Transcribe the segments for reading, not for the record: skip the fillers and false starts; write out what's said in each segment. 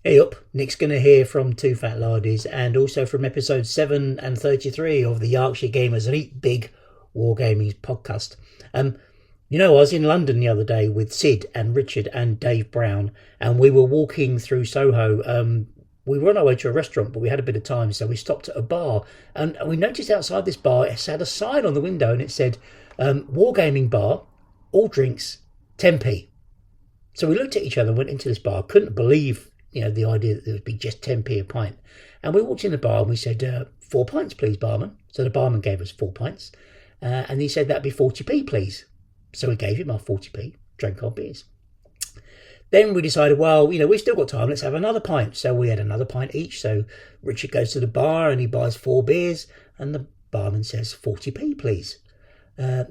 Hey up, Nick Skinner here from Toofatlardies and also from episode 7 and 33 of the Yarkshire Gamers Elite Big Wargaming podcast. Um, I was in London the other day with Sid and Richard and Dave Brown, and we were walking through Soho. We were on our way to a restaurant, but we had a bit of time, so we stopped at a bar, and we noticed outside this bar it had a sign on the window, and it said, "Wargaming bar, all drinks, 10p." So we looked at each other and went into this bar. Couldn't believe, the idea that there would be just 10p a pint. And we walked in the bar and we said, 4 pints, please, barman. So the barman gave us 4 pints. And he said, that'd be 40p, please. So we gave him our 40p, drank our beers. Then we decided, well, we've still got time. Let's have another pint. So we had another pint each. So Richard goes to the bar and he buys 4 beers. And the barman says, 40p, please.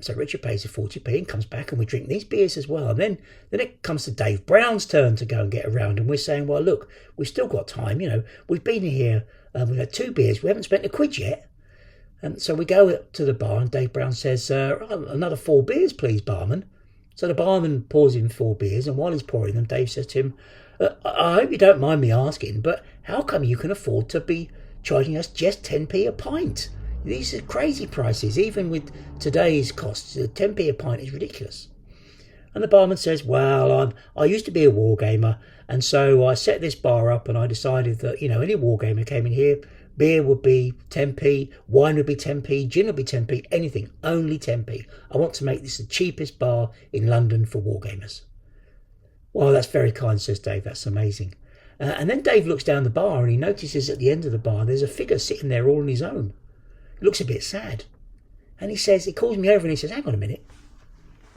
So Richard pays the 40p and comes back and we drink these beers as well. And then it comes to Dave Brown's turn to go and get around. And we're saying, well, look, we've still got time. We've been here, we've had 2 beers. We haven't spent a quid yet. And so we go to the bar and Dave Brown says, another 4 beers, please, barman. So the barman pours in 4 beers. And while he's pouring them, Dave says to him, I hope you don't mind me asking, but how come you can afford to be charging us just 10p a pint? These are crazy prices. Even with today's costs, 10p a pint is ridiculous. And the barman says, well, I used to be a wargamer, and so I set this bar up and I decided that, any wargamer came in here, beer would be 10p, wine would be 10p, gin would be 10p, anything, only 10p. I want to make this the cheapest bar in London for wargamers. Well, that's very kind, says Dave. That's amazing. And then Dave looks down the bar and he notices at the end of the bar there's a figure sitting there all on his own. He looks a bit sad. And he calls me over and he says, hang on a minute.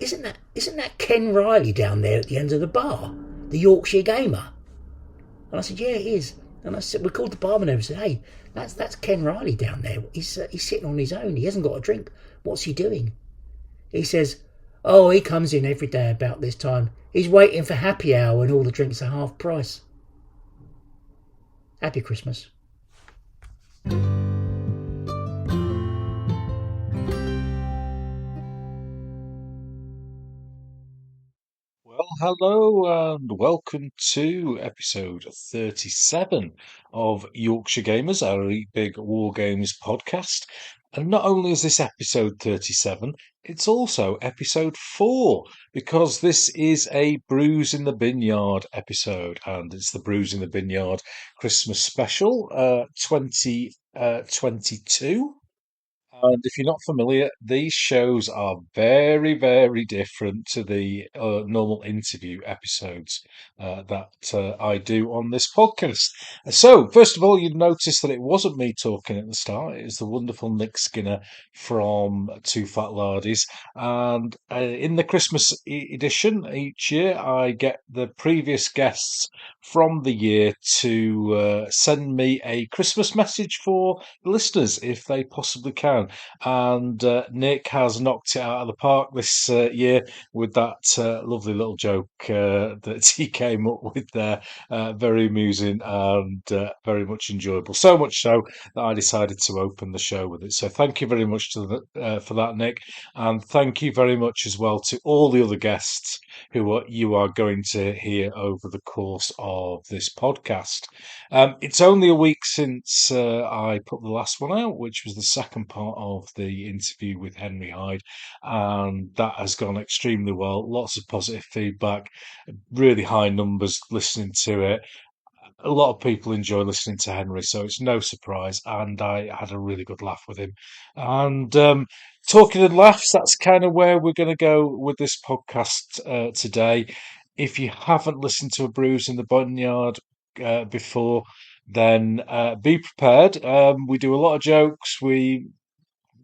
Isn't that Ken Riley down there at the end of the bar? The Yorkshire gamer? And I said, yeah, it is. And I said, we called the barman over and said, hey, that's Ken Riley down there. He's sitting on his own. He hasn't got a drink. What's he doing? He says, oh, he comes in every day about this time. He's waiting for happy hour when all the drinks are half price. Happy Christmas. Well, hello and welcome to episode 37 of Yorkshire Gamers, our Elite Big War Games podcast. And not only is this episode 37, it's also episode 4, because this is a Brews in the Binyard episode, and it's the Brews in the Binyard Christmas special 2022. And if you're not familiar, these shows are very, very different to the normal interview episodes that I do on this podcast. So, first of all, you'd notice that it wasn't me talking at the start. It was the wonderful Nick Skinner from Toofatlardies. And in the Christmas edition each year, I get the previous guests from the year to send me a Christmas message for the listeners if they possibly can. And Nick has knocked it out of the park this year with that lovely little joke that he came up with there. Very amusing and very much enjoyable. So much so that I decided to open the show with it. So thank you very much for that, Nick. And thank you very much as well to all the other guests you are going to hear over the course of this podcast. It's only a week since I put the last one out, which was the second part of the interview with Henry Hyde, and that has gone extremely well. Lots of positive feedback, really high numbers listening to it. A lot of people enjoy listening to Henry, so it's no surprise. And I had a really good laugh with him. And talking and laughs, that's kind of where we're going to go with this podcast today. If you haven't listened to a Brews in the Bunyard before, then be prepared. We do a lot of jokes. We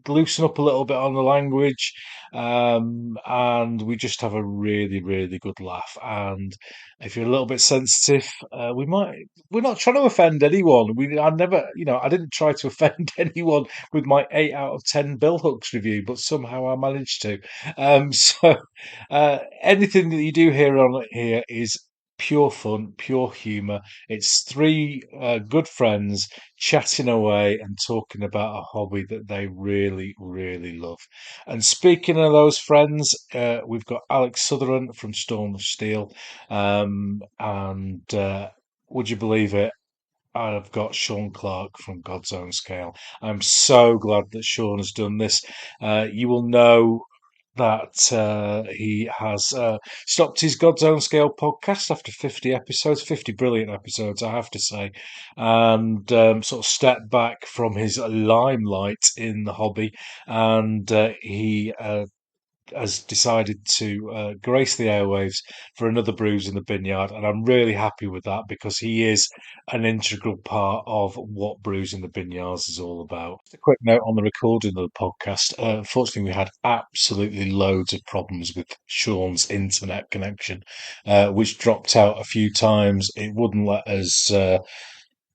loosen up a little bit on the language, and we just have a really, really good laugh. And if you're a little bit sensitive, we're not trying to offend anyone. I didn't try to offend anyone with my 8 out of 10 Bill Hooks review, but somehow I managed to. Anything that you do hear on here is pure fun, pure humour. It's three good friends chatting away and talking about a hobby that they really, really love. And speaking of those friends, we've got Alex Sotheran from Storm of Steel, and would you believe it? I've got Sean Clark from God's Own Scale. I'm so glad that Sean has done this. You will know that he has stopped his God's Own Scale podcast after 50 episodes, 50 brilliant episodes, I have to say, and sort of stepped back from his limelight in the hobby. And he has decided to grace the airwaves for another Brews in the Binyard, and I'm really happy with that because he is an integral part of what Brews in the Binyards is all about. Just a quick note on the recording of the podcast. Unfortunately, we had absolutely loads of problems with Sean's internet connection, which dropped out a few times. It wouldn't let us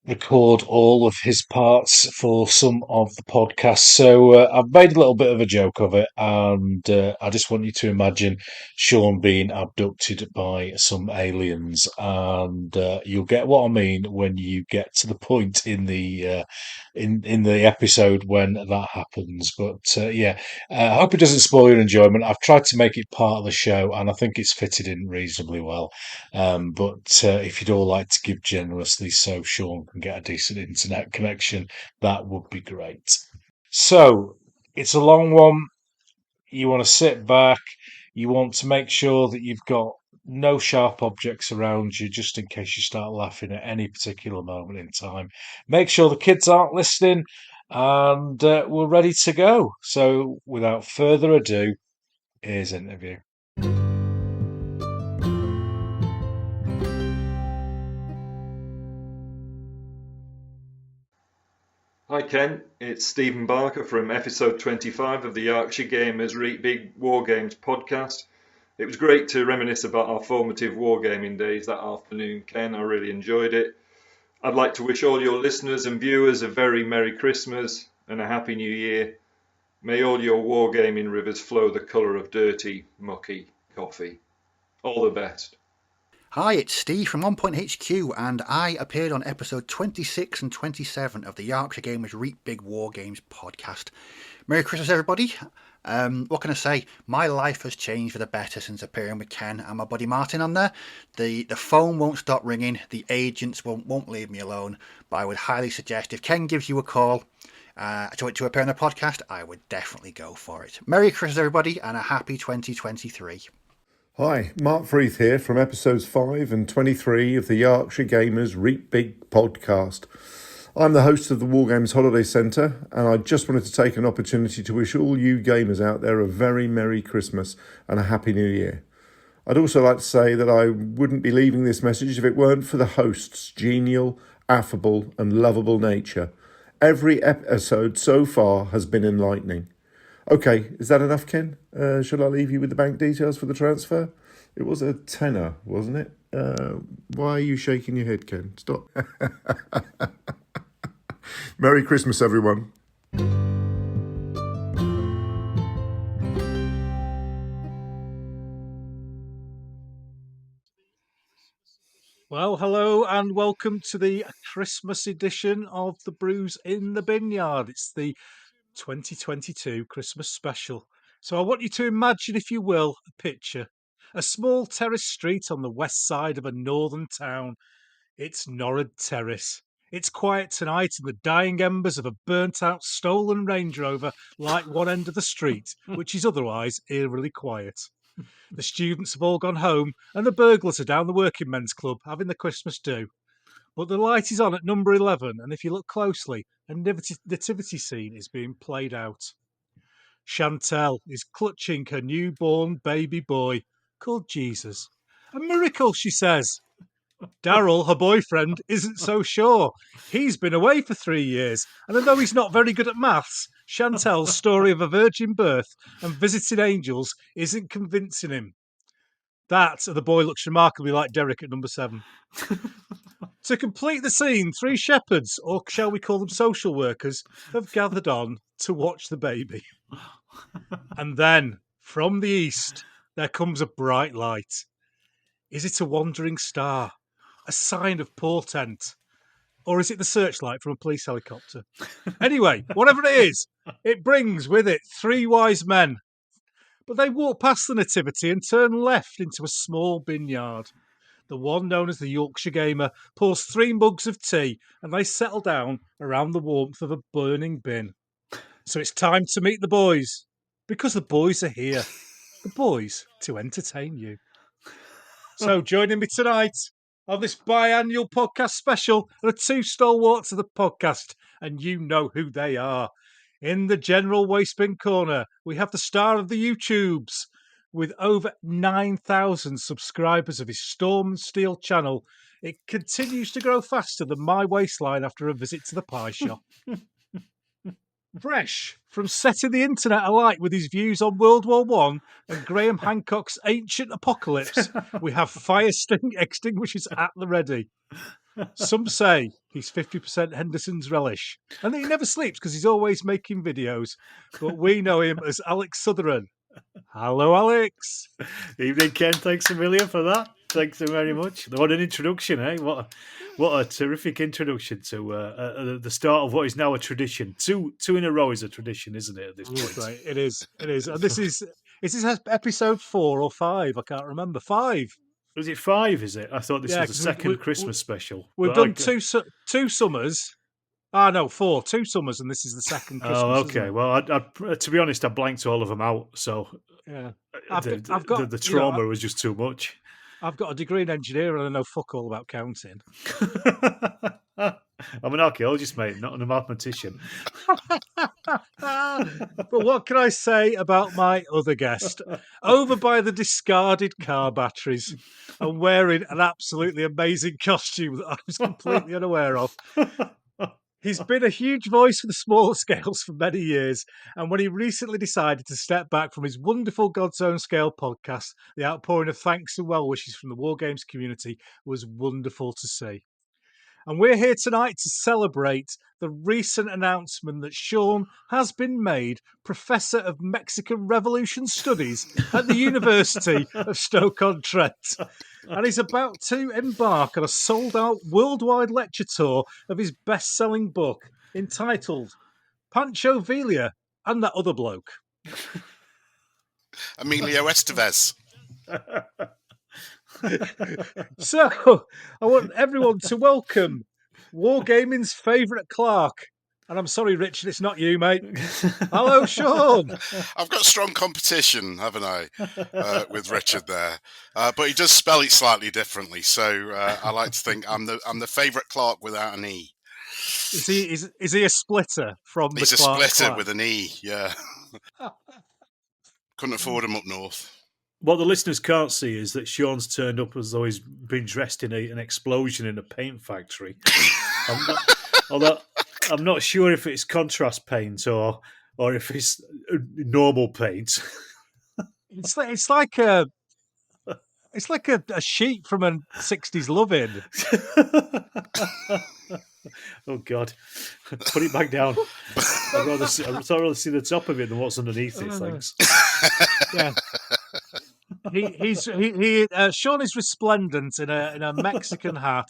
record all of his parts for some of the podcasts. So I've made a little bit of a joke of it, and I just want you to imagine Sean being abducted by some aliens, and you'll get what I mean when you get to the point in the in the episode when that happens. But yeah, I hope it doesn't spoil your enjoyment. I've tried to make it part of the show, and I think it's fitted in reasonably well. But if you'd all like to give generously so Sean can get a decent internet connection, that would be great. So it's a long one. You want to sit back. You want to make sure that you've got no sharp objects around you just in case you start laughing at any particular moment in time. Make sure the kids aren't listening, and we're ready to go. So without further ado, here's interview. Hi Ken, it's Stephen Barker from episode 25 of the Yarkshire Gamers Reet Big War Games podcast. It was great to reminisce about our formative wargaming days that afternoon, Ken. I really enjoyed it. I'd like to wish all your listeners and viewers a very Merry Christmas and a Happy New Year. May all your wargaming rivers flow the colour of dirty, mucky coffee. All the best. Hi, it's Steve from On Point HQ, and I appeared on episode 26 and 27 of the Yarkshire Gamers Reet Big War Games podcast. Merry Christmas, everybody. What can I say? My life has changed for the better since appearing with Ken and my buddy Martin on there. The phone won't stop ringing, the agents won't leave me alone, but I would highly suggest if Ken gives you a call to appear on the podcast, I would definitely go for it. Merry Christmas, everybody, and a happy 2023. Hi, Mark Freeth here from episodes 5 and 23 of the Yarkshire Gamers Reet Big podcast. I'm the host of the Wargames Holiday Centre, and I just wanted to take an opportunity to wish all you gamers out there a very Merry Christmas and a Happy New Year. I'd also like to say that I wouldn't be leaving this message if it weren't for the host's genial, affable and lovable nature. Every episode so far has been enlightening. Okay, is that enough, Ken? Shall I leave you with the bank details for the transfer? It was a tenner, wasn't it? Why are you shaking your head, Ken? Stop. Merry Christmas, everyone. Well, hello and welcome to the Christmas edition of the Brews in the Binyard. It's the 2022 Christmas special. So I want you to imagine, if you will, a picture. A small terrace street on the west side of a northern town. It's Norrid Terrace. It's quiet tonight, and the dying embers of a burnt-out, stolen Range Rover light one end of the street, which is otherwise eerily quiet. The students have all gone home, and the burglars are down the Working Men's Club having the Christmas do. But the light is on at number 11, and if you look closely, a nativity scene is being played out. Chantel is clutching her newborn baby boy, called Jesus. A miracle, she says. Daryl, her boyfriend, isn't so sure. He's been away for 3 years, and although he's not very good at maths, Chantel's story of a virgin birth and visiting angels isn't convincing him. That, the boy looks remarkably like Derek at number 7. To complete the scene, 3 shepherds, or shall we call them social workers, have gathered on to watch the baby. And then, from the east, there comes a bright light. Is it a wandering star? A sign of portent? Or is it the searchlight from a police helicopter? Anyway, whatever it is, it brings with it 3 wise men. But they walk past the nativity and turn left into a small vineyard. the one known as the Yorkshire Gamer, pours 3 mugs of tea and they settle down around the warmth of a burning bin. So it's time to meet the boys, because the boys are here. The boys to entertain you. So joining me tonight on this biannual podcast special are the 2 stalwarts of the podcast, and you know who they are. In the general waste bin corner, we have the star of the YouTubes. With over 9,000 subscribers of his Storm and Steel channel, it continues to grow faster than my waistline after a visit to the pie shop. Fresh from setting the internet alight with his views on World War I and Graham Hancock's Ancient Apocalypse, we have fire extinguishers at the ready. Some say he's 50% Henderson's relish and that he never sleeps because he's always making videos. But we know him as Alex Sotheran. Hello, Alex. Evening, Ken. Thanks a million for that. Thanks so very much. What an introduction, eh? What a terrific introduction to the start of what is now a tradition. Two in a row is a tradition, isn't it? At this point, Right, it is. And this is episode 4 or 5? I can't remember. 5. Was it 5? Is it? I thought this was the second Christmas special. We've done two summers. No, 4. 2 summers, and this is the second Christmas. Oh, okay. Well, I, to be honest, I blanked all of them out. So yeah, the trauma was just too much. I've got a degree in engineering and I know fuck all about counting. I'm an archaeologist, mate, not a mathematician. But what can I say about my other guest? Over by the discarded car batteries and wearing an absolutely amazing costume that I was completely unaware of. He's been a huge voice for the smaller scales for many years, and when he recently decided to step back from his wonderful God's Own Scale podcast, the outpouring of thanks and well wishes from the War Games community was wonderful to see. And we're here tonight to celebrate the recent announcement that Sean has been made Professor of Mexican Revolution Studies at the University of Stoke-on-Trent. And he's about to embark on a sold-out worldwide lecture tour of his best-selling book entitled Pancho Villa and That Other Bloke. Emilio Estevez. So, I want everyone to welcome Wargaming's favourite Clark. And I'm sorry, Richard, it's not you, mate. Hello, Sean. I've got strong competition, haven't I, with Richard there. But he does spell it slightly differently. So I like to think I'm the favourite Clark without an E. Is he a splitter from the He's Clark a splitter clan? with an E, yeah. Couldn't afford him up north. What the listeners can't see is that Sean's turned up as though he's been dressed in an explosion in a paint factory. Although I'm not sure if it's contrast paint or if it's normal paint. It's like a sheet from a 60s love-in. Oh God! Put it back down. I'd rather see the top of it than what's underneath it. Thanks. Yeah. Sean is resplendent in a Mexican hat,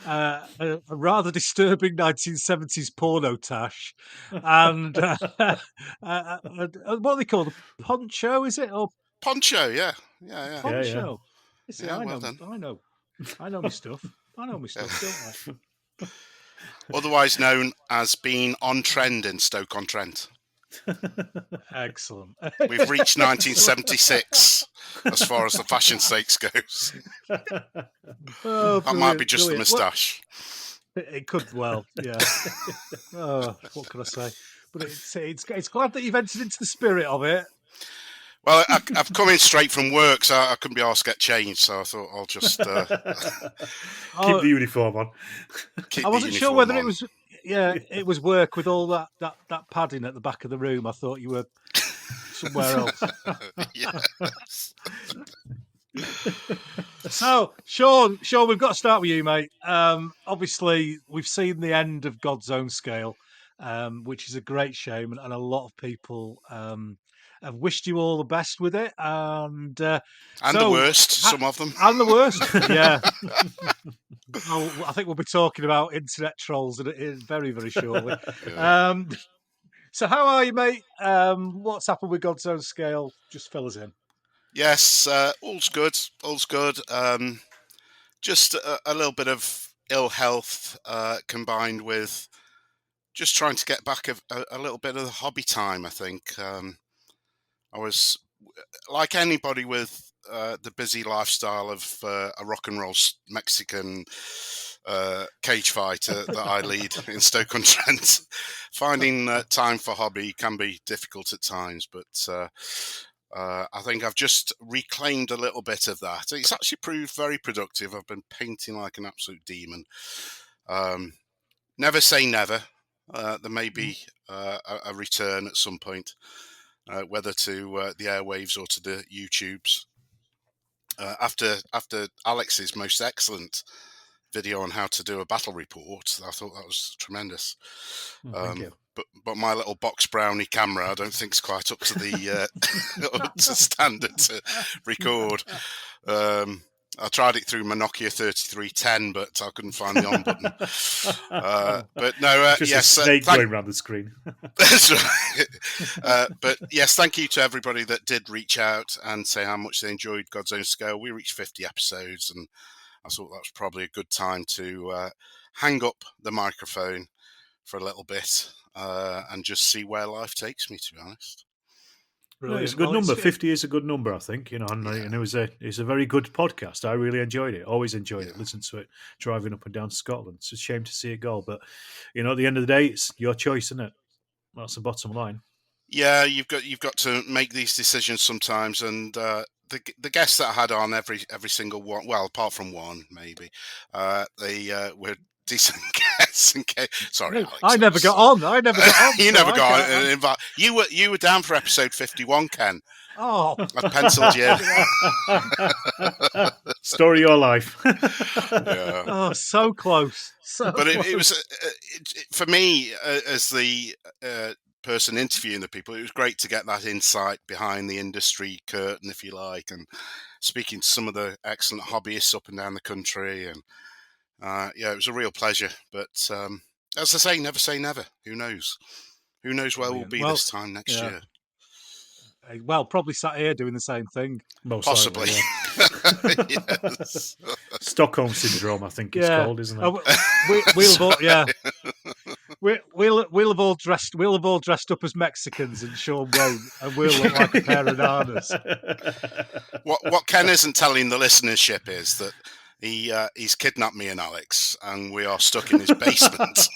a rather disturbing 1970s porno tash, and what are they called? A poncho, is it? Or Poncho, yeah. poncho? Yeah. See, Yeah, I well know done. I know my stuff. Don't I? Otherwise known as being on trend in Stoke-on-Trent. Excellent. We've reached 1976 as far as the fashion stakes goes. Oh, That might be just the brilliant. moustache. It could well, yeah. Oh, what can I say? But it's glad that you've entered into the spirit of it. Well, I've come in straight from work, so I couldn't be asked to get changed. So I thought I'll just Keep the uniform on. keep I the wasn't sure uniform whether on. it was. Yeah, it was work with all that padding at the back of the room. I thought you were somewhere else. Yes. So, Sean, we've got to start with you, mate. Obviously, we've seen the end of God's Own Scale, which is a great shame, and a lot of people have wished you all the best with it, and The worst, some of them. and the worst, yeah. Well, I think we'll be talking about internet trolls in very, very shortly. Yeah. So, how are you, mate? What's happened with God's Own Scale? Just fill us in. Yes, all's good. All's good. just a little bit of ill health combined with just trying to get back a little bit of the hobby time. I think I was like anybody with the busy lifestyle of a rock and roll Mexican cage fighter that I lead in Stoke-on-Trent. Finding time for hobby can be difficult at times, but I think I've just reclaimed a little bit of that. It's actually proved very productive. I've been painting like an absolute demon. Never say never. There may be a return at some point, whether to the airwaves or to the YouTubes. After Alex's most excellent video on how to do a battle report, I thought that was tremendous. Thank you. But my little box brownie camera, I don't think is quite up to the up to standard to record. I tried it through my Nokia 3310, but I couldn't find the on button. But no, Just yes, a snake going around the screen. That's right. But yes, thank you to everybody that did reach out and say how much they enjoyed God's Own Scale. We reached 50 episodes, and I thought that was probably a good time to hang up the microphone for a little bit and just see where life takes me, to be honest. Yeah, it's a good number. 50 is a good number, I think. And it was a very good podcast. I really enjoyed it. Always enjoyed it. Listened to it driving up and down to Scotland. It's a shame to see it go, but at the end of the day, it's your choice, isn't it? That's the bottom line. Yeah, you've got to make these decisions sometimes, and the guests that I had on every single one, well, apart from one maybe, they were decent guests. Sorry, Alex, I never got on. You never got on. You were down for episode 51, Ken. Oh, I penciled you. Story of your life. Yeah. Oh, so close. But it was for me as the person interviewing the people. It was great to get that insight behind the industry curtain, if you like, and speaking to some of the excellent hobbyists up and down the country. And it was a real pleasure. But as I say never. Who knows? Who knows where we'll be this time next year? Well, probably sat here doing the same thing. Most possibly. Likely, yeah. Yes. Stockholm syndrome, I think it's called, isn't it? We'll have all, we'll have all dressed up as Mexicans, and Sean won't, and we'll look like a pair of nanas. What Ken isn't telling the listenership is that he's kidnapped me and Alex, and we are stuck in his basement.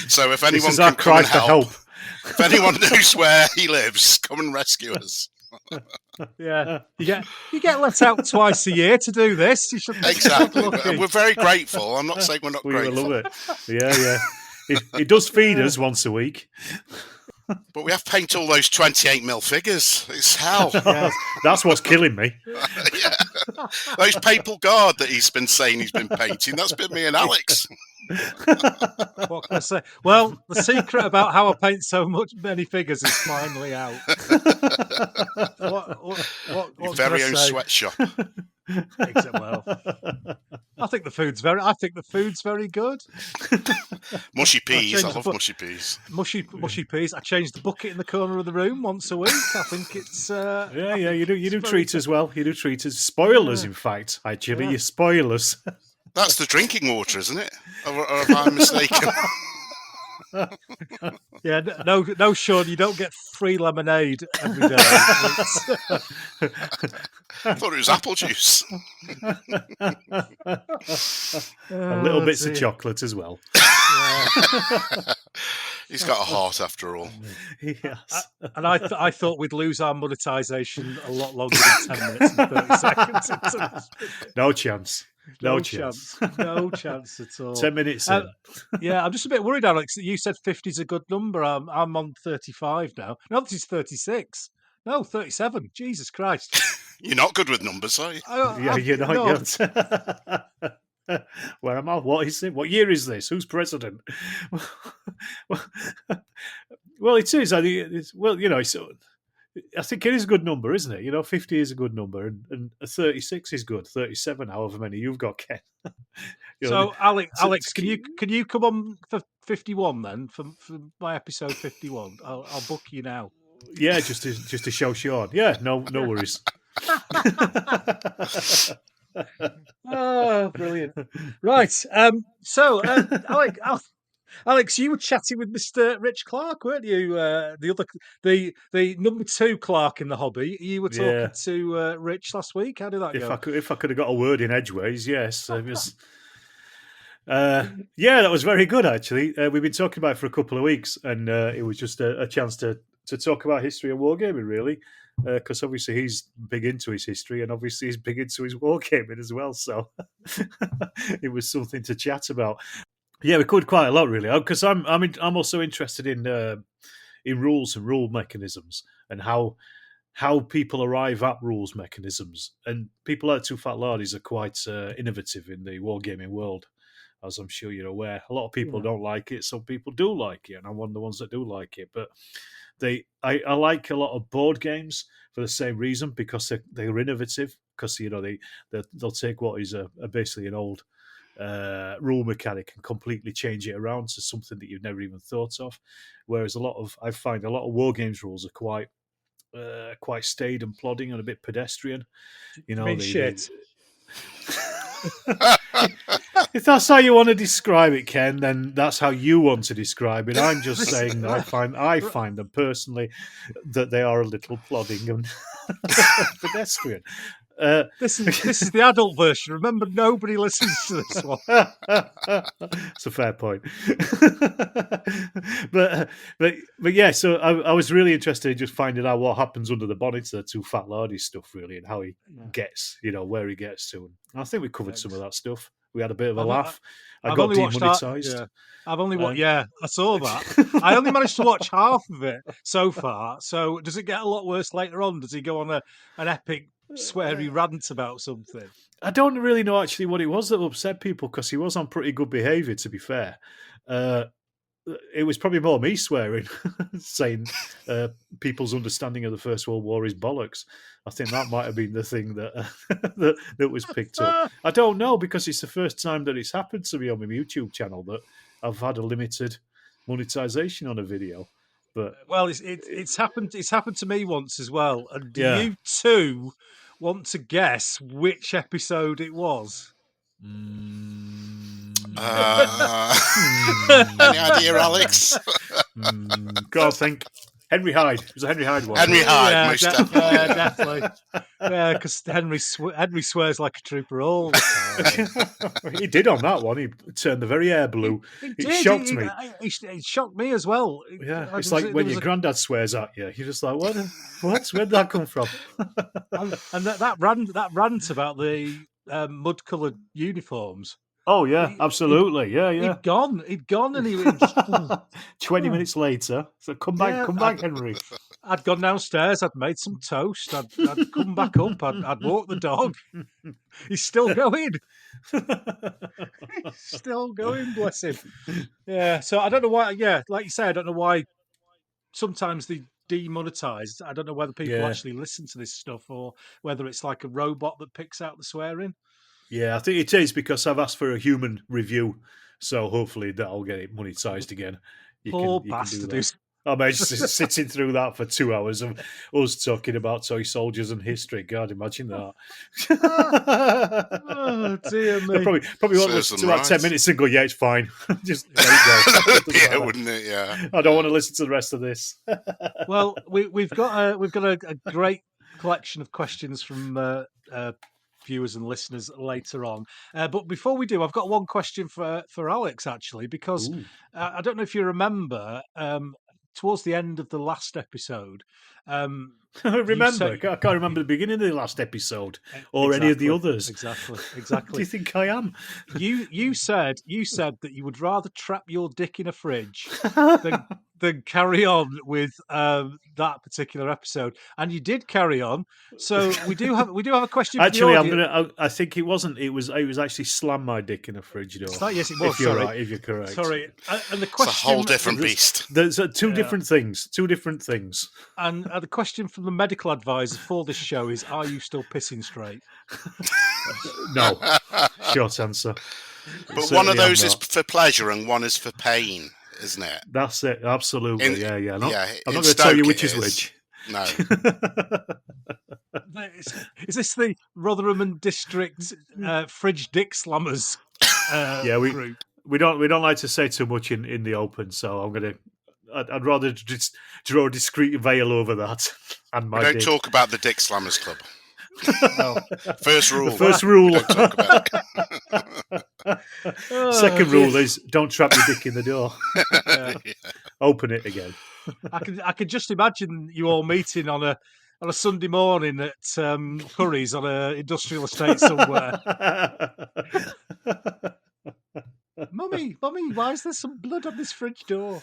So if anyone can come and help, if anyone knows where he lives, come and rescue us. Yeah, you get let out twice a year to do this. You should exactly. We're very grateful. I'm not saying we're not grateful. We love it. Yeah. It does feed us once a week. But we have to paint all those 28mm figures. It's hell. Yeah, that's what's killing me. Yeah. Those Papal Guard that he's been saying he's been painting, that's been me and Alex. What can I say? Well, the secret about how I paint many figures is finally out. What Your very own sweatshop. Well, I think the food's very good. Mushy peas. I love mushy peas. Mushy peas. I change the bucket in the corner of the room once a week. I think it's you do treat us well. You do treat us. Spoil us, in fact. Actually, you spoil us. That's the drinking water, isn't it? Or am I mistaken? Yeah, no, Sean, you don't get free lemonade every day. I thought it was apple juice. Little bits of chocolate as well. He's got a heart after all. Yes. And I thought we'd lose our monetisation a lot longer than 10 minutes and 30 seconds. No chance. No chance at all. 10 minutes in. Yeah, I'm just a bit worried, Alex, that you said 50 is a good number. I'm on 35 now. No, this is 36. No, 37. Jesus Christ. You're not good with numbers, are you? You're not yet. Where am I? What is it? What year is this? Who's president? Well, it is. I think it is a good number, isn't it? 50 is a good number, and 36 is good. 37, however many you've got, Ken. So, Alex, can you come on for 51 then for my episode 51? I'll book you now. Yeah, just to show Sean. Yeah, no worries. Oh, brilliant! Right. So, Alex, you were chatting with Mr. Rich Clark, weren't you? The number 2 Clark in the hobby. You were talking Yeah. to Rich last week. How did that go? If I could have got a word in edgeways, yes. It was, that was very good, actually. We've been talking about it for a couple of weeks, and it was just a chance to talk about history and wargaming, really. Because obviously he's big into his history, and obviously he's big into his wargaming as well. So it was something to chat about. Yeah, we covered quite a lot, really. Because I'm also interested in rules and rule mechanisms, and how people arrive at rules mechanisms. And people like Toofatlardies are quite innovative in the wargaming world, as I'm sure you're aware. A lot of people don't like it, some people do like it, and I'm one of the ones that do like it. But I like a lot of board games for the same reason, because they're innovative, because they'll take what is basically an old rule mechanic and completely change it around to something that you've never even thought of. Whereas I find a lot of war games rules are quite staid and plodding and a bit pedestrian. Shit. If that's how you want to describe it, Ken, then that's how you want to describe it. I'm just saying that I find them personally that they are a little plodding and pedestrian. This is the adult version. Remember, nobody listens to this one. It's a fair point. but yeah. So I was really interested in just finding out what happens under the bonnet to Toofatlardies stuff, really, and how he gets, where he gets to. And I think we covered some of that stuff. We had a bit of a laugh. I got demonetised. Yeah. I've only watched. I saw that. I only managed to watch half of it so far. So does it get a lot worse later on? Does he go on an epic sweary rant about something? I don't really know actually what it was that upset people, because he was on pretty good behaviour, to be fair. It was probably more me swearing, saying people's understanding of the First World War is bollocks. I think that might have been the thing that that was picked up. I don't know, because it's the first time that it's happened to me on my YouTube channel that I've had a limited monetization on a video. But it's happened. It's happened to me once as well. And do you two want to guess which episode it was? Any idea, Alex? Can't think. Henry Hyde. It was a Henry Hyde one. Henry Hyde, most definitely. Yeah, definitely. Yeah, because Henry swears like a trooper all the time. He did on that one. He turned the very air blue. It shocked me. It shocked me as well. Yeah, it's like when your granddad swears at you. You're just like, what? Where'd that come from? And that rant about the mud-coloured uniforms. Oh yeah, absolutely. Yeah. He'd gone, and he was 20 minutes later. So come back, Henry. I'd gone downstairs. I'd made some toast. I'd come back up. I'd walk the dog. He's still going. He's still going. Bless him. Yeah. So I don't know why. Yeah, like you say, I don't know why. Sometimes they demonetized. I don't know whether people actually listen to this stuff or whether it's like a robot that picks out the swearing. Yeah, I think it is, because I've asked for a human review, so hopefully that'll get it monetized again. Poor bastard. I mean, just sitting through that for 2 hours of us talking about toy soldiers and history. God, imagine that. Oh, dear me. Probably want to listen to about 10 minutes and go, yeah, it's fine. Just let it go. Yeah, wouldn't it? Yeah. I don't want to listen to the rest of this. Well, we've got a great collection of questions from viewers and listeners later on. But before we do, I've got one question for Alex, actually, because I don't know if you remember, towards the end of the last episode... I can't remember the beginning of the last episode or any of the others. Exactly. What do you think I am? You said that you would rather trap your dick in a fridge than carry on with that particular episode, and you did carry on. So we do have a question. Actually, I think it wasn't. It was actually slam my dick in a fridge door. Yes, it was. If you're correct. Sorry, and the question. It's a whole different beast. There's two different things. Two different things. And the question from the medical advisor for this show is: are you still pissing straight? No. Short answer. But one of those is for pleasure and one is for pain, isn't it? That's it. Absolutely. Yeah. I'm not going to Stoke tell you which is which. No. Is this the Rotherham District Fridge Dick Slammers group? We don't like to say too much in the open, so I'd rather just draw a discreet veil over that. And We don't talk about the Dick Slammers Club. No. First rule. The first rule. Don't talk about it. Second rule is don't trap your dick in the door. Yeah. Open it again. I could just imagine you all meeting on a Sunday morning at Curry's on an industrial estate somewhere. Mummy, why is there some blood on this fridge door?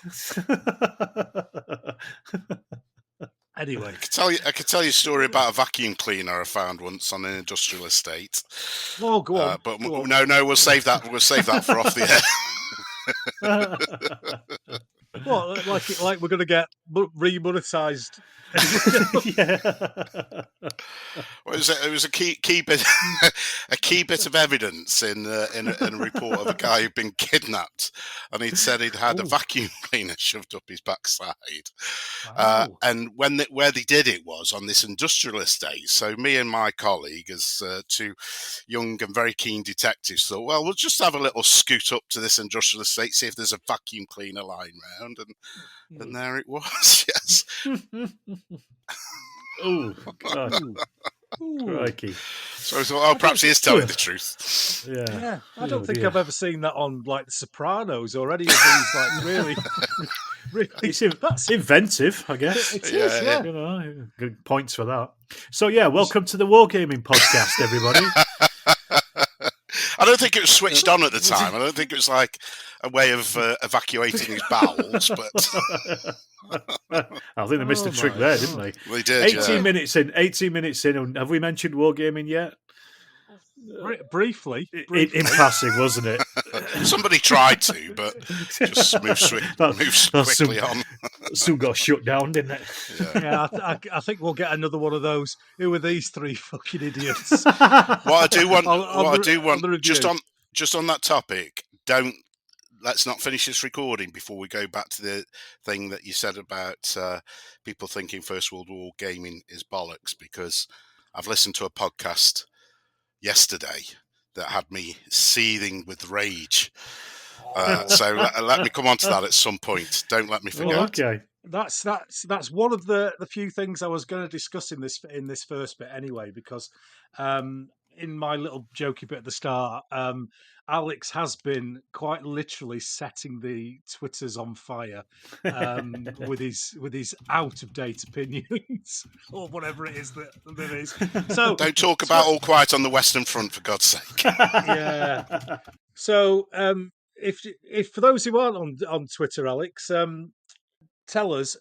Anyway, I could tell you a story about a vacuum cleaner I found once on an industrial estate. Oh, go on. But go on. no, we'll save that. We'll save that for off the air. What, like we're going to get remonetised? Yeah. Well, it was a key bit, a key bit of evidence in a report of a guy who'd been kidnapped, and he'd said he'd had a vacuum cleaner shoved up his backside. And where they did it was on this industrial estate. So me and my colleague, as two young and very keen detectives, thought, well, we'll just have a little scoot up to this industrial estate, see if there's a vacuum cleaner lying around, and there it was. Yes. Oh, God. Crikey. So I thought, perhaps he is telling the truth. Yeah. I don't think I've ever seen that on like The Sopranos or any of these like really. It's inventive, I guess. It is, yeah. You know, good points for that. So yeah, welcome to the Wargaming Podcast, everybody. I don't think it was switched on at the time. I don't think it was like a way of evacuating his bowels, but I think they missed a trick there, didn't they? They did. 18 minutes in. Have we mentioned Wargaming yet? Briefly. In passing, wasn't it? Somebody tried to, but just moves quickly on. Soon got shut down, didn't it? Yeah, I think we'll get another one of those. Who are these three fucking idiots? What I do want, just on that topic, let's not finish this recording before we go back to the thing that you said about people thinking First World War gaming is bollocks, because I've listened to a podcast yesterday that had me seething with rage. So let me come on to that at some point. Don't let me forget. Oh, okay. That's one of the few things I was going to discuss in this first bit anyway, because in my little jokey bit at the start, Alex has been quite literally setting the Twitters on fire with his out of date opinions or whatever it is that is. So don't talk about All Quiet on the Western Front, for God's sake. Yeah. So if for those who aren't on Twitter, Alex, tell us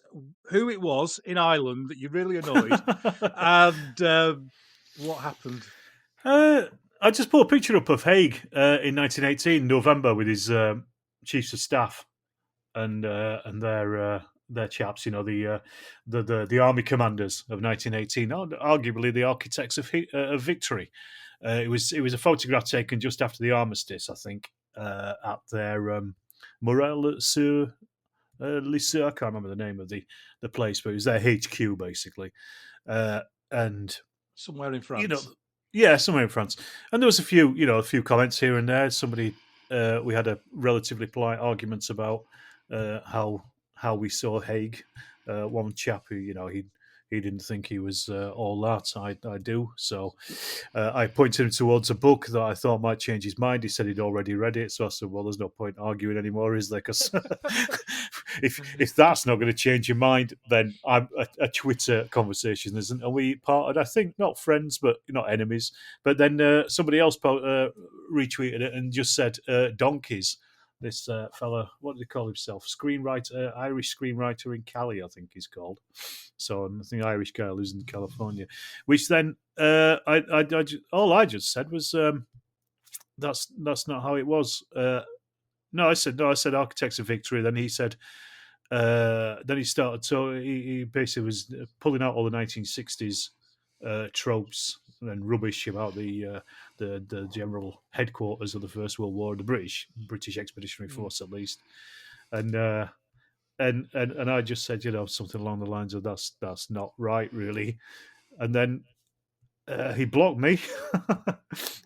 who it was in Ireland that you really annoyed, and what happened. I just put a picture up of Haig in 1918, November, with his chiefs of staff and their chaps. You know, the army commanders of 1918, arguably the architects of victory. It was a photograph taken just after the armistice, I think, at their Morel-sur Lisieux. I can't remember the name of the place, but it was their HQ basically, and somewhere in France. You know. Yeah, somewhere in France. And there was a few comments here and there. Somebody, we had a relatively polite arguments about how we saw Haig. One chap who, he didn't think he was all that. I do. So I pointed him towards a book that I thought might change his mind. He said he'd already read it. So I said, well, there's no point arguing anymore, is there? Because if that's not going to change your mind, then I'm a Twitter conversation isn't. And we parted, I think, not friends, but not enemies. But then somebody else retweeted it and just said donkeys. This fella, what did he call himself? Screenwriter, Irish screenwriter in Cali, I think he's called. So I think Irish guy lives in California. Which then, all I just said was, that's not how it was. I said Architects of Victory. Then he said, then he started. So he basically was pulling out all the 1960s tropes and rubbish about the general headquarters of the First World War, the British Expeditionary Force, at least. And and I just said, something along the lines of that's not right, really. And then he blocked me.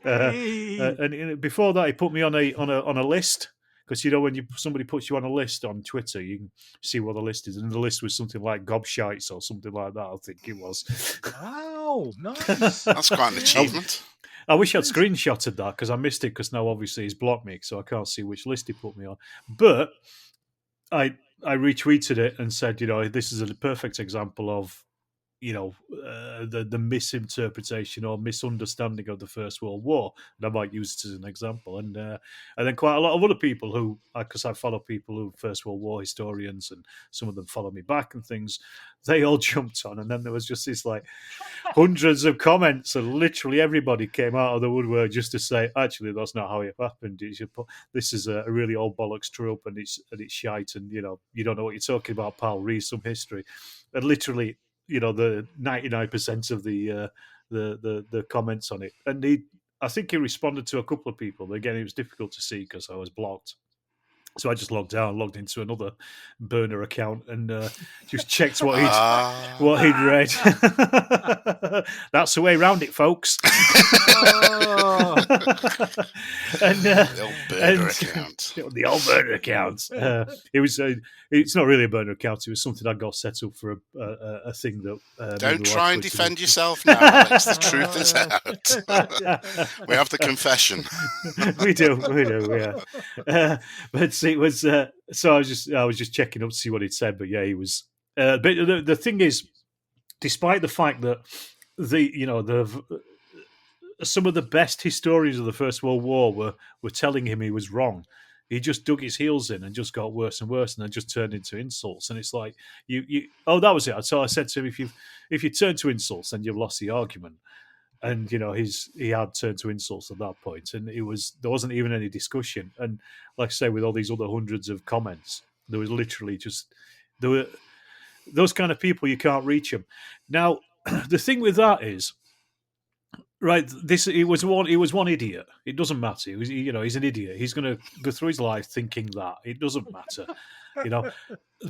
And before that, he put me on a list, because when somebody puts you on a list on Twitter, you can see what the list is, and the list was something like gobshites or something like that. I think it was. Wow, nice. That's quite an achievement. I wish I'd screenshotted that, because I missed it, because now obviously he's blocked me, so I can't see which list he put me on. But I retweeted it and said, this is a perfect example of the misinterpretation or misunderstanding of the First World War, and I might use it as an example. And then quite a lot of other people who, because I follow people who are First World War historians, and some of them follow me back and things, they all jumped on, and then there was just this like hundreds of comments, and literally everybody came out of the woodwork just to say, actually, that's not how it happened. This is a really old bollocks trope, and it's shite, and you don't know what you're talking about, pal. Read some history. And literally, the 99% of the comments on it, and I think he responded to a couple of people. But again, it was difficult to see because I was blocked. So I just logged into another burner account, and just checked what he'd read. That's the way around it, folks. The old burner account. The old burner account. It was. It's not really a burner account. It was something I got set up for a thing that. Don't try and defend yourself now, Alex. The truth is out. We have the confession. We do. Yeah. But it was. So I was just checking up to see what he'd said. But yeah, he was. But the thing is, despite the fact that some of the best historians of the First World War were telling him he was wrong, he just dug his heels in and just got worse and worse, and then just turned into insults. And it's like that was it. So I said to him, if you turn to insults, then you've lost the argument. And he had turned to insults at that point, and there wasn't even any discussion. And like I say, with all these other hundreds of comments, there was literally there were those kind of people, you can't reach them. Now, the thing with that is, right, it was one idiot. It doesn't matter. He's an idiot. He's going to go through his life thinking that. It doesn't matter.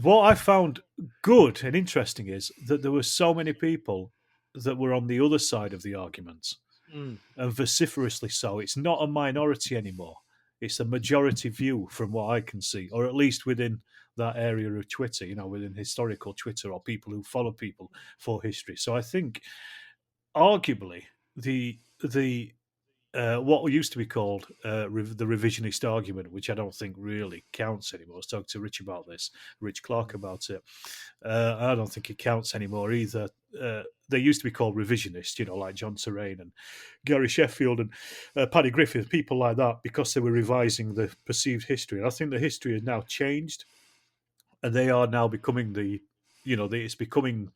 What I found good and interesting is that there were so many people that were on the other side of the argument, and vociferously so. It's not a minority anymore. It's a majority view from what I can see, or at least within that area of Twitter, within historical Twitter, or people who follow people for history. So I think, arguably, the what used to be called the revisionist argument, which I don't think really counts anymore. I was talking to Rich Clark about it. I don't think it counts anymore either. They used to be called revisionist, like John Terrain and Gary Sheffield and Paddy Griffith, people like that, because they were revising the perceived history. And I think the history has now changed, and they are now becoming it's becoming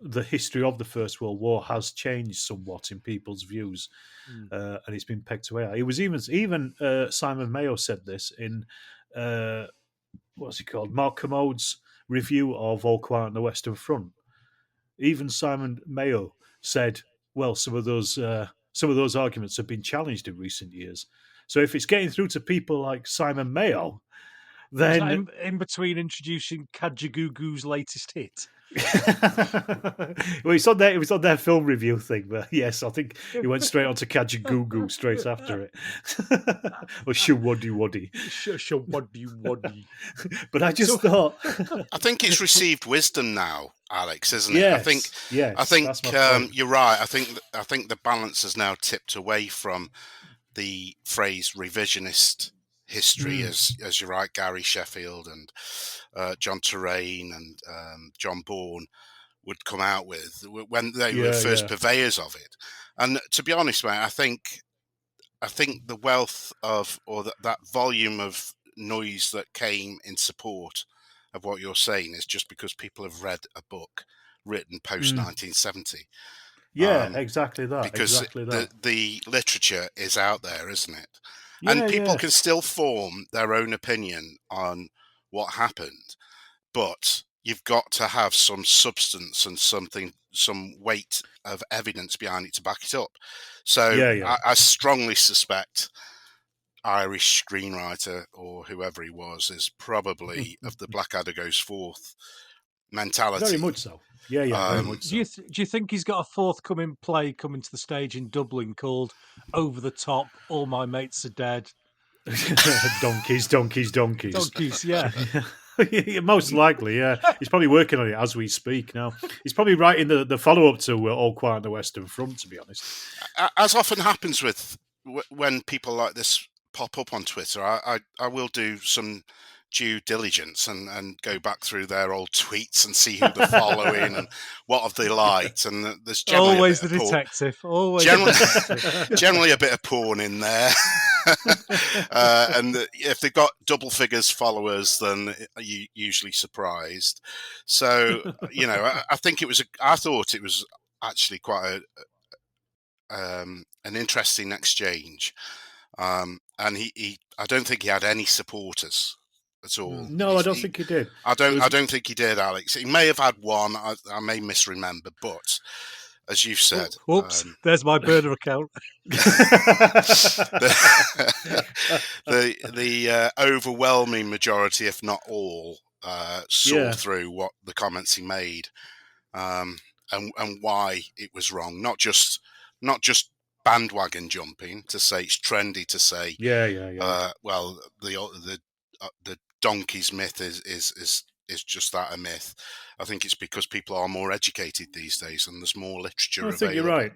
the history of the First World War has changed somewhat in people's views, and it's been pegged away. It was even Simon Mayo said this in what's it called, Mark Commode's review of All Quiet on the Western Front. Even Simon Mayo said, well, some of those arguments have been challenged in recent years. So if it's getting through to people like Simon Mayo, then in between introducing Kajagoogoo's latest hit. Well, it was on their film review thing, but yes, I think he went straight on to Kajagoogoo straight after it. Or Shawaddy Waddy. But I just thought, I think it's received wisdom now, Alex, isn't it? Yes, I think you're right. I think the balance has now tipped away from the phrase revisionist history, as you're right, Gary Sheffield and John Terrain and John Bourne would come out with when they were first purveyors of it. And to be honest, mate, I think the wealth of, or that volume of noise that came in support of what you're saying is just because people have read a book written post 1970. Yeah, exactly that. Because the literature is out there, isn't it? And people can still form their own opinion on what happened, but you've got to have some substance and some weight of evidence behind it to back it up. So I strongly suspect Irish screenwriter or whoever he was is probably of the Blackadder Goes Forth mentality. Very much so. Yeah, very much so. Do you think he's got a forthcoming play coming to the stage in Dublin called Over the Top, All My Mates Are Dead? Donkeys. Donkeys, yeah. Yeah, most likely, yeah. He's probably working on it as we speak now. He's probably writing the follow-up to All Quiet on the Western Front, to be honest. As often happens with when people like this pop up on Twitter, I will do some due diligence and go back through their old tweets and see who they're following and what have they liked. And there's generally always the detective. Generally a bit of porn in there. And if they've got double figures followers, then you're usually surprised. So, I think I thought it was actually quite an interesting exchange. And I don't think he had any supporters at all. No, I don't think he did. I don't think he did, Alex. He may have had one. I may misremember, but as you've said, whoops, there's my burner account. the overwhelming majority, if not all, saw through what the comments he made, and why it was wrong. Not just bandwagon jumping to say it's trendy to say, well, the donkeys myth is just that, a myth. I think it's because people are more educated these days and there's more literature available. I think you're right.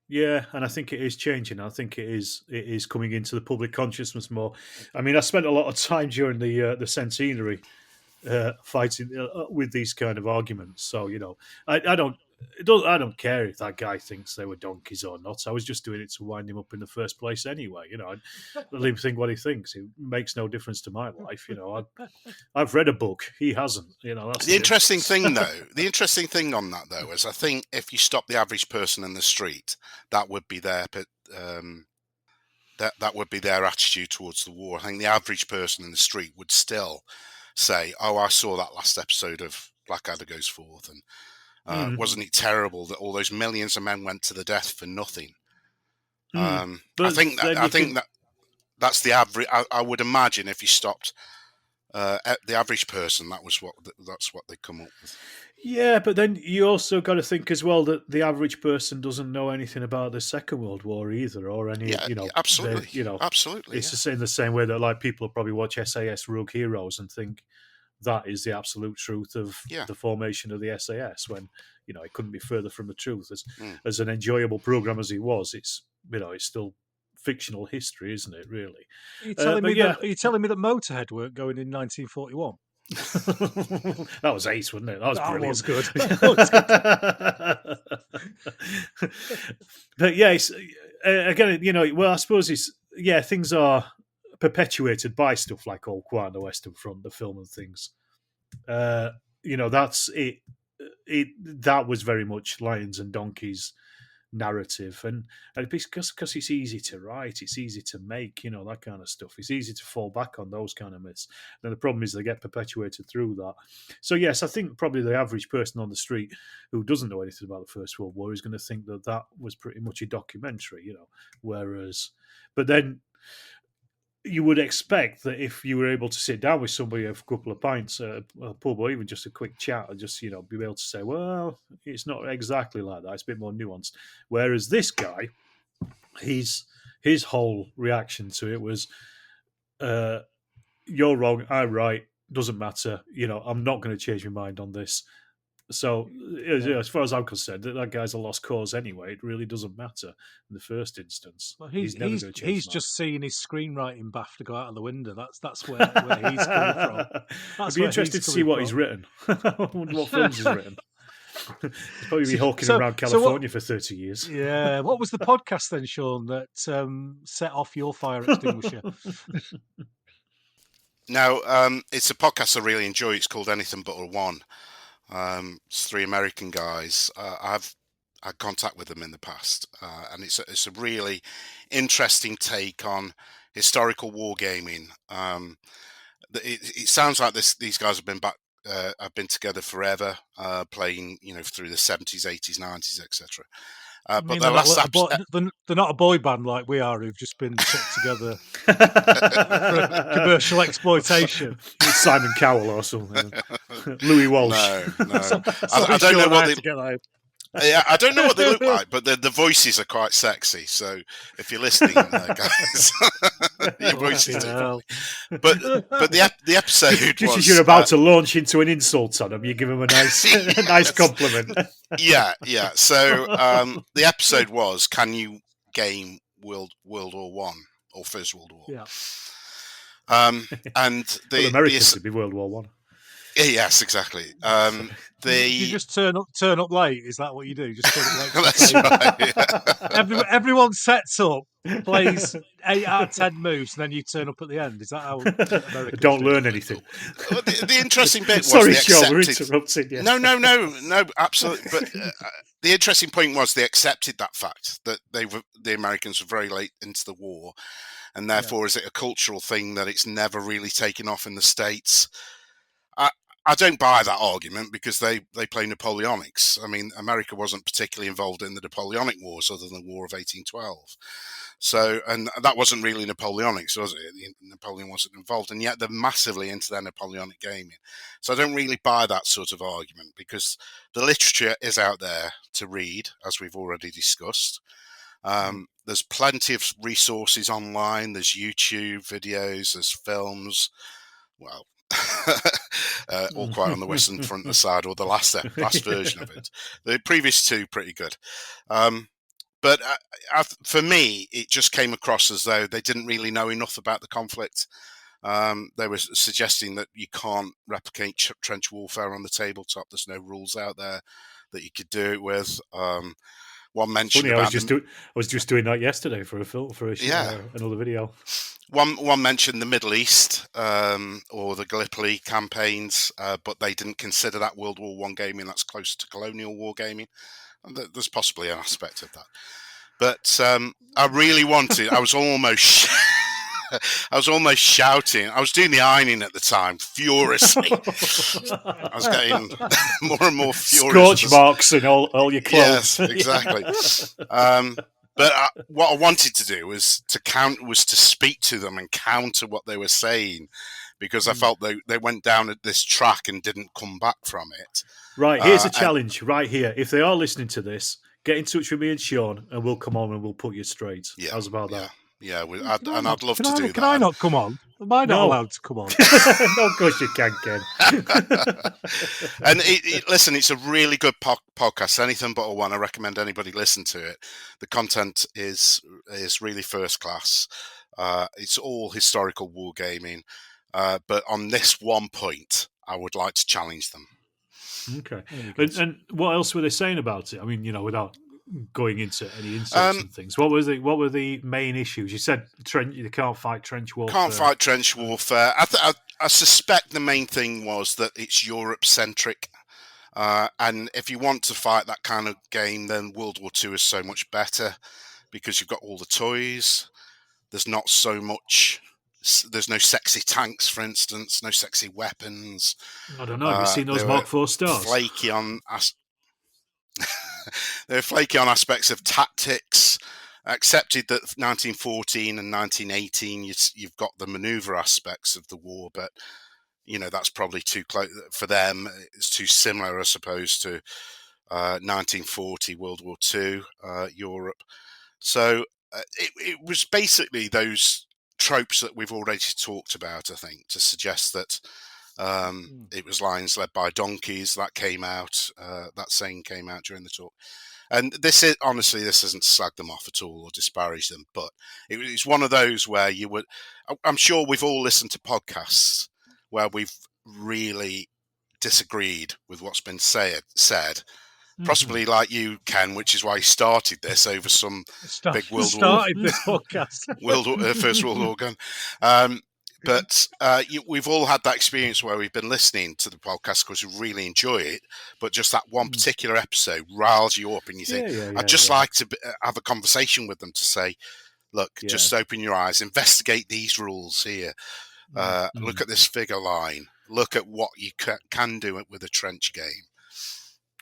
Yeah, and I think it is changing. I think it is coming into the public consciousness more. I mean, I spent a lot of time during the centenary fighting with these kind of arguments. So I don't care if that guy thinks they were donkeys or not. I was just doing it to wind him up in the first place anyway. I'd let him think what he thinks. It makes no difference to my life. I've read a book. He hasn't. That's the interesting thing, though. The interesting thing on that, though, is I think if you stop the average person in the street, that would be their that would be their attitude towards the war. I think the average person in the street would still say, "Oh, I saw that last episode of Blackadder Goes Forth, and wasn't it terrible that all those millions of men went to the death for nothing?" I think that's the average. I would imagine if you stopped the average person, that's what they come up with. Yeah, but then you also got to think as well that the average person doesn't know anything about the Second World War either, or any, absolutely, absolutely. It's in the same way that people probably watch SAS Rogue Heroes and think that is the absolute truth of the formation of the SAS, when it couldn't be further from the truth. As an enjoyable program as it was, it's still fictional history, isn't it? Really. Are you telling me that Motorhead weren't going in 1941? That was ace, wasn't it? That was brilliant. Good. But yes, again, well, I suppose things are perpetuated by stuff like All Quiet on the Western Front, the film and things. That's it. That was very much lions and donkeys narrative, and because it's easy to write, it's easy to make, that kind of stuff. It's easy to fall back on those kind of myths. And the problem is they get perpetuated through that. So yes, I think probably the average person on the street who doesn't know anything about the First World War is going to think that was pretty much a documentary, but then you would expect that if you were able to sit down with somebody, have a couple of pints at a pub, or even just a quick chat, and just be able to say, well, it's not exactly like that. It's a bit more nuanced. Whereas this guy, his whole reaction to it was, "You're wrong, I'm right. Doesn't matter. I'm not going to change my mind on this." So, as far as I'm concerned, that guy's a lost cause anyway. It really doesn't matter in the first instance. Well, he's just seeing his screenwriting BAFTA go out of the window. That's where he's coming from. I'd be interested to see what he's written. I wonder what films he's written. He's probably been hawking around California for 30 years. Yeah. What was the podcast then, Sean, that set off your fire extinguisher? Now, it's a podcast I really enjoy. It's called Anything But a One. It's three American guys. I've had contact with them in the past, and it's a really interesting take on historical wargaming. It sounds like these guys have been together forever, playing through the 70s, 80s, 90s, etc. I But mean, the last they're not a boy band like we are, who've just been put together for commercial exploitation. It's Simon Cowell or something. Louis Walsh. No. Sorry, I don't know Sean, what I they. had to get that out. Yeah, I don't know what they look like, but the voices are quite sexy. So if you're listening, guys, your voices do. Hell. But the episode Just was as you're about to launch into an insult on him, you give him a nice a nice compliment. yeah. So the episode was, can you game World War One or First World War? Yeah. And The Americans would be World War One. Yes, exactly. You just turn up late. Is that what you do? Just turn up late. That's right. Yeah. Everyone sets up, plays 8 out of 10 moves, and then you turn up at the end. Is that how Americans Don't do? learn anything. Well, the interesting bit was Sorry, they Sean, we're accepted. interrupting you. No, absolutely. But the interesting point was they accepted that fact that the Americans were very late into the war, and therefore, is it a cultural thing that it's never really taken off in the States? I don't buy that argument because they play Napoleonics. I mean, America wasn't particularly involved in the Napoleonic Wars other than the War of 1812. So, and that wasn't really Napoleonics, was it? Napoleon wasn't involved, and yet they're massively into their Napoleonic gaming. So I don't really buy that sort of argument because the literature is out there to read, as we've already discussed. There's plenty of resources online. There's YouTube videos, there's films. Well, all Quiet on the Western Front side, or the last version of it. The previous two pretty good, but for me, it just came across as though they didn't really know enough about the conflict. They were suggesting that you can't replicate trench warfare on the tabletop. There's no rules out there that you could do it with. One mention Funny, I was just doing that yesterday for a film another video. One mentioned the Middle East or the Gallipoli campaigns, but they didn't consider that World War One gaming. That's closer to colonial war gaming. And there's possibly an aspect of that. But I really wanted. I was almost shouting. I was doing the ironing at the time, furiously. I was getting more and more furious. Scorch marks in all your clothes. Yes, exactly. But what I wanted to do was to speak to them and counter what they were saying, because I felt they went down at this track and didn't come back from it. Right, here's a challenge right here. If they are listening to this, get in touch with me and Sean, and we'll come on and we'll put you straight. Yeah, how's about that? Yeah, I'd love to do that. Can I not come on? Am I not allowed to come on? No, of course you can, Ken. And listen, it's a really good podcast. Anything but a one. I recommend anybody listen to it. The content is really first class. It's all historical wargaming. But on this one point, I would like to challenge them. Okay. And what else were they saying about it? I mean, without going into any insults and things, what were the main issues? You said they can't fight trench warfare. Can't fight trench warfare. I suspect the main thing was that it's Europe centric, and if you want to fight that kind of game, then World War II is so much better because you've got all the toys. There's not so much. There's no sexy tanks, for instance. No sexy weapons. I don't know. Have you seen those Mark IV stars? Flaky on. They're flaky on aspects of tactics. Accepted that 1914 and 1918, you've got the manoeuvre aspects of the war, but that's probably too close for them. It's too similar, as opposed to 1940 World War II Europe. So it was basically those tropes that we've already talked about, I think, to suggest that it was lions led by donkeys. That came out. That saying came out during the talk. And this isn't to slag them off at all or disparage them, but it's one of those where I'm sure we've all listened to podcasts where we've really disagreed with what's been said. Possibly like you, Ken, which is why you started this over some big World War. Started this podcast. First World War gun. But we've all had that experience where we've been listening to the podcast because we really enjoy it, but just that one particular episode riles you up, and you think, I'd just like to have a conversation with them to say, look, just open your eyes, investigate these rules here, look at this figure line, look at what you can do with a trench game.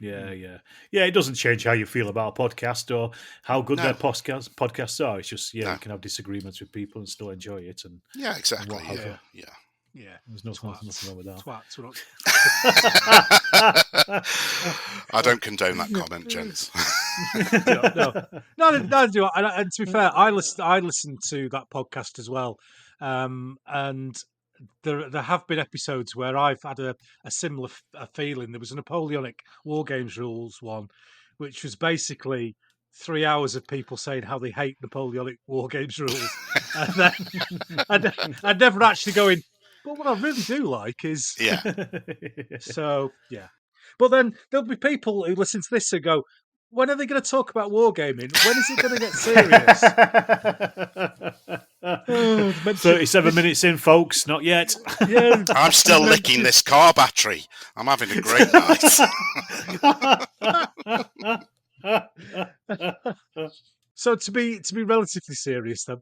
Yeah. It doesn't change how you feel about a podcast or how good their podcasts are. It's just you can have disagreements with people and still enjoy it. And exactly. And what have you. Yeah. There's nothing wrong with that. Twats. We're not... I don't condone that comment, gents. No, do I. And to be fair, I listen to that podcast as well, and there have been episodes where I've had a similar feeling. There was a Napoleonic War Games rules one, which was basically 3 hours of people saying how they hate Napoleonic War Games rules, and then I'd never actually going. But what I really do like is So yeah. But then there'll be people who listen to this and go, when are they going to talk about wargaming? When is it going to get serious? 37 minutes in, folks. Not yet. Yeah, I'm still licking this car battery. I'm having a great night. So to be relatively serious, then,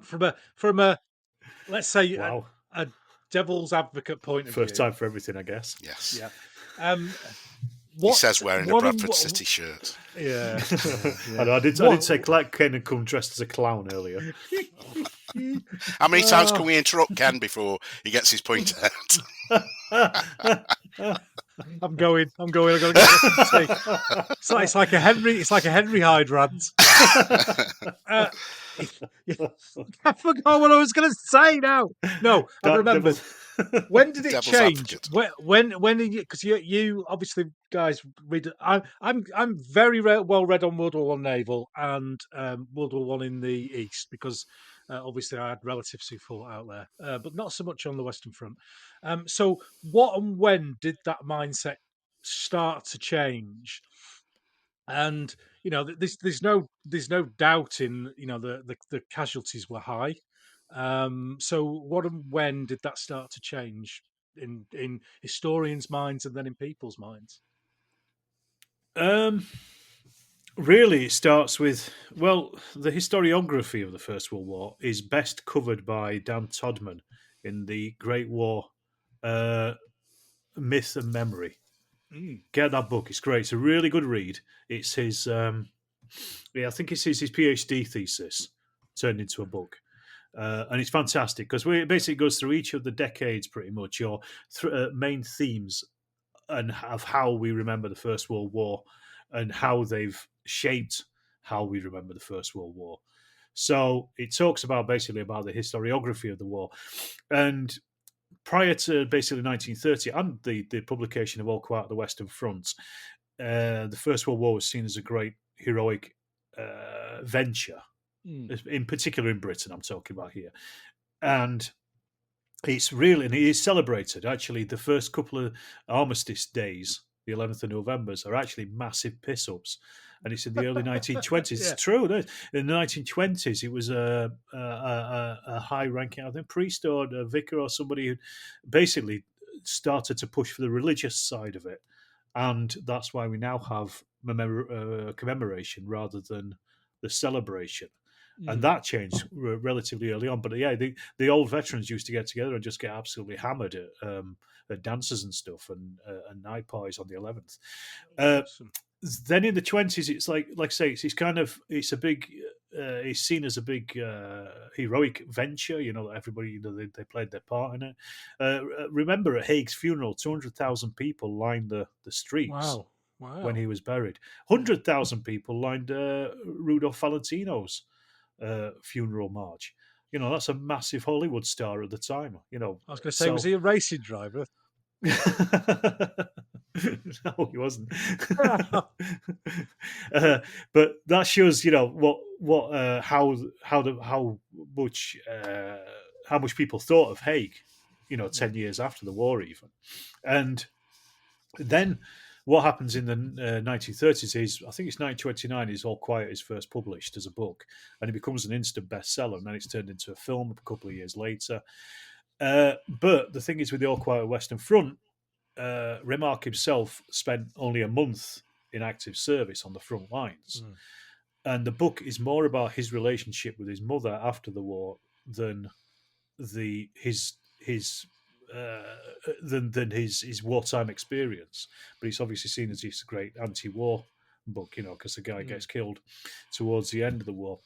from a let's say Wow. a devil's advocate point of view. First time for everything, I guess. Yes. Yeah. He says wearing a Bradford City shirt. Yeah. I did say Ken had come dressed as a clown earlier. How many times can we interrupt Ken before he gets his point out? I'm going. I've got to get it's like a Henry Hyde rant. I forgot what I was going to say now. No, I remember. When did it change? When did you? Because you obviously guys read. I'm very well read on World War One naval and World War One in the East because obviously I had relatives who fought out there, but not so much on the Western Front. So what and when did that mindset start to change? And there's no doubt in the casualties were high. So what and when did that start to change in historians' minds and then in people's minds? Really, it starts with, the historiography of the First World War is best covered by Dan Todman in the Great War Myth and Memory. Get that book; it's great. It's a really good read. It's his, I think it's his PhD thesis turned into a book. And it's fantastic because it basically goes through each of the decades pretty much, your main themes and of how we remember the First World War and how they've shaped how we remember the First World War. So it talks about basically about the historiography of the war. And prior to basically 1930 and the publication of All Quiet at the Western Front, the First World War was seen as a great heroic venture. In particular in Britain, I'm talking about here. And it's really, and it is celebrated. Actually, the first couple of armistice days, the 11th of November, are actually massive piss-ups. And it's in the early 1920s. It's true. In the 1920s, it was a high-ranking, I think, priest or a vicar or somebody who basically started to push for the religious side of it. And that's why we now have commemoration rather than the celebration. And that changed relatively early on. But yeah, the old veterans used to get together and just get absolutely hammered at dances and stuff and night parties on the 11th. Then in the 20s, it's like I say, it's a big, it's seen as a big heroic venture. Everybody, they played their part in it. Remember at Haig's funeral, 200,000 people lined the streets. Wow. When he was buried. 100,000 people lined Rudolph Valentino's funeral march. That's a massive Hollywood star at the time. I was going to say, was he a racing driver? No, he wasn't. But that shows, how much people thought of Haig, 10 years after the war, even. And then what happens in the 1930s is, I think it's 1929, is All Quiet is first published as a book, and it becomes an instant bestseller, and then it's turned into a film a couple of years later. But the thing is, with the All Quiet Western Front, Remarque himself spent only a month in active service on the front lines. And the book is more about his relationship with his mother after the war than his than his wartime experience. But it's obviously seen as this great anti-war book, because the guy gets killed towards the end of the war.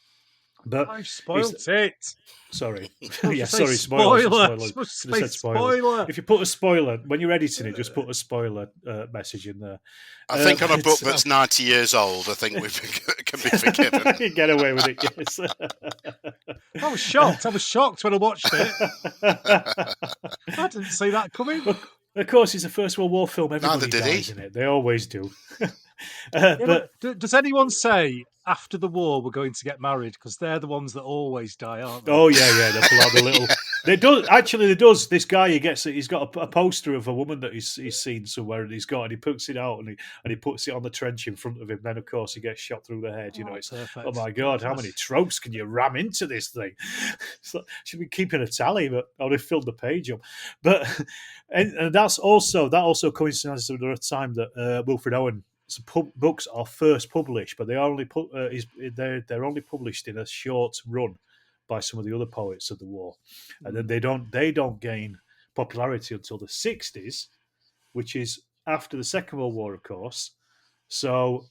But I've spoiled it. Sorry. Well, Yeah, just say sorry, spoilers. spoiler. Spoilers. Just Should have say said spoilers. spoiler. If you put a spoiler, when you're editing it, just put a spoiler message in there. I think on a book that's 90 years old, I think we can be forgiven. You get away with it, yes. I was shocked when I watched it. I didn't see that coming. Of course, it's a First World War film. Everybody Neither did dies he. in it. They always do. But does anyone say after the war we're going to get married? Because they're the ones that always die, aren't they? Oh yeah. They pull out the little. They do actually. They does. This guy, he's got a poster of a woman that he's seen somewhere, and he puts it out and he puts it on the trench in front of him. Then of course he gets shot through the head. It's perfect. Oh my god, how many tropes can you ram into this thing? Should be keeping a tally, but I would have filled the page up. But and that also coincides with the time that Wilfred Owen. Books are first published, but they are only they're only published in a short run by some of the other poets of the war, and then they don't gain popularity until the 60s, which is after the Second World War, of course. So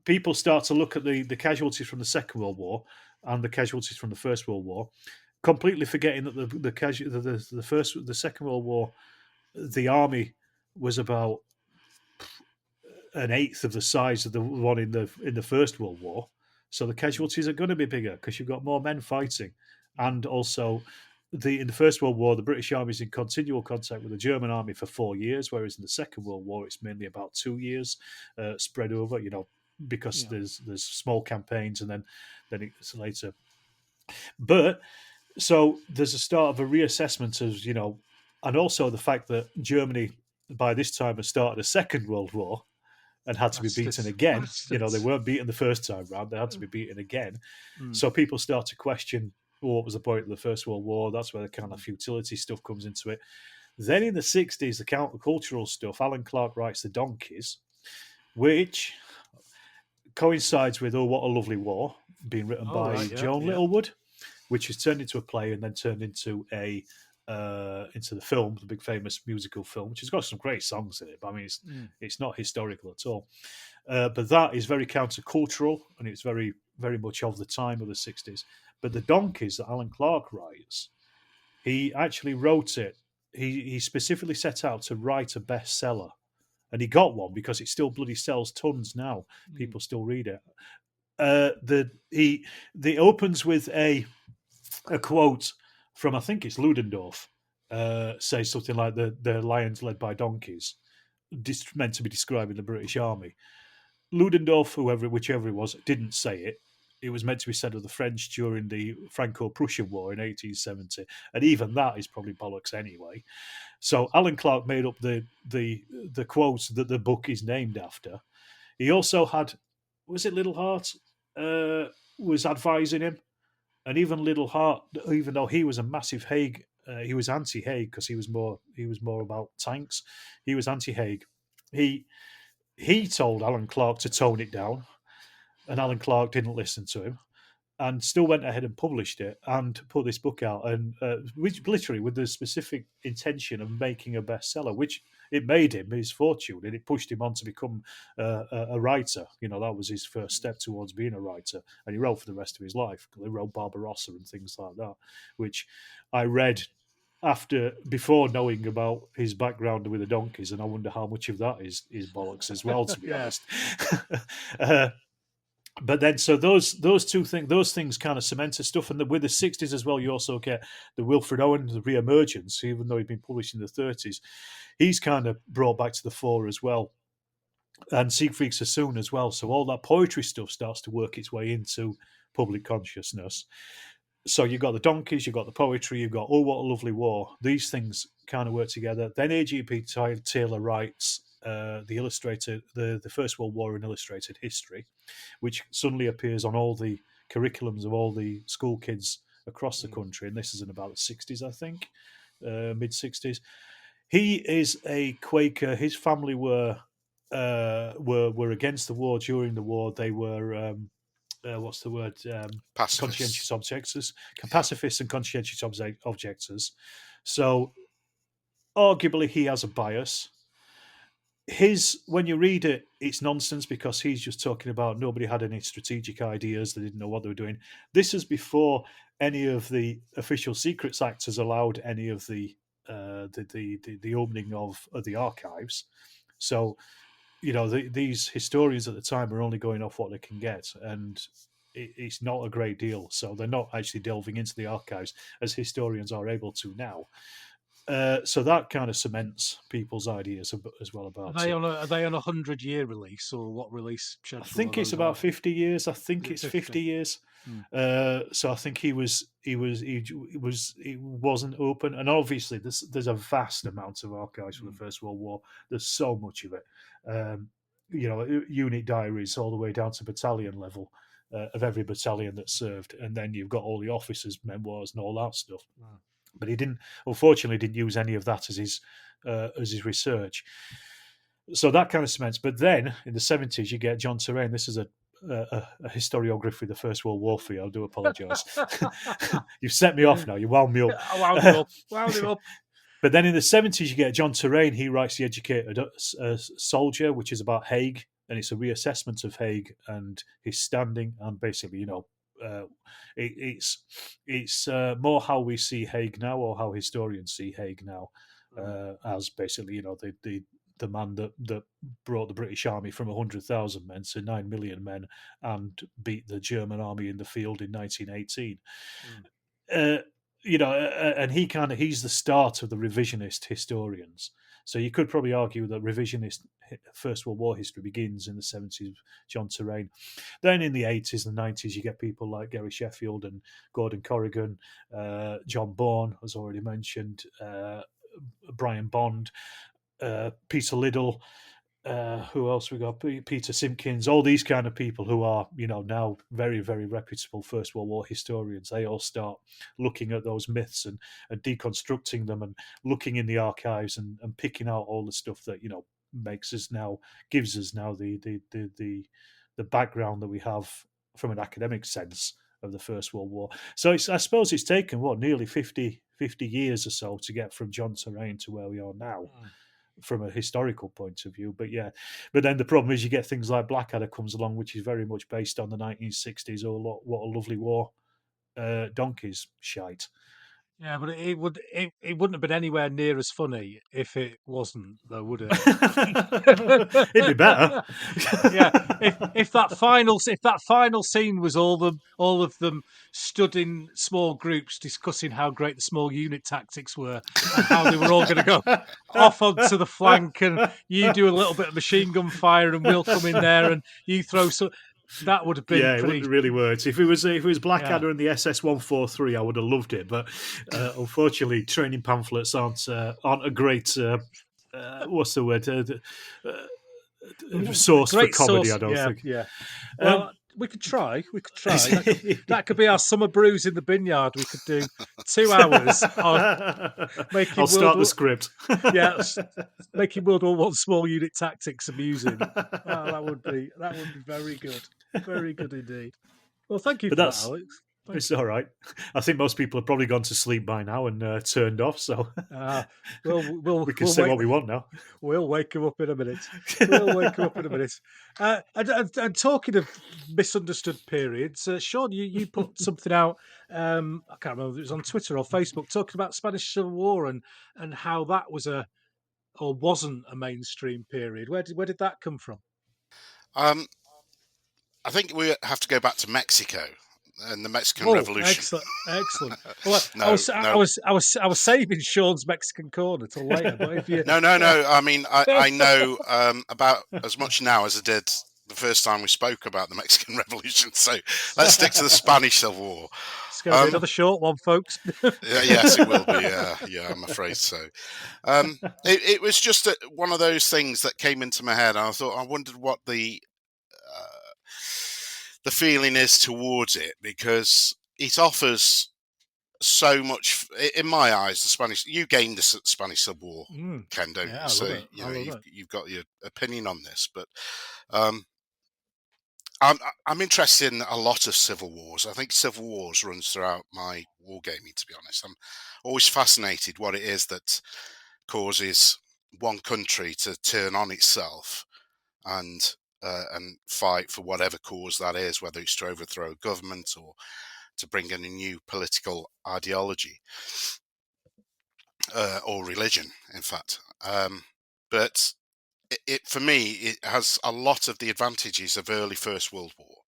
people start to look at the casualties from the Second World War and the casualties from the First World War, completely forgetting that the Second World War, the army was about an eighth of the size of the one in the First World War, so the casualties are going to be bigger because you've got more men fighting, and also in the First World War, the British Army is in continual contact with the German Army for 4 years, whereas in the Second World War it's mainly about 2 years spread over, because there's small campaigns and then it's later. But so there's a start of a reassessment of and also the fact that Germany by this time has started a Second World War. And had to be beaten again. They weren't beaten the first time round. They had to be beaten again. So people start to question, what was the point of the First World War? That's where the kind of futility stuff comes into it. Then in the 60s, the countercultural stuff, Alan Clark writes The Donkeys, which coincides with Oh, What a Lovely War, being written by Joan Littlewood, which is turned into a play and then turned into into the film, the big famous musical film, which has got some great songs in it. But I mean, it's not historical at all. But that is very countercultural, and it's very, very much of the time of the 60s. But The Donkeys that Alan Clark writes, he actually wrote it. He specifically set out to write a bestseller, and he got one because it still bloody sells tons now. People still read it. He opens with a quote from, I think it's Ludendorff, says something like the lions led by donkeys, meant to be describing the British Army. Ludendorff, whichever it was, didn't say it. It was meant to be said of the French during the Franco-Prussian War in 1870, and even that is probably bollocks anyway. So Alan Clark made up the quotes that the book is named after. He also had, was it Little Heart, was advising him. And even Little Heart, even though he was a massive Haig, he was anti-Haig because he was more about tanks. He was anti-Haig. He told Alan Clark to tone it down, and Alan Clark didn't listen to him, and still went ahead and published it and put this book out, and which literally with the specific intention of making a bestseller, which it made him his fortune, and it pushed him on to become a writer. That was his first step towards being a writer, and he wrote for the rest of his life. He wrote Barbarossa and things like that, which I read before knowing about his background with the donkeys, and I wonder how much of that is bollocks as well, to be honest. But then, so those things kind of cemented stuff, and with the 60s as well, you also get the Wilfred Owen, the re-emergence, even though he'd been published in the 30s, he's kind of brought back to the fore as well, and Siegfried Sassoon as well. So all that poetry stuff starts to work its way into public consciousness. So you've got the donkeys, you've got the poetry, you've got Oh, What a Lovely War. These things kind of work together. Then A.G.P. Taylor writes the First World War in Illustrated History, which suddenly appears on all the curriculums of all the school kids across the country. And this is in about the 60s, I think, mid-60s. He is a Quaker. His family were against the war. During the war, they were what's the word? Conscientious objectors, pacifists and conscientious objectors. So arguably he has a bias. When you read it, it's nonsense because he's just talking about nobody had any strategic ideas, they didn't know what they were doing. This is before any of the official secrets actors allowed any of the opening of the archives. So, these historians at the time are only going off what they can get, and it's not a great deal. So they're not actually delving into the archives as historians are able to now. So that kind of cements people's ideas as well about it. Are they on a 100-year release, or what release schedule? I think it's about 50 years. I think it's 50 years. So I think he wasn't open, and obviously there's a vast amount of archives from the First World War. There's so much of it. Unit diaries all the way down to battalion level of every battalion that served, and then you've got all the officers' memoirs and all that stuff. But he unfortunately didn't use any of that as his research. So that kind of cements. But then in the 70s, you get John Terrain. This is a historiography of the First World War for you. I do apologise. You've set me off now. You wound me up. I wound him up. But then in the 70s, you get John Terrain. He writes The Educated Soldier, which is about Haig, and it's a reassessment of Haig and his standing, and basically, it's more how we see Haig now, or how historians see Haig now, as basically, the man that brought the British Army from 100,000 men to 9 million men and beat the German army in the field in 1918. And he's the start of the revisionist historians. So you could probably argue that revisionist First World War history begins in the 70s, John Terrain. Then in the 80s and 90s, you get people like Gary Sheffield and Gordon Corrigan, John Bourne, as already mentioned, Brian Bond, Peter Liddell, who else we got? Peter Simpkins, all these kind of people who are, now very, very reputable First World War historians. They all start looking at those myths and deconstructing them and looking in the archives and picking out all the stuff that, gives us now the background that we have from an academic sense of the First World War. So I suppose it's taken, nearly 50 years or so to get from John Terrain to where we are now. From a historical point of view, but then the problem is you get things like Blackadder comes along, which is very much based on the 1960s or What a Lovely War, donkeys shite. Yeah, but it wouldn't have been anywhere near as funny if it wasn't, though, would it? It'd be better. Yeah, if that final scene was all of them stood in small groups discussing how great the small unit tactics were and how they were all going to go off onto the flank, and you do a little bit of machine gun fire, and we'll come in there, and you throw some. That would have been it wouldn't really work. If it was Blackadder and the SS-143, I would have loved it. But unfortunately, training pamphlets aren't a great what's the word source for comedy. I don't think. Yeah. Well, we could try. That could be our summer brews in the Binyard. We could do 2 hours on making. I'll start the script. Yeah, making World War I small unit tactics amusing. That would be very good. Very good indeed. Well, thank you for that, Alex. It's all right. I think most people have probably gone to sleep by now and turned off. So we can say what we want now. We'll wake them up in a minute. And talking of misunderstood periods, Sean, you put something out. I can't remember if it was on Twitter or Facebook, talking about Spanish Civil War and how that was wasn't a mainstream period. Where did that come from? I think we have to go back to Mexico and the Mexican Revolution. Excellent. Well, I was saving Sean's Mexican corner till later. But if you... No. I mean, I know about as much now as I did the first time we spoke about the Mexican Revolution. So let's stick to the Spanish Civil War. It's going to be another short one, folks. Yes, it will be. Yeah, I'm afraid so. It was just one of those things that came into my head. And I wondered what the feeling is towards it, because it offers so much. In my eyes, you gained the Spanish Civil War, Ken, don't you? So you've got your opinion on this, but I'm interested in a lot of civil wars. I think civil wars runs throughout my wargaming. To be honest, I'm always fascinated what it is that causes one country to turn on itself and fight for whatever cause that is, whether it's to overthrow a government or to bring in a new political ideology or religion, in fact. But for me, it has a lot of the advantages of early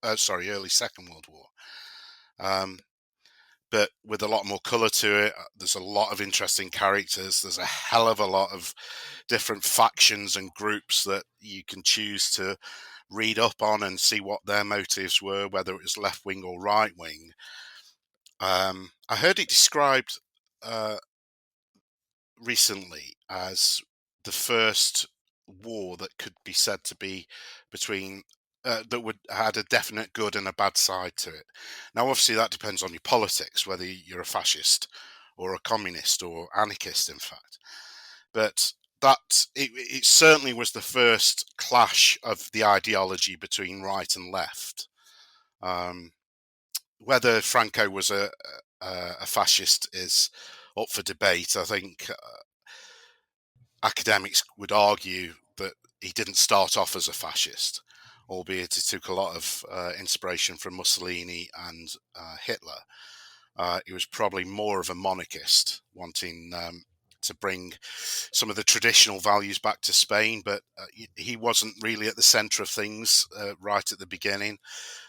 early Second World War. But with a lot more colour to it. There's a lot of interesting characters. There's a hell of a lot of different factions and groups that you can choose to read up on and see what their motives were, whether it was left wing or right wing. I heard it described recently as the first war that could be said to be between that had a definite good and a bad side to it. Now, obviously, that depends on your politics, whether you're a fascist or a communist or anarchist, in fact. But it certainly was the first clash of the ideology between right and left. Whether Franco was a fascist is up for debate. I think academics would argue that he didn't start off as a fascist, albeit he took a lot of inspiration from Mussolini and Hitler. He was probably more of a monarchist, wanting to bring some of the traditional values back to Spain, but he wasn't really at the centre of things right at the beginning.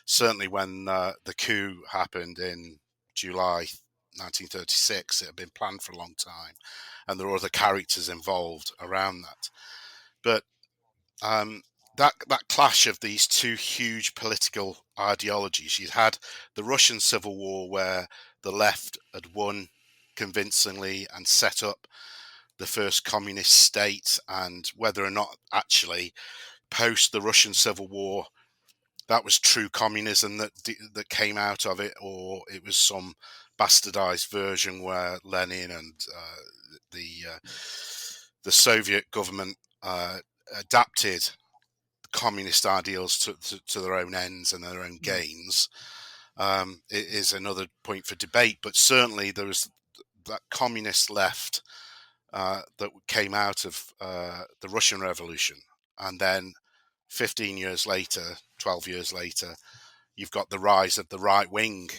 Certainly when the coup happened in July 1936, it had been planned for a long time, and there were other characters involved around that. But that clash of these two huge political ideologies, you had the Russian Civil War, where the left had won convincingly and set up the first communist state, and whether or not actually post the Russian Civil War that was true communism that came out of it, or it was some bastardized version where Lenin and the Soviet government adapted communist ideals to their own ends and their own gains. It is another point for debate, but certainly there was that communist left that came out of the Russian Revolution, and then 15 years later, 12 years later, you've got the rise of the right wing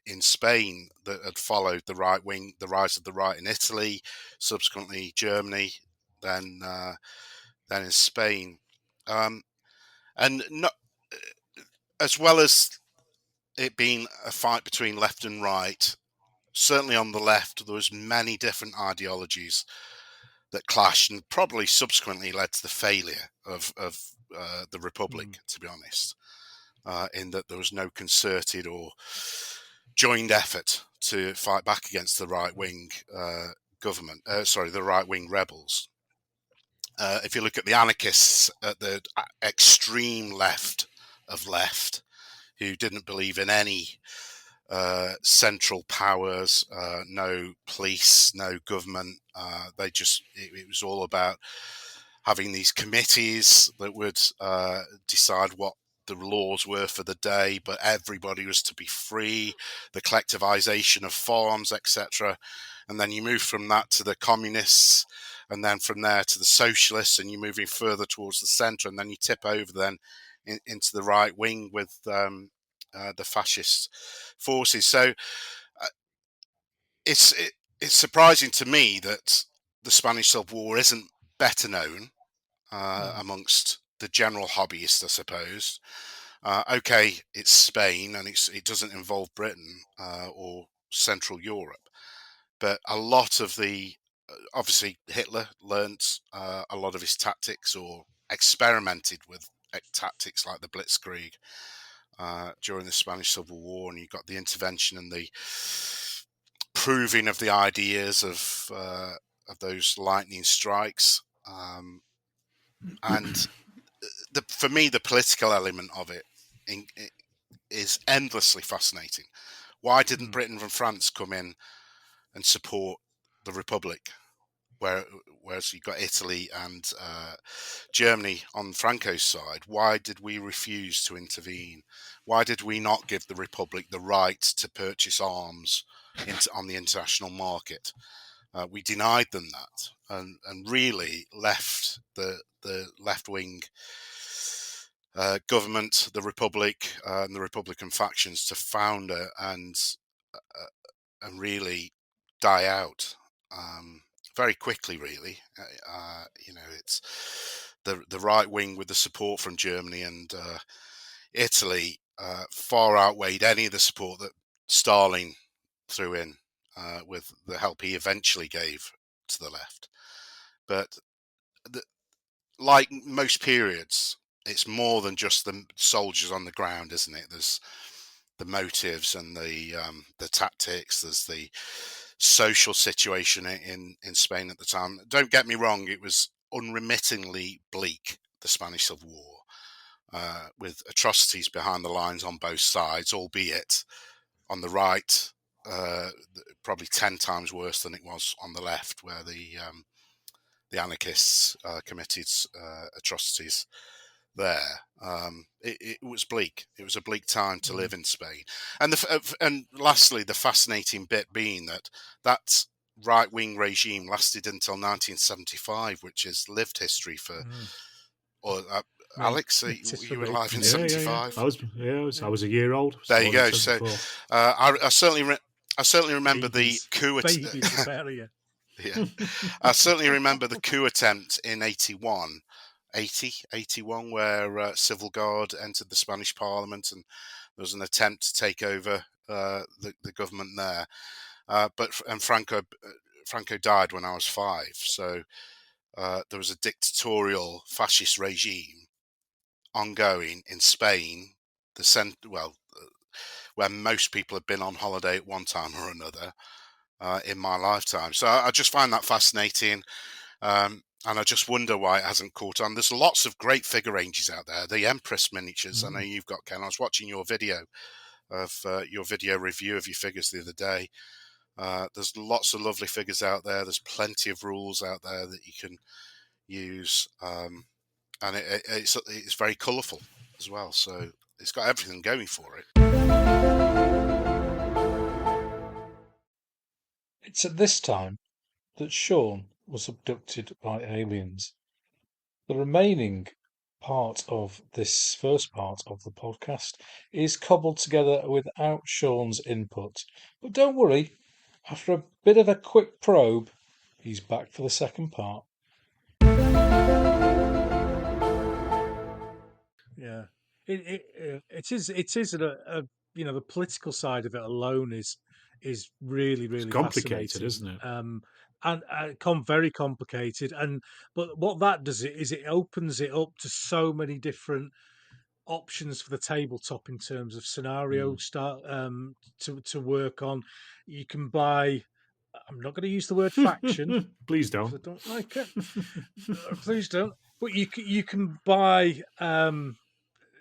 in Spain that had followed the right wing, the rise of the right in Italy, subsequently Germany, then in Spain, and not, as well as it being a fight between left and right. Certainly on the left, there was many different ideologies that clashed, and probably subsequently led to the failure of the Republic, to be honest, in that there was no concerted or joined effort to fight back against the right-wing government, the right-wing rebels. If you look at the anarchists at the extreme left of left, who didn't believe in any central powers, no police, no government. It was all about having these committees that would decide what the laws were for the day, but everybody was to be free, the collectivization of farms, etc. And then you move from that to the communists, and then from there to the socialists, and you're moving further towards the centre, and then you tip over then into the right wing with the fascist forces. So it's surprising to me that the Spanish Civil War isn't better known amongst the general hobbyists, I suppose. Okay, it's Spain, and it doesn't involve Britain or Central Europe, but a lot of obviously Hitler learnt a lot of his tactics, or experimented with tactics like the Blitzkrieg during the Spanish Civil War, and you got the intervention and the proving of the ideas of those lightning strikes, and for me, the political element of it is endlessly fascinating. Why didn't Britain and France come in and support the Republic, whereas you got Italy and Germany on Franco's side? Why did we refuse to intervene? Why did we not give the Republic the right to purchase arms on the international market? We denied them that, and really left the left-wing government, the Republic, and the Republican factions to founder and really die out very quickly. Really, it's the right wing with the support from Germany and Italy far outweighed any of the support that Stalin threw in with the help he eventually gave to the left. But like most periods, it's more than just the soldiers on the ground, isn't it? There's the motives and the tactics. There's the social situation in Spain at the time. Don't get me wrong; it was unremittingly bleak, the Spanish Civil War, with atrocities behind the lines on both sides, albeit on the right, probably 10 times worse than it was on the left, where the anarchists committed atrocities there. It was bleak. It was a bleak time to live in Spain. And lastly, the fascinating bit being that right-wing regime lasted until 1975, which is lived history for... Alex, you were alive in 75? Yeah. I was a year old. There you go. So I certainly remember Babies. the coup Babies, yeah. I certainly remember the coup attempt in 81, where Civil Guard entered the Spanish Parliament, and there was an attempt to take over the government there. But Franco died when I was 5, so there was a dictatorial fascist regime ongoing in Spain, where most people have been on holiday at one time or another in my lifetime. So I just find that fascinating, and I just wonder why it hasn't caught on. There's lots of great figure ranges out there. The Empress miniatures, I know you've got, Ken. I was watching your video review of your figures the other day. There's lots of lovely figures out there. There's plenty of rules out there that you can use, and it's very colourful as well. So it's got everything going for it. It's at this time that Sean was abducted by aliens. The remaining part of this first part of the podcast is cobbled together without Sean's input. But don't worry, after a bit of a quick probe, he's back for the second part. Yeah, it is the political side of it alone is really It's complicated, fascinating. isn't it? And very complicated. But what that does is it opens it up to so many different options for the tabletop in terms of scenario start to work on. You can buy. I'm not going to use the word faction. Please 'cause don't. I don't like it. Please don't. But you can buy.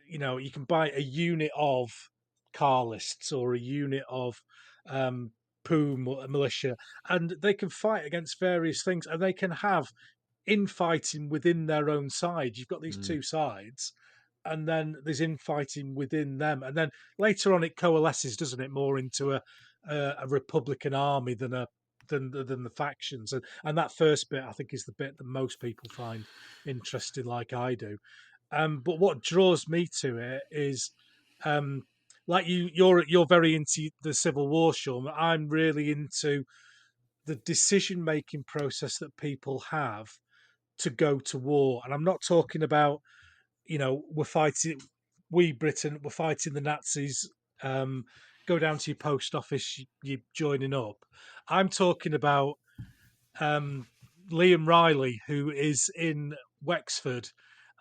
You can buy a unit of Carlists or a unit of Poom militia, and they can fight against various things, and they can have infighting within their own side. You've got these two sides, and then there's infighting within them, and then later on it coalesces, doesn't it, more into a Republican army than the factions, and that first bit I think is the bit that most people find interesting, like I do. But what draws me to it is, like you're very into the Civil War, Sean. I'm really into the decision-making process that people have to go to war, and I'm not talking about we're fighting, Britain, we're fighting the Nazis. Go down to your post office, you're joining up. I'm talking about Liam Riley, who is in Wexford,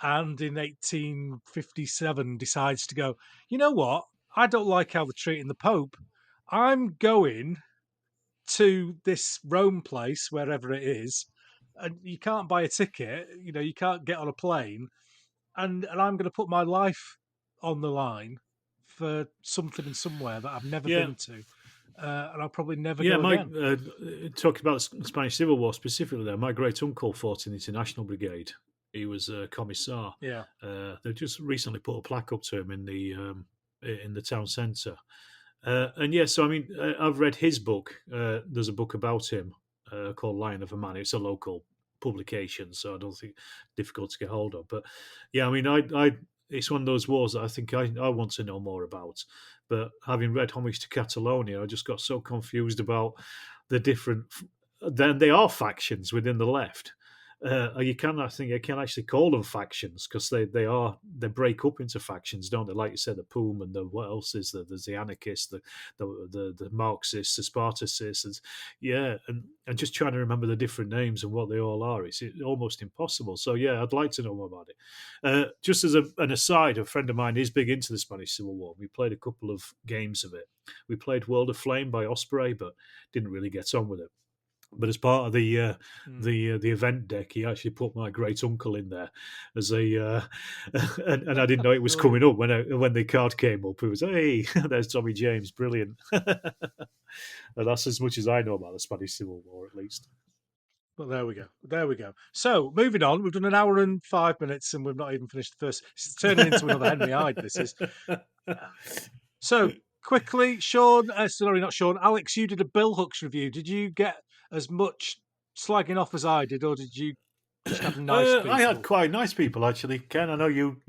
and in 1857 decides to go, you know what? I don't like how they're treating the Pope. I'm going to this Rome place, wherever it is, and you can't buy a ticket, you can't get on a plane, and I'm going to put my life on the line for something and somewhere that I've never been to. And I'll probably never go again. Talking about the Spanish Civil War specifically there, my great uncle fought in the International Brigade. He was a commissar. Yeah. They just recently put a plaque up to him in the town centre. And yeah, so I mean, I've read his book. There's a book about him called Lion of a Man. It's a local publication, so I don't think difficult to get hold of. But yeah, I mean, it's one of those wars that I think I want to know more about. But having read Homage to Catalonia, I just got so confused about the different. Then they are factions within the left. I think you can actually call them factions because they break up into factions, don't they? Like you said, the Poom and the what else is there? There's the anarchists, the Marxists, the Spartacists, and just trying to remember the different names and what they all are. It's almost impossible. So yeah, I'd like to know more about it. Just as an aside, a friend of mine is big into the Spanish Civil War. We played a couple of games of it. We played World of Flame by Osprey, but didn't really get on with it. But as part of the event deck, he actually put my great uncle in there as a, and I didn't know it was coming up when the card came up. It was, hey, there's Tommy James, brilliant. And that's as much as I know about the Spanish Civil War, at least. Well, there we go. So moving on, we've done an hour and 5 minutes, and we've not even finished the first. It's turning into another Henry Hyde. This is. So quickly, Sean. Sorry, not Sean. Alex, you did a Bill Hooks review. Did you get as much slagging off as I did, or did you just have nice people? I had quite nice people, actually. Ken, I know you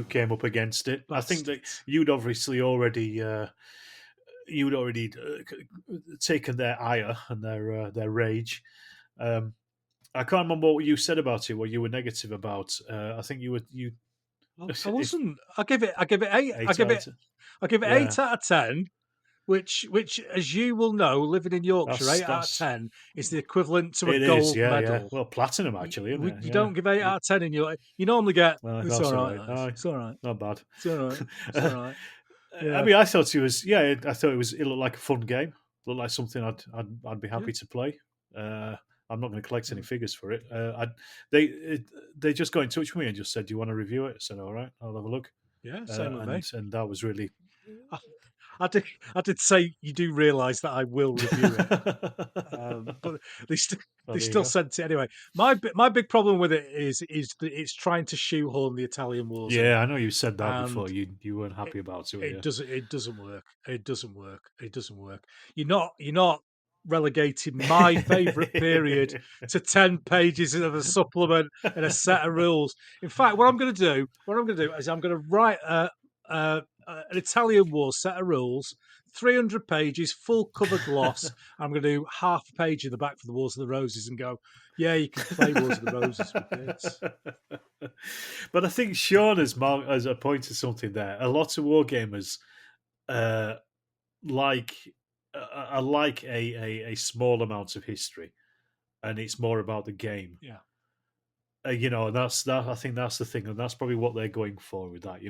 came up against it. I think that you'd obviously already taken their ire and their rage. I can't remember what you said about it. What you were negative about. I think you. I wasn't. I give it 8. I give it 8 out of 10. Which, as you will know, living in Yorkshire, 8 out of 10 is the equivalent to a gold medal. Yeah. Well, platinum actually. Isn't it? You don't give 8 out of 10 in your. You normally get. It's all right. It's all right. Not bad. It's all right. It's all right. Yeah. I mean, I thought it was. Yeah, I thought it looked like a fun game. It looked like something I'd be happy to play. I'm not going to collect any figures for it. They just got in touch with me and just said, "Do you want to review it?" I said, "All right, I'll have a look." Yeah, same with me. And that was really. I did say you do realise that I will review it, but they still sent it anyway. My big problem with it is that it's trying to shoehorn the Italian wars. Yeah, I know you said that before. You weren't happy about it. It doesn't work. It doesn't work. You're not relegating my favourite period to 10 pages of a supplement and a set of rules. In fact, what I'm going to do is I'm going to write an Italian War set of rules, 300 pages, full cover gloss. I'm going to do half a page in the back for the Wars of the Roses and go, yeah, you can play Wars of the Roses with this. But I think Sean has pointed something there. A lot of wargamers like a small amount of history, and it's more about the game. Yeah. That's that. I think that's the thing, and that's probably what they're going for with that.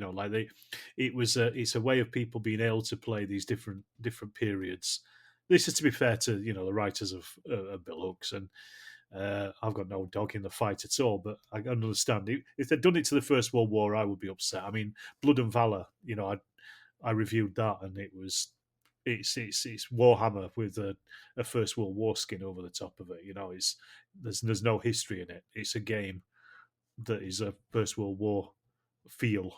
It's a way of people being able to play these different periods. This is to be fair to the writers of Bill Hooks, and I've got no dog in the fight at all. But I understand if they'd done it to the First World War, I would be upset. I mean, Blood and Valor. I reviewed that, and it's Warhammer with a First World War skin over the top of it. There's no history in it. It's a game that is a First World War feel.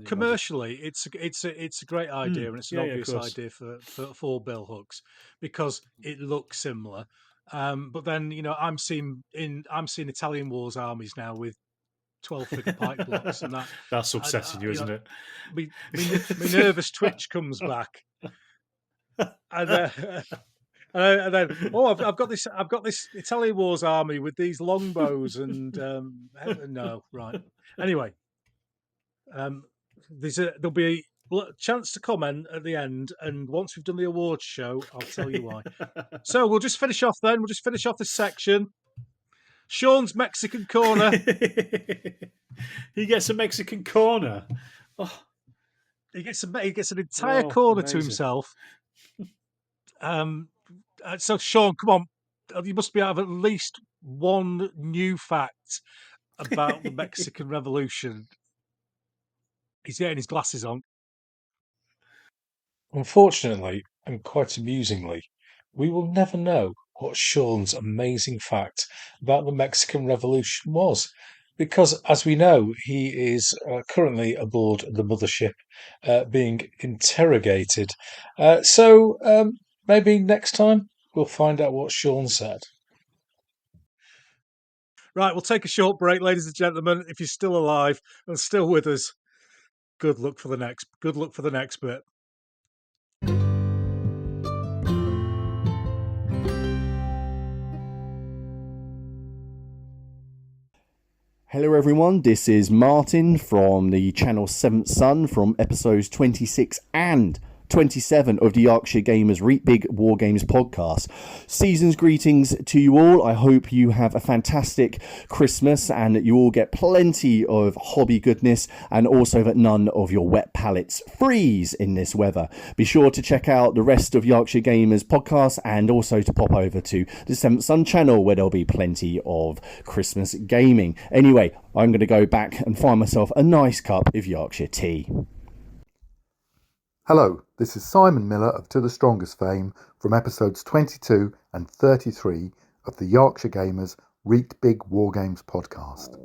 Commercially, it's a great idea, and it's an obvious idea for Bill Hooks because it looks similar. But then I'm seeing Italian Wars armies now with 12-figure pike blocks, and that's upsetting you, isn't it? My nervous twitch comes back, and then I've got this Italian Wars army with these longbows and no, right. Anyway, there'll be a chance to comment at the end, and once we've done the awards show, I'll tell you why. So we'll just finish off then. We'll just finish off this section. Sean's Mexican corner. He gets a Mexican corner. Oh. He gets an entire corner to himself. So Sean, come on, you must be out of at least one new fact about the Mexican Revolution. He's getting his glasses on. Unfortunately, and quite amusingly, we will never know what Sean's amazing fact about the Mexican Revolution was, because, as we know, he is currently aboard the mothership being interrogated. So maybe next time We'll find out what Sean said. Right, we'll take a short break, ladies and gentlemen. If you're still alive and still with us, good luck for the next bit. Hello everyone, this is Martin from the channel 7th Son from episodes 26 and 27 of the Yarkshire Gamers Reap Big War Games podcast. Season's greetings to you all. I hope you have a fantastic Christmas and that you all get plenty of hobby goodness and also that none of your wet palates freeze in this weather. Be sure to check out the rest of Yarkshire Gamers podcast and also to pop over to the 7th Son channel where there'll be plenty of Christmas gaming. Anyway, I'm going to go back and find myself a nice cup of Yorkshire tea. Hello, this is Simon Miller of To The Strongest fame from episodes 22 and 33 of the Yarkshire Gamers Reap Big War Games podcast.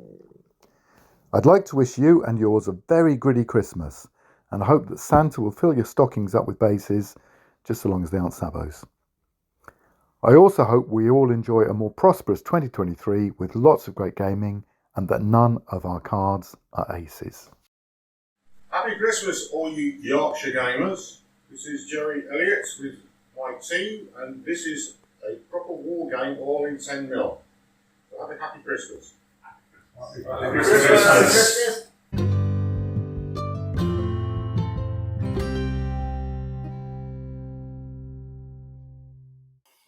I'd like to wish you and yours a very gritty Christmas and I hope that Santa will fill your stockings up with bases just so long as they aren't sabots. I also hope we all enjoy a more prosperous 2023 with lots of great gaming and that none of our cards are aces. Happy Christmas, all you Yorkshire gamers. This is Jerry Elliott with my team, and this is a proper war game all in 10 mil. So have a happy Christmas. Happy Christmas.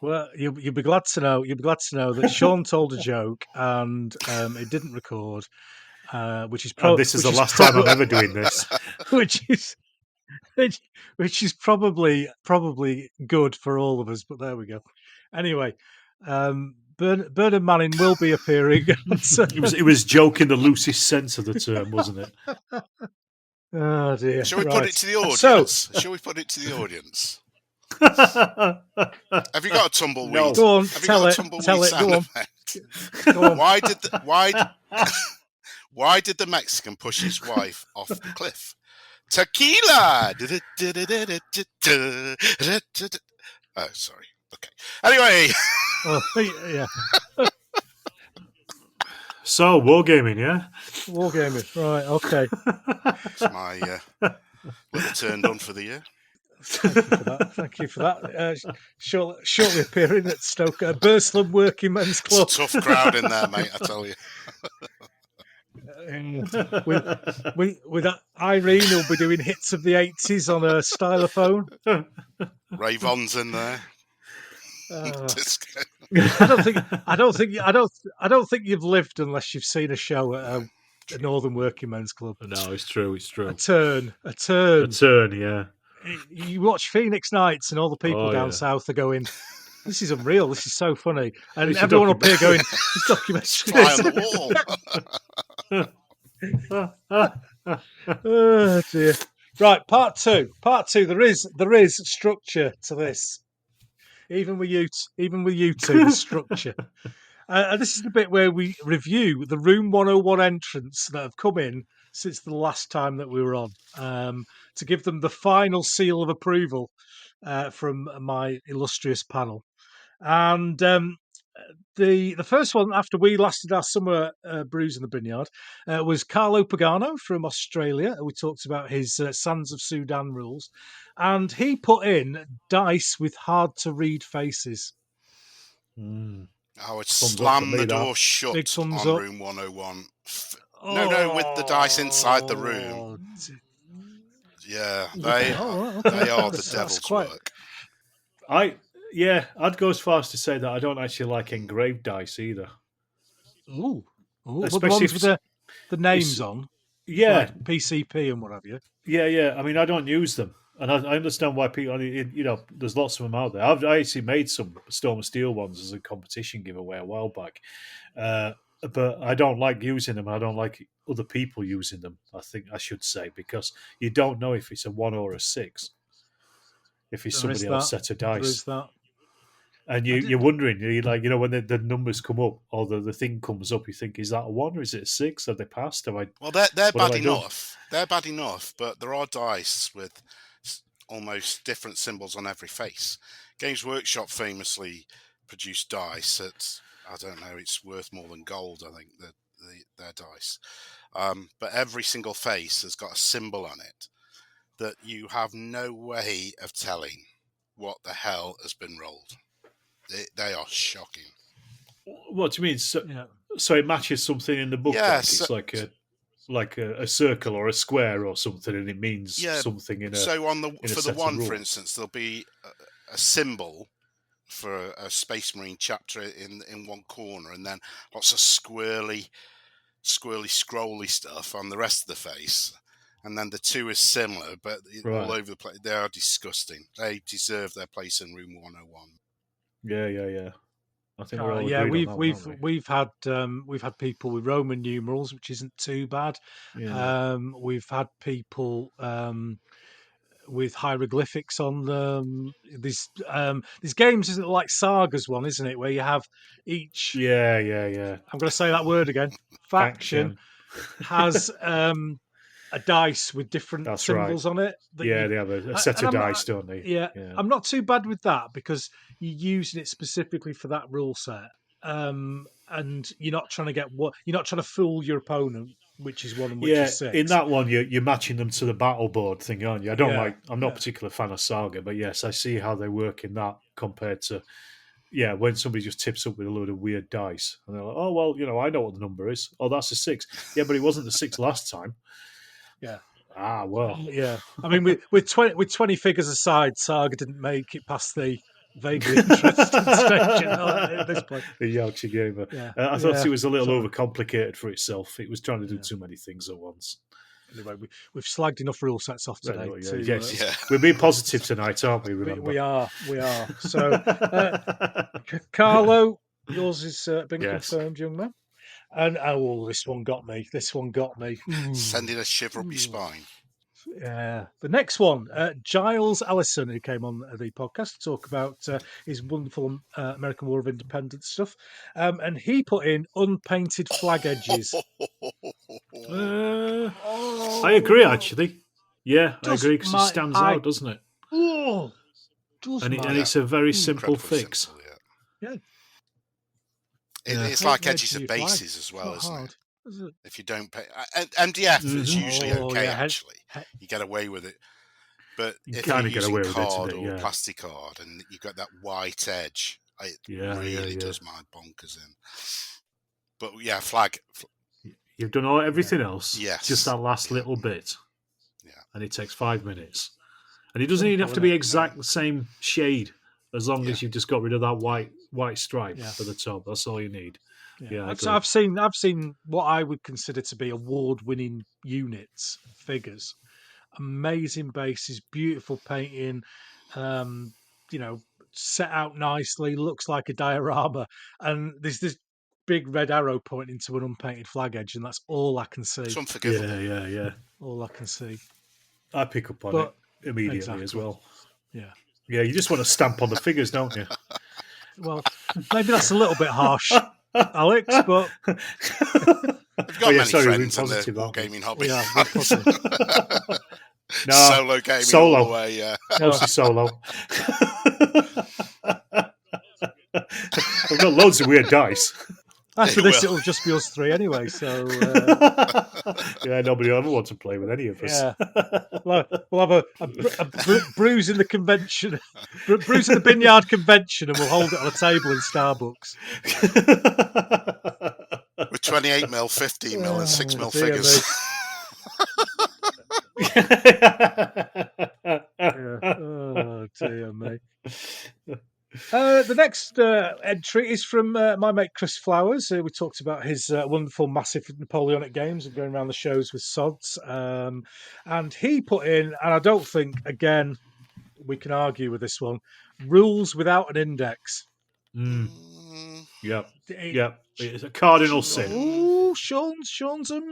Well, you'll be glad to know. You'll be glad to know that Sean told a joke and it didn't record, which is probably this is the last time I'm ever doing this. which is probably good for all of us. But there we go. Anyway, Bernard Manning will be appearing. It was joke in the loosest sense of the term, wasn't it? Oh dear! Shall we put it to the audience? Shall we put it to the audience? Have you got a tumbleweed? No. Go on, Have you tell got it. a tumbleweed Tell it. sound Go on. effect? Go on. Why did the Mexican push his wife off the cliff? Tequila. Oh, sorry. Okay. Anyway. Oh, yeah. So, wargaming, yeah? Wargaming, right, okay. That's my little turn done for the year. Thank you for that. Shortly appearing at Stoke, Burslem Working Men's Club. It's a tough crowd in there, mate, I tell you. With Irene who'll be doing hits of the 80s on a stylophone. Ray Vaughan's in there. I don't think you've lived unless you've seen a show at a Northern Working Men's Club. No, it's true. A turn, yeah. You watch Phoenix Nights and all the people down south are going, this is unreal, this is so funny. And everyone up here going, this documentary. Fly on the wall. Oh dear. Right, part two. There is structure to this. Even with you two, the structure. This is the bit where we review the Room 101 entrants that have come in since the last time that we were on, to give them the final seal of approval from my illustrious panel. And the first one, after we last did our summer brews in the Binyard, was Carlo Pagano from Australia. We talked about his Sands of Sudan rules. And he put in dice with hard-to-read faces. I would slam the door shut on Room 101. No, with the dice inside the room. Yeah, they are the devil's work. I'd go as far as to say that I don't actually like engraved dice either. Ooh. Especially the ones with the names on. Yeah. Like PCP and what have you. Yeah. I mean, I don't use them. And I understand why people, there's lots of them out there. I actually made some Storm of Steel ones as a competition giveaway a while back. But I don't like using them. And I don't like other people using them, I think I should say, because you don't know if it's a 1 or a 6. If it's somebody else's set of dice. There is that. And you're wondering, when the numbers come up or the thing comes up, you think, is that a 1 or is it a 6? Have they passed? Well, they're bad enough. They're bad enough, but there are dice with almost different symbols on every face. Games Workshop famously produced dice that, I don't know, it's worth more than gold, I think, their dice. But every single face has got a symbol on it that you have no way of telling what the hell has been rolled. They are shocking. What do you mean? So it matches something in the book? Yeah, It's like a circle or a square or something, and it means something in a. So for the one, rules. for instance, there'll be a symbol for a Space Marine chapter in one corner, and then lots of squirrely, scrolly stuff on the rest of the face. And then the two is similar, but all over the place. They are disgusting. They deserve their place in room 101. Yeah. I think we're all agreed on that one, we've had people with Roman numerals, which isn't too bad. Yeah. We've had people with hieroglyphics on them. These games isn't it like Saga's one, isn't it? Where you have each. Yeah. I'm going to say that word again. Faction has a dice with different symbols on it. They have a set of dice, don't they? Yeah, I'm not too bad with that because you're using it specifically for that rule set, and you're not trying to fool your opponent, which is one and which is 6. In that one, you're matching them to the battle board thing, aren't you? I'm not a particular fan of Saga, but yes, I see how they work in that compared to. Yeah, when somebody just tips up with a load of weird dice, and they're like, "Oh well, I know what the number is. Oh, that's a 6. Yeah, but it wasn't the 6 last time." Yeah. Ah, well. Yeah. I mean, with 20 figures aside, Saga didn't make it past the vaguely interesting stage at this point. The Yorkshire Gamer. Yeah. I thought it was a little overcomplicated for itself. It was trying to do too many things at once. Anyway, we've slagged enough rule sets off today. We're being positive tonight, aren't we? Remember? We are. So, Carlo, yours has been confirmed, young man. And this one got me. Sending a shiver up your spine. Yeah. The next one, Giles Allison, who came on the podcast to talk about his wonderful American War of Independence stuff, and he put in unpainted flag edges. I agree, actually. Yeah, I agree because it stands out, doesn't it? Oh, and it's a very simple fix. Simple, yeah. It's like edges of bases as well, isn't it? If you don't pay, MDF is usually okay. Actually, you get away with it. But if you're using card or plastic card, and you've got that white edge, it really does my bonkers in. But yeah, flag. You've done everything else. Yes. Just that last little bit. Yeah. And it takes 5 minutes. And it doesn't even have to be exact the same shade, as long as you've just got rid of that white stripe at the top. That's all you need. Yeah, I've seen what I would consider to be award-winning units, figures. Amazing bases, beautiful painting, set out nicely, looks like a diorama. And there's this big red arrow pointing to an unpainted flag edge, and that's all I can see. It's unforgivable. Yeah. All I can see. I pick up on it immediately as well. Yeah. Yeah, you just want to stamp on the figures, don't you? Well, maybe that's a little bit harsh, Alex, but... I've got many friends in the gaming hobby. Yeah, no, solo gaming all the way, yeah. Mostly solo. I've got loads of weird dice. After this, it'll just be us 3 anyway, so... Yeah, nobody ever wants to play with any of us. Yeah. We'll have a Brews in the convention, Brews in the Binyard convention, and we'll hold it on a table in Starbucks. With 28mm, 15mm, and 6mm figures. Oh, dear me. The next entry is from my mate Chris Flowers. We talked about his wonderful, massive Napoleonic games and going around the shows with sods. And he put in, and I don't think, again, we can argue with this one, rules without an index. Yep. It's a cardinal sin. Oh, Sean's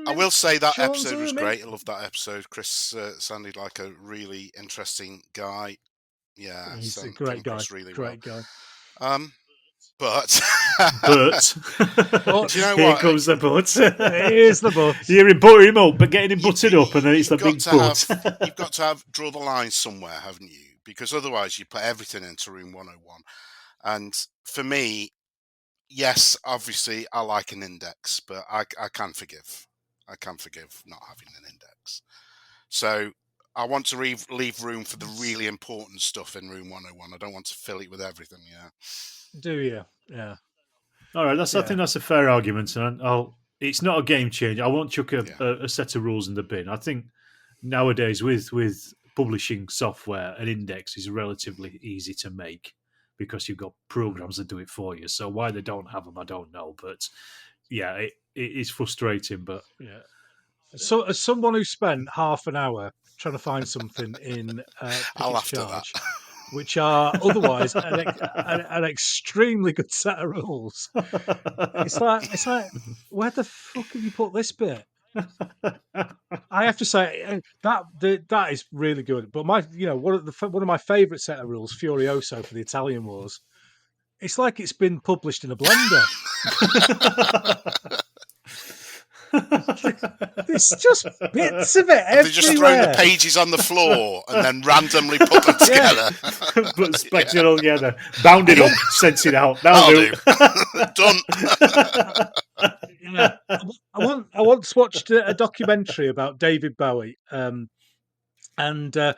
I will say that episode was great. I love that episode. Chris sounded like a really interesting guy. Yeah, he's a great guy. Really great guy. But but do you know here what? Comes the but. Here's the but. You're butter him up, but getting him buttered up, and then it's the big but. You've got to draw the line somewhere, haven't you? because otherwise you put everything into Room 101. And for me, yes, obviously I like an index, but I can forgive. I can forgive not having an index. So I want to leave room for the really important stuff in Room 101. I don't want to fill it with everything. Yeah. Do you? Yeah. All right, I think that's a fair argument, and it's not a game changer. I won't chuck a set of rules in the bin. I think nowadays with publishing software, an index is relatively easy to make because you've got programs that do it for you. So why they don't have them, I don't know. But yeah, it is frustrating. But yeah. So as someone who spent half an hour trying to find something in Pickett's Charge, which are otherwise an extremely good set of rules. It's like, where the fuck have you put this bit? I have to say that is really good. But one of my favourite set of rules, Furioso for the Italian Wars. It's like it's been published in a blender. It's just bits of it everywhere. They just throw the pages on the floor and then randomly put them together. But spec it all together, bound it up, sent it out. That'll do. Done. Yeah. I once watched a documentary about David Bowie, and there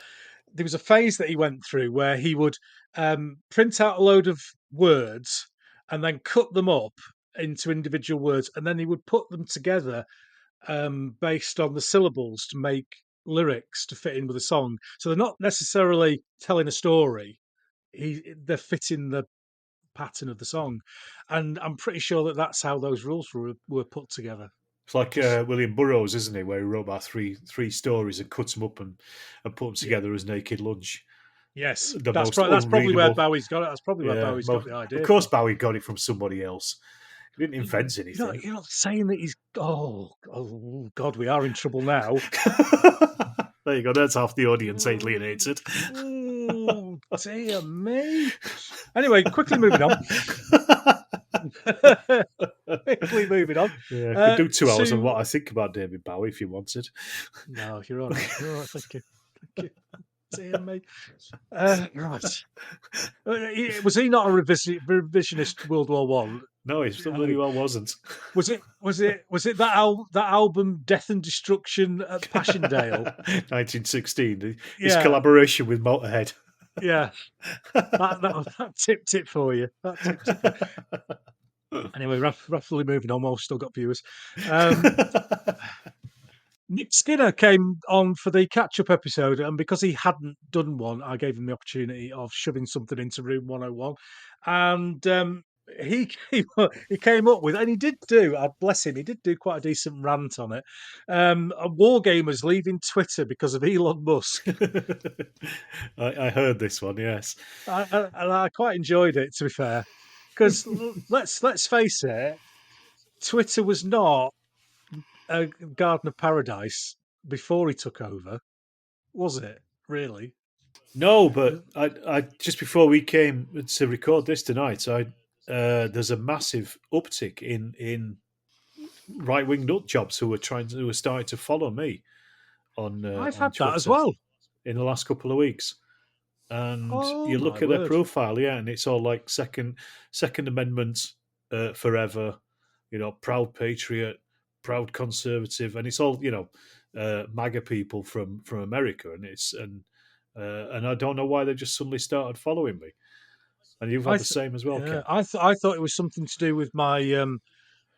was a phase that he went through where he would print out a load of words and then cut them up into individual words, and then he would put them together based on the syllables to make lyrics to fit in with a song. So they're not necessarily telling a story; they're fitting the pattern of the song, and I'm pretty sure that that's how those rules were put together. It's like William Burroughs, isn't he, where he wrote about three stories and cut them up and put them together as Naked Lunch. Yes, that's probably where Bowie's got it. That's probably where Bowie's got the idea. Of course, Bowie got it from somebody else. He didn't invent anything. You're not saying that he's... Oh, God, we are in trouble now. There you go. That's half the audience alienated. Oh, dear me. Anyway, quickly moving on. Yeah, could do 2 hours on what I think about David Bowie if you wanted. No, you're all right. You're all right. Thank you. Dear me. Right. Was he not a revisionist World War One? No, he really well wasn't. Was it that album Death and Destruction at Passchendaele, 1916? His collaboration with Motorhead. Yeah, that tip for you. Anyway, roughly moving on. While we've still got viewers. Nick Skinner came on for the catch-up episode, and because he hadn't done one, I gave him the opportunity of shoving something into Room 101, and he came up with, and he did do, bless him, he did do quite a decent rant on it. Wargamers leaving Twitter because of Elon Musk. I heard this one, yes. I quite enjoyed it, to be fair, because let's face it, Twitter was not a garden of paradise before he took over, was it? Really? No, but I just before we came to record this tonight, there's a massive uptick in right wing nut jobs who are starting to follow me on. I've on had Twitter that as well in the last couple of weeks, and you look at their profile, and it's all like Second Amendment forever, proud patriot, proud conservative, and it's all MAGA people from America, and I don't know why they just suddenly started following me. And you've had the same as well, Ken. I thought it was something to do with my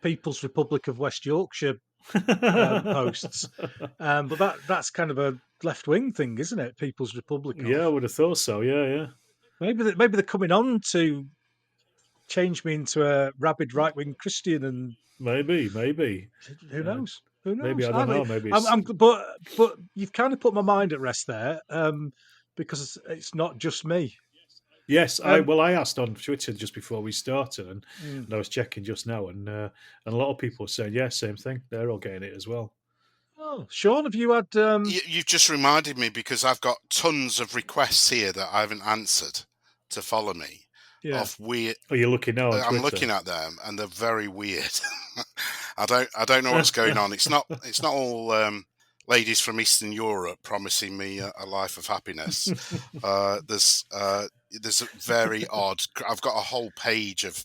People's Republic of West Yorkshire posts, but that's kind of a left wing thing, isn't it? People's Republic. Yeah, I would have thought so. Yeah. Maybe they're coming on to change me into a rabid right wing Christian, and maybe. Who knows? Who knows? Maybe I don't know. Maybe, but you've kind of put my mind at rest there, because it's not just me. Yes, I asked on Twitter just before we started, and I was checking just now, and a lot of people are saying, yeah, same thing. They're all getting it as well. Oh, Sean, have you had? You've just reminded me, because I've got tons of requests here that I haven't answered to follow me. Yeah. Of weird. Are you looking now? I'm looking at them, and they're very weird. I don't know what's going on. It's not all ladies from Eastern Europe promising me a life of happiness. There's a very odd. I've got a whole page of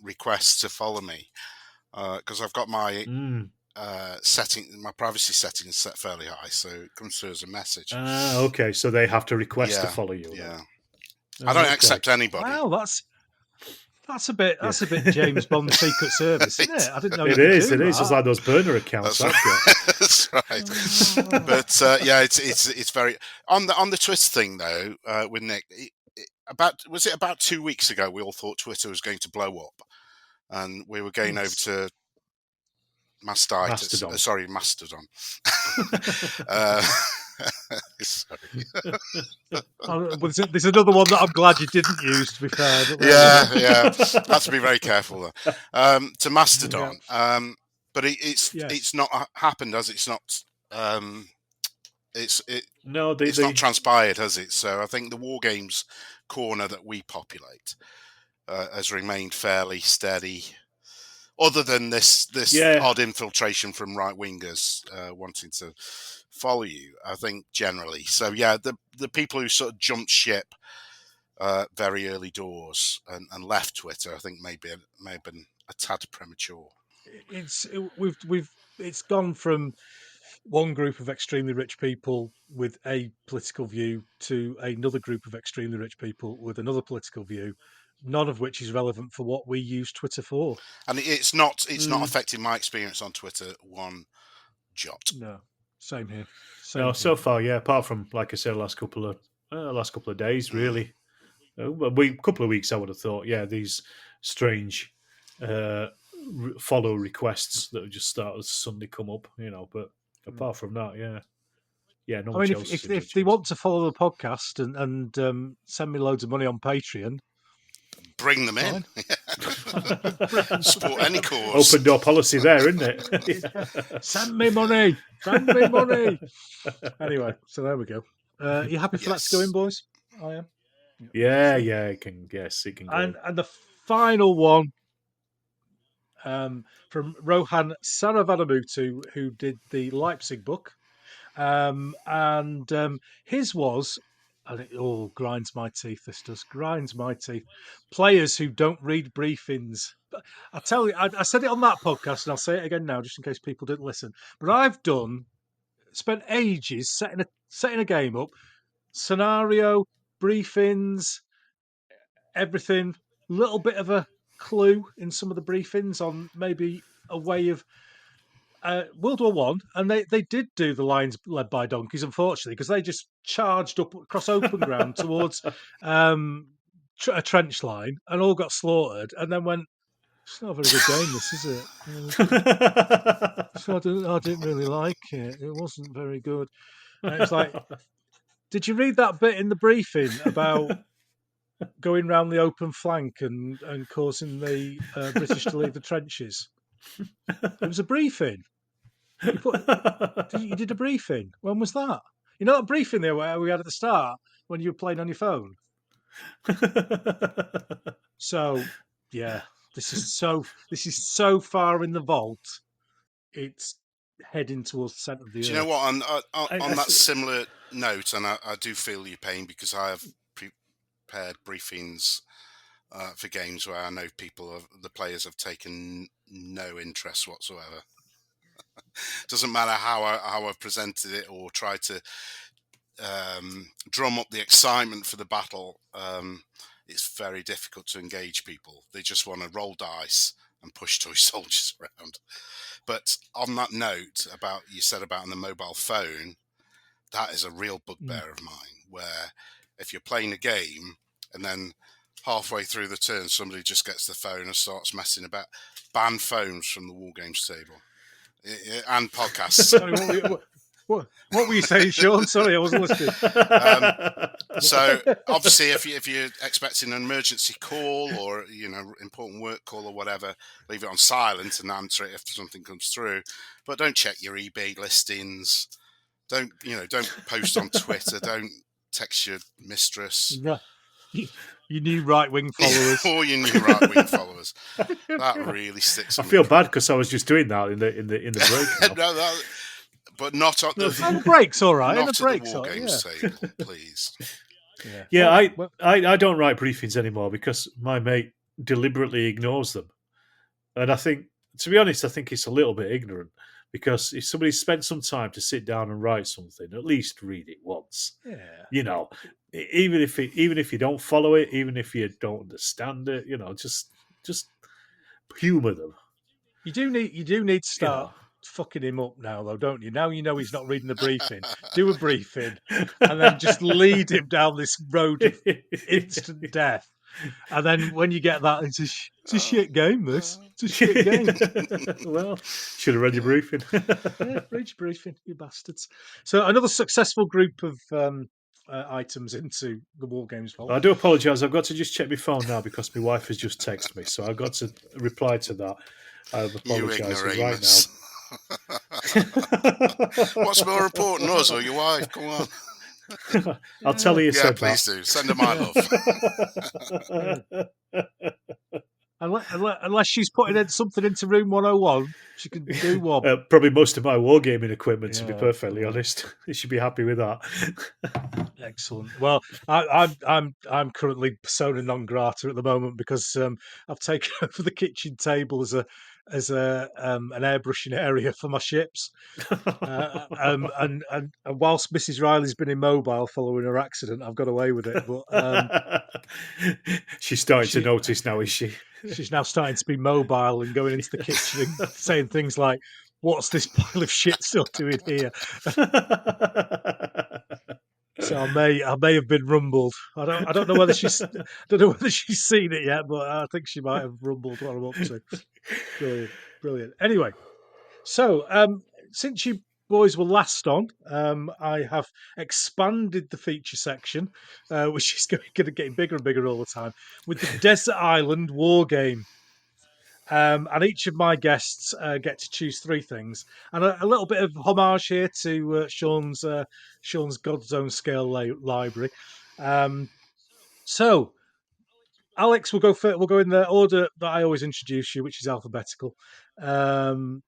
requests to follow me because I've got my my privacy settings set fairly high, so it comes through as a message. Okay, so they have to request to follow you. Yeah, I don't accept anybody. Wow, that's a bit James Bond Secret Service, isn't it? I didn't know it is. It's like those burner accounts. That's right. But it's very on the Twitter thing though. With Nick, was it about 2 weeks ago? We all thought Twitter was going to blow up, and we were going over to Mastodon. Sorry. There's another one that I'm glad you didn't use, to be fair. Yeah. Have to be very careful though. To Mastodon, but it's not happened, has it? It's not. It's not transpired, has it? So I think the War Games corner that we populate has remained fairly steady. Other than this odd infiltration from right wingers wanting to follow you, I think generally. So the people who sort of jumped ship very early doors and left Twitter, I think may have been a tad premature. It's gone from one group of extremely rich people with a political view to another group of extremely rich people with another political view, none of which is relevant for what we use Twitter for. And it's not affecting my experience on Twitter one jot. No, same here. So far, apart from, like I said, last couple of days, really. A couple of weeks, I would have thought, these strange follow requests that have just started to suddenly come up, but apart from that, no much else. If they want to follow the podcast and send me loads of money on Patreon, bring them in. Support any cause. Open door policy there, isn't it? Send me money. Anyway, so there we go. You happy for that to go in, boys? I am. Yeah, it can. Yes, it can go. And the final one from Rohan Saravanamutu, who did the Leipzig book, and his was. And it grinds my teeth. This does grinds my teeth. Players who don't read briefings. But I tell you, I said it on that podcast, and I'll say it again now, just in case people didn't listen. But I've spent ages setting a game up, scenario, briefings, everything. Little bit of a clue in some of the briefings on maybe a way of. World War One, and they did do the lines led by donkeys, unfortunately, because they just charged up across open ground towards a trench line and all got slaughtered, and then went, it's not a very good game, this, is it? So I didn't really like it. It wasn't very good. And it was like, did you read that bit in the briefing about going round the open flank and causing the British to leave the trenches? It was a briefing. You did a briefing. When was that? You know that briefing there where we had at the start when you were playing on your phone? So, this is so far in the vault. It's heading towards the centre of the earth. Do you know what? On that similar note, and I do feel your pain because I have prepared briefings for games where I know the players have taken no interest whatsoever. Doesn't matter how I've presented it or tried to drum up the excitement for the battle. It's very difficult to engage people. They just want to roll dice and push toy soldiers around. But on that note, you said about on the mobile phone, that is a real bugbear of mine. Where if you're playing a game and then halfway through the turn, somebody just gets the phone and starts messing about. Ban phones from the War Games table and podcasts. Sorry, what were you saying, Sean? Sorry, I wasn't listening. So obviously, if you're expecting an emergency call or important work call or whatever, leave it on silent and answer it if something comes through. But don't check your eBay listings. Don't post on Twitter. Don't text your mistress. Right. You new right-wing followers. All you new right-wing followers. That really sticks. I feel bad because I was just doing that in the break. No, but not on the break's all right. Not the break's at the War Games table, please. I don't write briefings anymore because my mate deliberately ignores them, and I think, to be honest, I think it's a little bit ignorant. Because if somebody spent some time to sit down and write something, at least read it once. Yeah. You know, even if you don't follow it, even if you don't understand it, you know, just humour them. You do need to start fucking him up now, though, don't you? Now you know he's not reading the briefing. Do a briefing, and then just lead him down this road of instant death. And then when you get that, it's a shit game, this. It's a shit game. Well, should have read your briefing. Yeah, read your briefing, you bastards. So another successful group of items into the War Games vault. I do apologise. I've got to just check my phone now because my wife has just texted me. So I've got to reply to that. I'm apologising right now. What's more important, us or your wife? Come on. I'll tell her you said that. Yeah, please do. Send her my love. Unless she's putting something into room 101, she can do one. Probably most of my wargaming equipment, to be perfectly honest. You should be happy with that. Excellent. Well, I'm currently persona non grata at the moment because I've taken over the kitchen table as an airbrushing area for my ships. And whilst Mrs. Riley's been immobile following her accident, I've got away with it. But she's starting to notice now, is she? She's now starting to be mobile and going into the kitchen and saying things like, "What's this pile of shit still doing here?" So I may have been rumbled. I don't know whether she's seen it yet, but I think she might have rumbled what I'm up to. Brilliant. Anyway, so since you boys were last on, I have expanded the feature section, which is going to get bigger and bigger all the time, with the Desert Island War Game. And each of my guests get to choose three things, and a little bit of homage here to Sean's God's Own Scale library. So, Alex, we'll go in the order that I always introduce you, which is alphabetical. And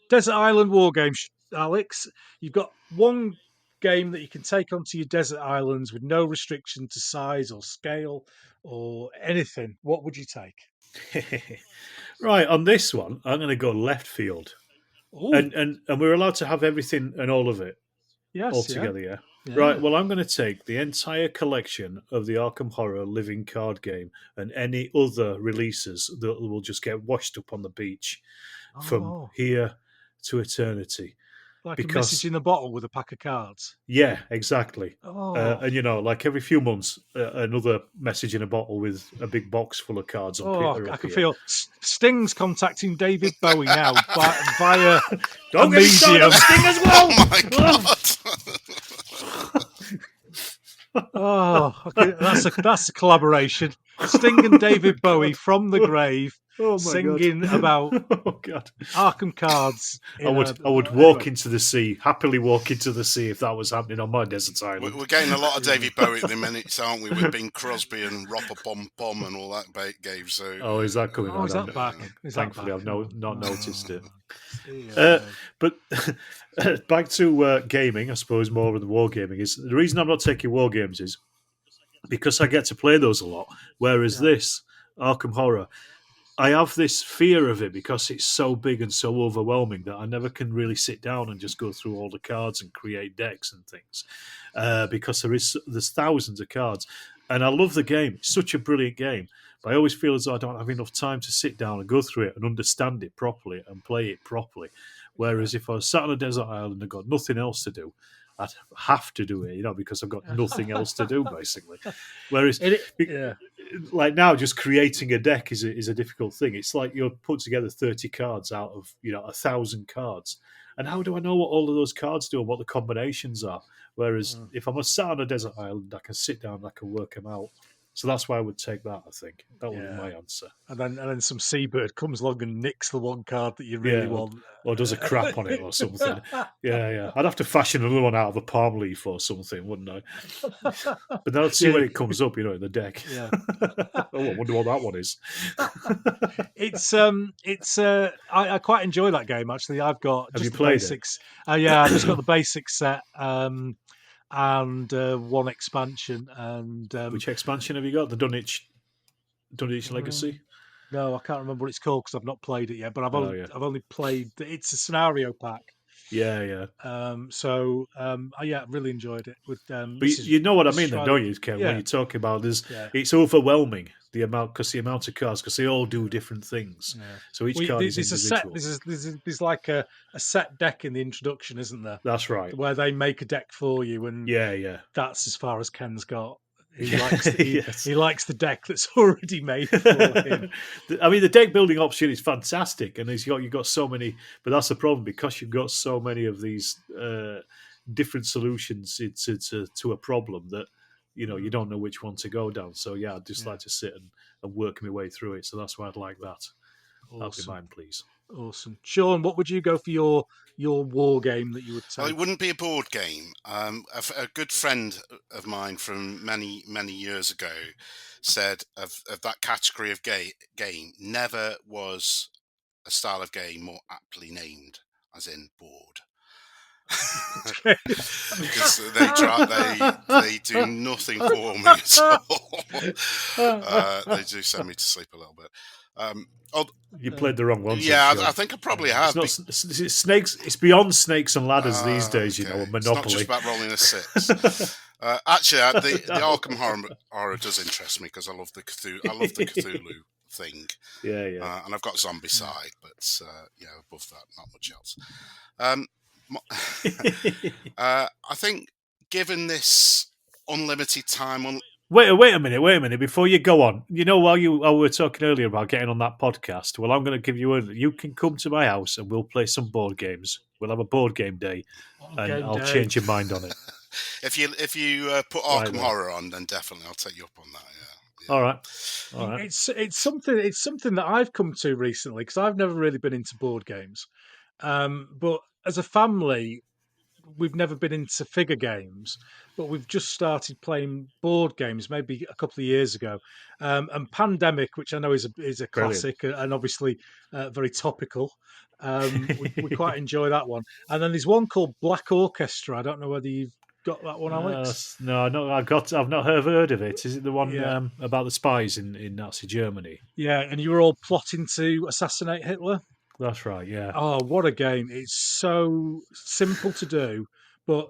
Desert Island War Game, Alex. You've got one game that you can take onto your desert islands with no restriction to size or scale or anything. What would you take? Right, on this one, I'm going to go left field. And we're allowed to have everything and all of it all together, yeah? Right, well, I'm going to take the entire collection of the Arkham Horror living card game and any other releases that will just get washed up on the beach from here to eternity. Like a message in a bottle with a pack of cards. Yeah, exactly. Oh. And, like every few months, another message in a bottle with a big box full of cards. I can feel Sting's contacting David Bowie now via Don't a get me started on Sting as well! Oh, my God! Okay, that's a collaboration. Sting and David Bowie from the grave. Singing about Arkham cards. I would walk into the sea, happily walk into the sea if that was happening on my desert island. We're getting a lot of David Bowie at the minutes, aren't we? With Bing Crosby and Robert Bomb and all that game. So, is that coming? Is that back? Thankfully, I've not noticed it. But back to gaming, I suppose more of the wargaming is the reason I'm not taking war games is because I get to play those a lot. Whereas this Arkham Horror, I have this fear of it because it's so big and so overwhelming that I never can really sit down and just go through all the cards and create decks and things because there's thousands of cards. And I love the game. It's such a brilliant game. But I always feel as though I don't have enough time to sit down and go through it and understand it properly and play it properly. Whereas if I was sat on a desert island and got nothing else to do, I'd have to do it, because I've got nothing else to do, basically. Whereas, like now, just creating a deck is a difficult thing. It's like you're put together 30 cards out of 1,000 cards, and how do I know what all of those cards do and what the combinations are? Whereas if I'm sat on a desert island, I can sit down and I can work them out So that's why I would take that. I think that would be my answer. And then some seabird comes along and nicks the one card that you really want, or does a crap on it or something. Yeah. I'd have to fashion another one out of a palm leaf or something, wouldn't I? But then I'd see when it comes up, in the deck. Yeah. I wonder what that one is. I quite enjoy that game actually. I've got Have just you the played basics. Yeah, I've just got the basic set. And one expansion. And which expansion have you got? The Dunwich Legacy? No, I can't remember what it's called because I've not played it yet. But I've only played. It's a scenario pack. Yeah. I really enjoyed it. With but you know what I mean, then, don't you, Ken? When you're talking about it's overwhelming the amount of cards because they all do different things. Yeah. So each card is individual. There's like a set deck in the introduction, isn't there? That's right. Where they make a deck for you, and that's as far as Ken's got. He likes the deck that's already made for him. I mean, the deck building option is fantastic, and you've got so many. But that's the problem because you've got so many of these different solutions to a problem that you don't know which one to go down. So I'd just like to sit and work my way through it. So that's why I'd like that. Awesome. That'd be mine, please. Awesome, Sean. What would you go for your war game that you would take? Well, it wouldn't be a board game. A good friend of mine from many years ago said of that category of game, never was a style of game more aptly named, as in board. Because they do nothing for me at all. They do send me to sleep a little bit. You played the wrong ones. Yeah, I think I probably have. It's snakes. It's beyond snakes and ladders these days. Okay. Monopoly. It's not just about rolling a 6. Actually, the Arkham horror does interest me because I love the Cthulhu thing. Yeah. And I've got Zombicide, but above that, not much else. I think given this unlimited time Wait a minute before you go on. While we were talking earlier about getting on that podcast, well, I'm going to give you can come to my house and we'll play some board games. We'll have a board game day, and I'll change your mind on it. If you put Arkham Horror on, then definitely I'll take you up on that. Yeah. All right. It's something that I've come to recently because I've never really been into board games, but as a family, we've never been into figure games, but we've just started playing board games maybe a couple of years ago. And Pandemic, which I know is a classic and obviously very topical. We quite enjoy that one. And then there's one called Black Orchestra. I don't know whether you've got that one, Alex. No, I've not heard of it. Is it the one about the spies in Nazi Germany? Yeah, and you were all plotting to assassinate Hitler. That's right, yeah. Oh, what a game. It's so simple to do, but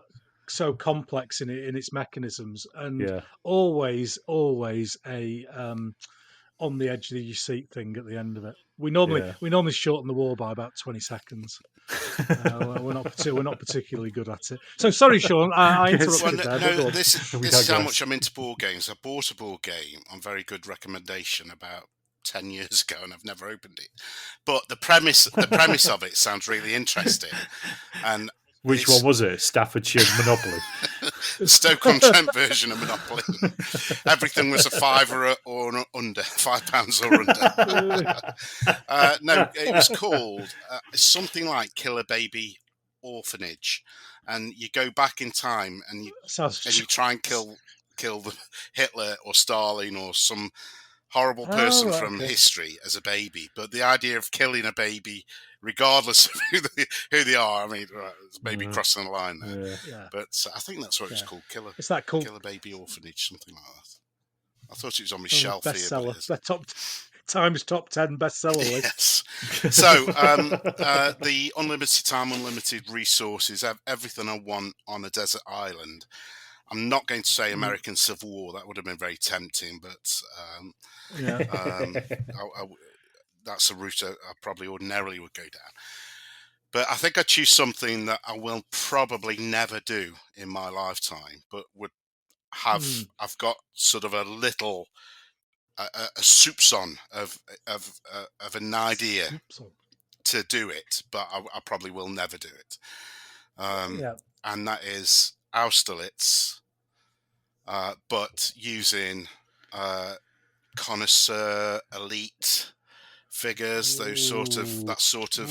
so complex in its mechanisms. And always a on the edge of your seat thing at the end of it. We normally shorten the war by about 20 seconds. We're not particularly good at it. So sorry, Sean, I interrupted there. No, this is how much I'm into board games. I bought a board game on very good recommendation about 10 years ago, and I've never opened it. But the premise of it sounds really interesting. And which one was it? Staffordshire Monopoly. Stoke-on-Trent version of Monopoly. Everything was a £5 or under, £5 or under. No, it was called something like Killer Baby Orphanage, and you go back in time and you try and kill Hitler or Stalin or some horrible person from history as a baby. But the idea of killing a baby, regardless of who they are, I mean, it's maybe crossing the line there. Yeah. But I think that's what it's called. Killer Baby Orphanage, something like that. I thought it was on my shelf here. Bestseller. Times top 10 bestseller list. Yes. So the unlimited time, unlimited resources, everything I want on a desert island. I'm not going to say American Civil War. That would have been very tempting, but that's a route I probably ordinarily would go down. But I think I choose something that I will probably never do in my lifetime, but would have. I've got sort of a little a soupçon of an idea to do it, but I probably will never do it. And that is Austerlitz, but using connoisseur, elite figures, that sort of,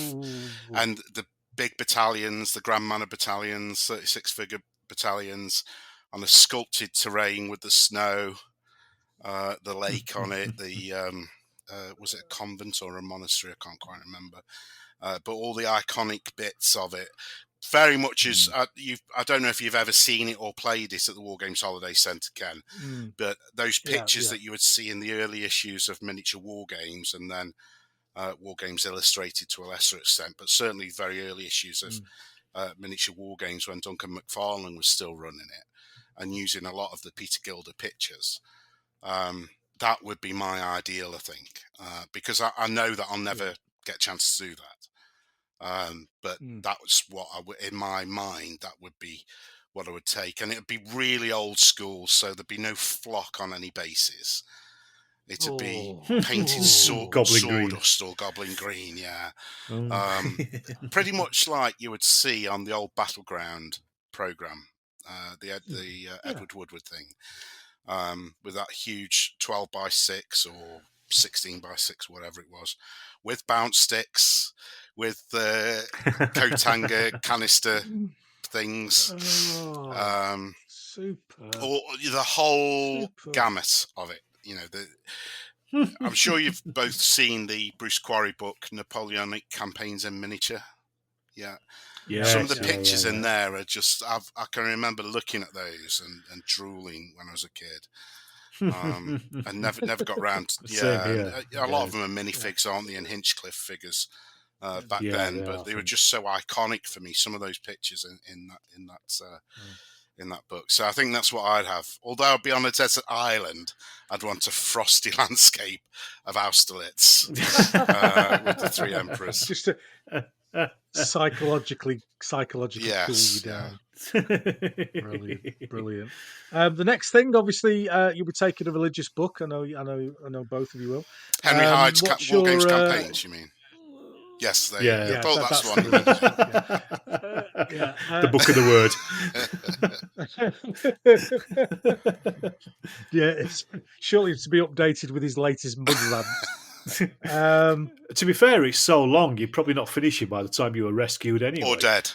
and the big battalions, the Grand Manor battalions, 36-figure battalions on a sculpted terrain with the snow, the lake on it, was it a convent or a monastery? I can't quite remember. But all the iconic bits of it, very much as I don't know if you've ever seen it or played it at the War Games Holiday Centre, Ken, but those pictures that you would see in the early issues of Miniature War Games, and then War Games Illustrated to a lesser extent, but certainly very early issues of Miniature War Games when Duncan McFarlane was still running it and using a lot of the Peter Gilder pictures. That would be my ideal, I think, because I know that I'll never get a chance to do that. But that was what in my mind, that would be what I would take. And it would be really old school, so there'd be no flock on any bases. It would be painted sawdust or goblin green, pretty much like you would see on the old Battleground programme, the Edward Woodward thing, with that huge 12x6 or 16x6, whatever it was, with bounce sticks, with the Kotanga canister things, super, or the whole gamut of it. You know, I'm sure you've both seen the Bruce Quarry book, Napoleonic Campaigns in Miniature. Yeah. Some of the pictures in there are just, I can remember looking at those and drooling when I was a kid. And never got round. A lot of them are minifigs, aren't they, and Hinchcliffe figures back then, but they were just so iconic for me. Some of those pictures in that book. So I think that's what I'd have. Although I'd be on a desert island, I'd want a frosty landscape of Austerlitz with the three emperors. Just to psychologically cool you down. Brilliant. The next thing, obviously, you'll be taking a religious book. I know both of you will. Henry Hyde's War Games campaigns, you mean? Yes, that's one. The book of the word. It's surely to be updated with his latest mudlamps. To be fair, it's so long, you're probably not finishing by the time you were rescued anyway. Or dead.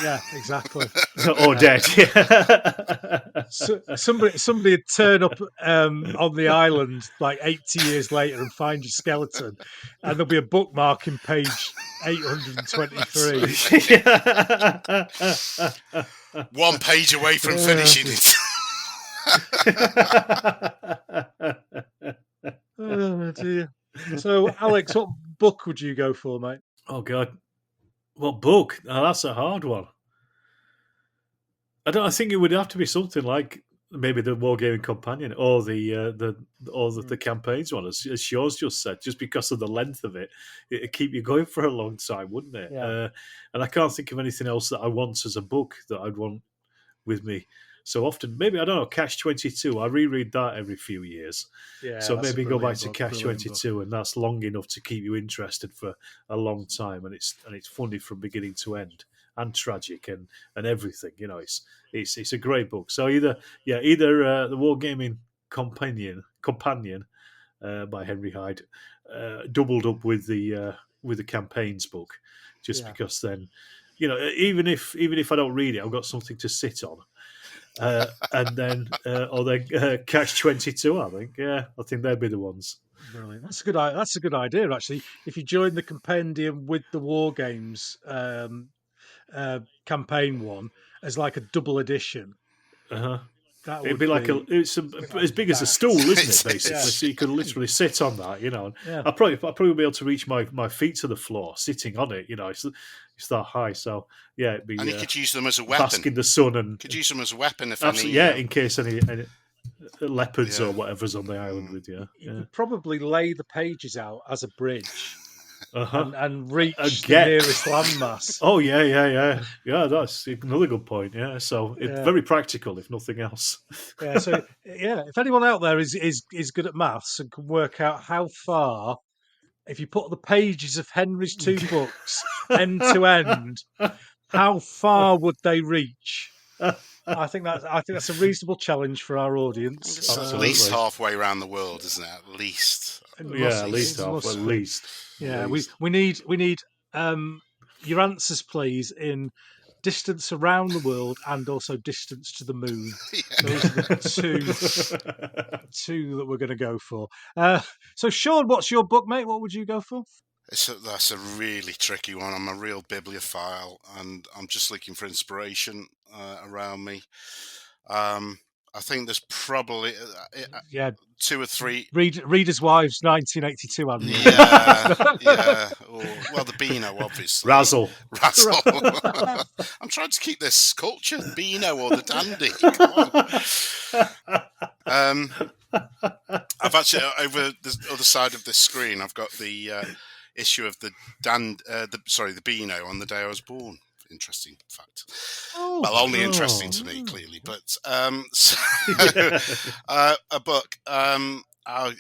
Yeah, exactly. Or dead. So, somebody would turn up on the island like 80 years later and find your skeleton, and there'll be a bookmark in page 823. 1 page away from finishing it. Oh dear. So, Alex, what book would you go for, mate? Oh God. What book? Oh, that's a hard one. I think it would have to be something like maybe the Wargaming Companion or the campaigns one, as Sean's just said, just because of the length of it. It'd keep you going for a long time, wouldn't it? Yeah. And I can't think of anything else that I want as a book that I'd want with me so often. Maybe, I don't know, Cash 22. I reread that every few years. Yeah, so maybe go back to Cash 22, and that's long enough to keep you interested for a long time, and it's funny from beginning to end, and tragic and everything. You know, it's a great book. So either the Wargaming Companion by Henry Hyde, doubled up with the campaigns book, just because then, you know, even if I don't read it, I've got something to sit on. And then Catch 22, I think. Yeah, I think they'd be the ones. Brilliant. That's a good idea, actually. If you join the compendium with the War Games campaign one as like a double edition, it'd be like it's as big as a stool, isn't it? Basically, so you could literally sit on that. You know, I'd probably be able to reach my feet to the floor sitting on it. You know, it's that high. So yeah, it'd be. And you could use them as a weapon. Bask in the sun, and could use them as a weapon if absolutely, any. Yeah, in case any leopards or whatever's on the island with you. You could probably lay the pages out as a bridge. And reach the nearest landmass. Oh yeah. That's another good point. Yeah, so it's very practical, if nothing else. So if anyone out there is good at maths and can work out how far, if you put the pages of Henry's two books end to end, how far would they reach? I think that's a reasonable challenge for our audience. It's at least halfway around the world, isn't it? At least. Yeah, at least half. At least. Yeah, we need your answers, please, in distance around the world and also distance to the moon. Those are the two that we're going to go for. So, Sean, what's your book, mate? What would you go for? That's a really tricky one. I'm a real bibliophile, and I'm just looking for inspiration around me. I think there's probably two or three. Reader's Wives, 1982. Yeah. Well, the Beano, obviously. Razzle. I'm trying to keep this culture. Beano or the Dandy. I've actually, over the other side of this screen, I've got the issue of the Beano on the day I was born. Interesting fact. Only interesting to me, clearly. But a book.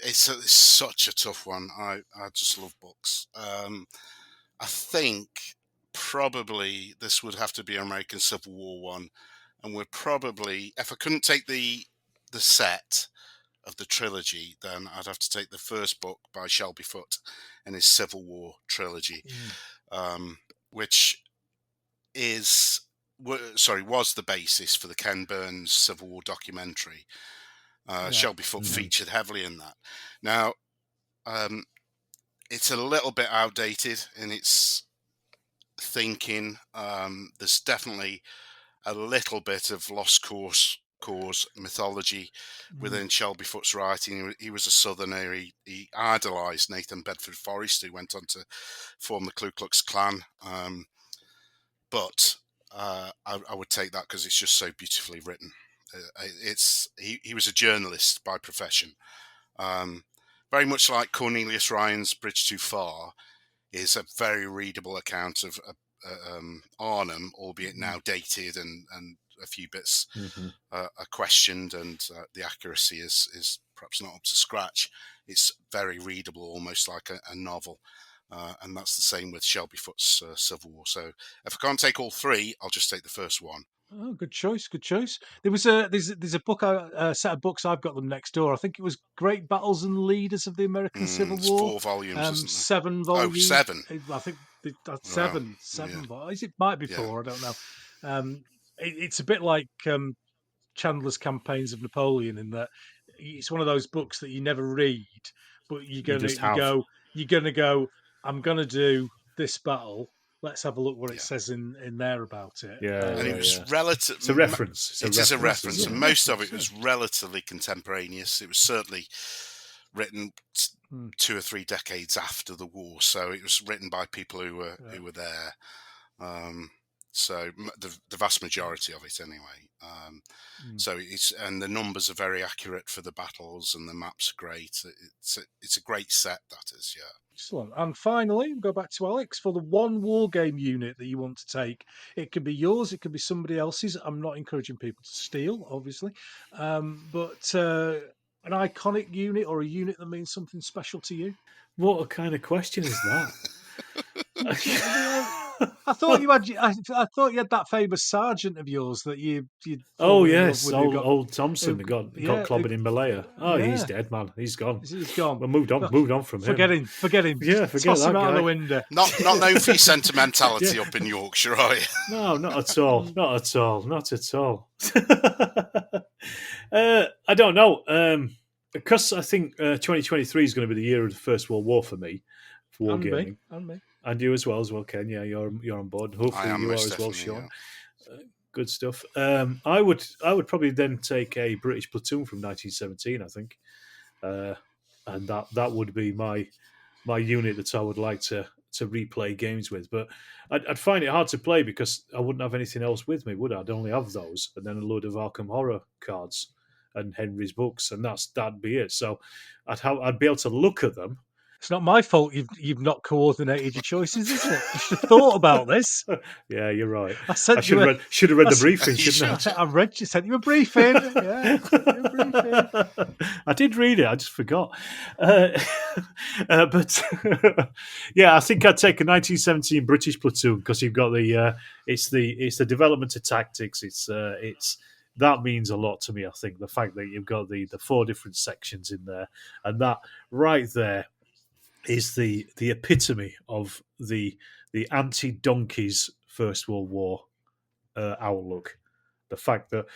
It's such a tough one. I just love books. I think probably this would have to be an American Civil War one, and we're probably, if I couldn't take the set of the trilogy, then I'd have to take the first book by Shelby Foote and his Civil War trilogy, which was the basis for the Ken Burns Civil War documentary. Shelby Foote featured heavily in that. Now, it's a little bit outdated in its thinking. There's definitely a little bit of lost cause mythology within Shelby Foote's writing. He was a Southerner. He idolised Nathan Bedford Forrest, who went on to form the Ku Klux Klan. But I would take that because it's just so beautifully written. He was a journalist by profession. Very much like Cornelius Ryan's Bridge Too Far is a very readable account of Arnhem, albeit now dated and a few bits are questioned, and the accuracy is perhaps not up to scratch. It's very readable, almost like a novel. And that's the same with Shelby Foote's Civil War. So if I can't take all three, I'll just take the first one. Oh, good choice. There's a book, a set of books. I've got them next door. I think it was Great Battles and Leaders of the American Civil War. 4 volumes, isn't it? 7 volumes. 7. I think that's 7. 7 volumes. It might be 4. I don't know. It's a bit like Chandler's Campaigns of Napoleon in that it's one of those books that you never read, but you're gonna go. I'm gonna do this battle. Let's have a look what it says in there about it. And it was relative. It's a reference. It is a reference, and most of it was relatively contemporaneous. It was certainly written 2 or 3 decades after the war, so it was written by people who were there. So the vast majority of it, anyway. So and the numbers are very accurate for the battles, and the maps are great. It's a great set, that is. Yeah. Excellent. And finally, we'll go back to Alex for the one war game unit that you want to take. It could be yours, it could be somebody else's. I'm not encouraging people to steal, obviously, but an iconic unit or a unit that means something special to you. What kind of question is that? I thought you had. I thought you had that famous sergeant of yours that you. Oh yes, old Thompson got clobbered in Malaya. Oh, he's dead, man. He's gone. He's gone. Well, moved on from him. Forget him. Yeah, forget Toss that him out guy. the window. Not known for your sentimentality up in Yorkshire, are you? No, not at all. Not at all. I don't know. Because I think 2023 is going to be the year of the First World War for me, for wargaming. And me. And you as well, Ken. Yeah, you're on board. Hopefully you are as well, Sean. Yeah. Good stuff. I would probably then take a British platoon from 1917. I think, and that would be my unit that I would like to replay games with. But I'd find it hard to play because I wouldn't have anything else with me, would I? I'd only have those, and then a load of Arkham Horror cards and Henry's books, and that'd be it. So I'd be able to look at them. It's not my fault you've not coordinated your choices, is it? You should have thought about this. Yeah, you're right. I should have read the briefing, shouldn't I? I sent you a briefing. Yeah, I did read it. I just forgot. But yeah, I think I'd take a 1917 British platoon because you've got it's the development of tactics. It's that means a lot to me. I think the fact that you've got the 4 different sections in there, and that right there is the epitome of the anti-donkeys First World War outlook. The fact that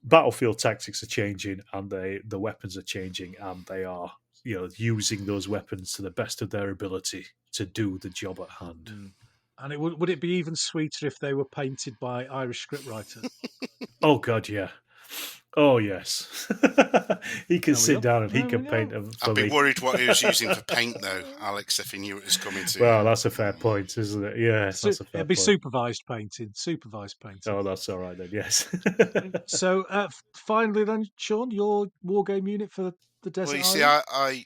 battlefield tactics are changing and the weapons are changing, and they are using those weapons to the best of their ability to do the job at hand. And would it be even sweeter if they were painted by Irish scriptwriter? Oh God, yeah. Oh yes. He can sit down and he can paint them for I'd be me. worried what he was using for paint, though, Alex, if he knew it was coming to. Well, that's a fair point, isn't it? Yes, that's a fair It'd be point. supervised painting. Oh, that's all right then. Yes. So finally, then, Sean, your war game unit for the desert. Well, you see,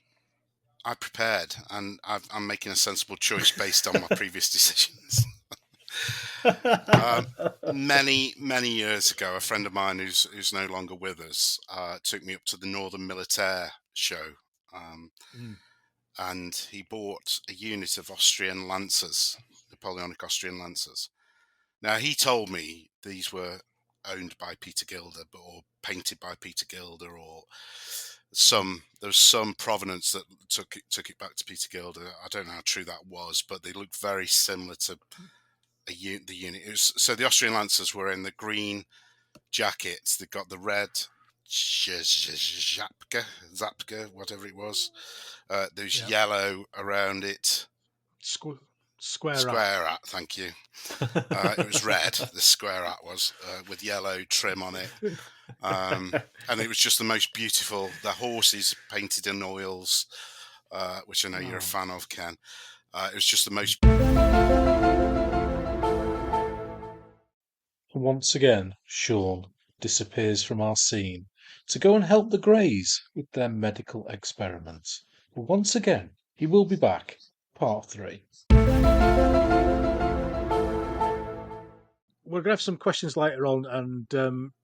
I prepared, and I'm making a sensible choice based on my previous decisions. Many years ago, a friend of mine who's no longer with us took me up to the Northern Militaire show, and he bought a unit of Austrian Lancers, Napoleonic Austrian Lancers. Now, he told me these were owned by Peter Gilder, or painted by Peter Gilder, or there was some provenance that took it back to Peter Gilder. I don't know how true that was, but they looked very similar to the unit. So the Austrian Lancers were in the green jackets. They got the red Zapka, whatever it was. There's yellow around it. Square hat, thank you. It was red, the square hat was, with yellow trim on it. And it was just the most beautiful. The horses painted in oils, which I know you're a fan of, Ken. It was just the most... Once again, Sean disappears from our scene to go and help the Greys with their medical experiments. But once again, he will be back. Part 3. We're going to have some questions later on, and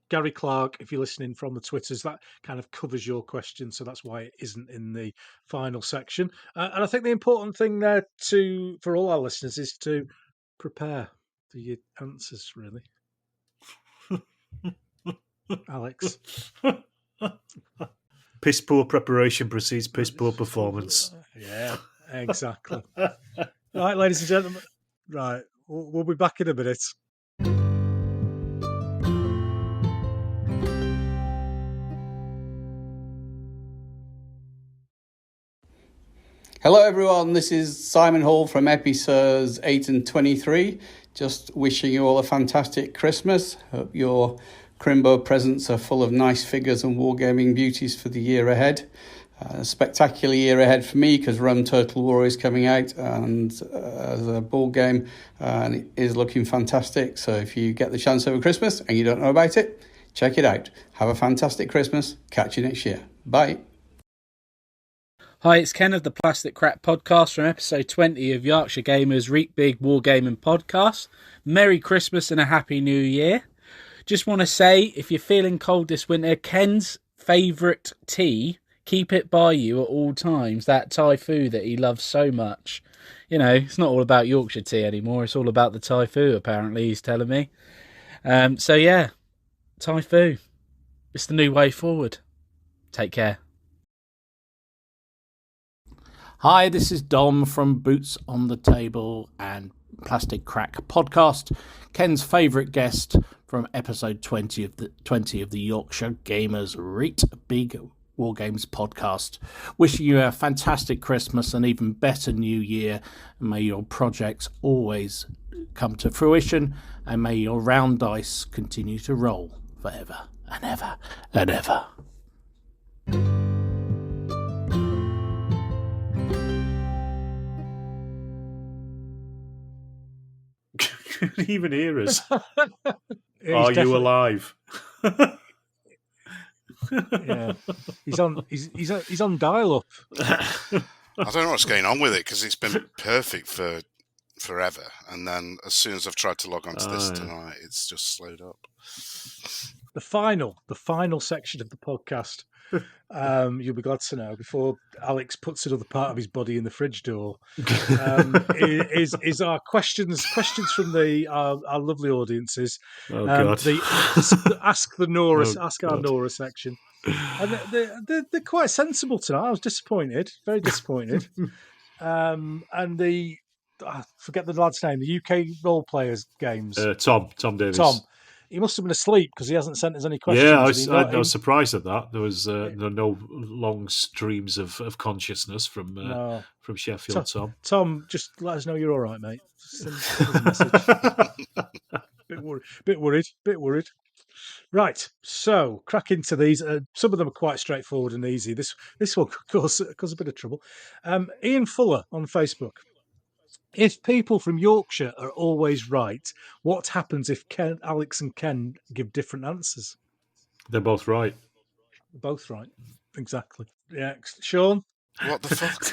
Gary Clark, if you're listening from the Twitters, that kind of covers your question, so that's why it isn't in the final section. And I think the important thing there for all our listeners is to prepare for your answers, really. Alex. Piss poor preparation precedes piss poor performance. Yeah, exactly. Right, ladies and gentlemen. Right, we'll be back in a minute. Hello everyone, this is Simon Hall from episodes 8 and 23. Just wishing you all a fantastic Christmas. Hope your Crimbo presents are full of nice figures and wargaming beauties for the year ahead. A spectacular year ahead for me because Run Total War is coming out and as a board game, and it is looking fantastic. So if you get the chance over Christmas and you don't know about it, check it out. Have a fantastic Christmas. Catch you next year. Bye. Hi, it's Ken of the Plastic Crap Podcast from episode 20 of Yarkshire Gamers Reap Big Wargaming Podcast. Merry Christmas and a Happy New Year. Just want to say, if you're feeling cold this winter, Ken's favourite tea, keep it by you at all times, that Thai food that he loves so much. You know, it's not all about Yorkshire tea anymore, it's all about the Thai food, apparently, he's telling me. So yeah, Thai food. It's the new way forward. Take care. Hi, this is Dom from Boots on the Table and Plastic Crack Podcast, Ken's favourite guest from episode 20 of the Yorkshire Gamers Reap Big Wargames Podcast. Wishing you a fantastic Christmas and even better New Year. May your projects always come to fruition, and may your round dice continue to roll forever and ever and ever. Couldn't even hear us. Are you alive? Yeah, he's on dial-up. I don't know what's going on with it because it's been perfect for forever, and then as soon as I've tried to log on to this tonight, it's just slowed up. The final section of the podcast you'll be glad to know, before Alex puts another part of his body in the fridge door, is our questions from our lovely audiences. Oh God! The ask the Nora, ask our God. Nora section, and they're quite sensible tonight. I was disappointed, very disappointed. And I forget the lad's name, the UK role players games. Tom Davis. Tom. He must have been asleep because he hasn't sent us any questions. Yeah, I was surprised at that. There was no long streams of consciousness from Sheffield. Tom, just let us know you're all right, mate. Send us a message. Bit worried. Right, so crack into these. Some of them are quite straightforward and easy. This one cause a bit of trouble. Ian Fuller on Facebook. If people from Yorkshire are always right, what happens if Alex and Ken give different answers? They're both right. Both right. Exactly. Yeah. Sean? What the fuck?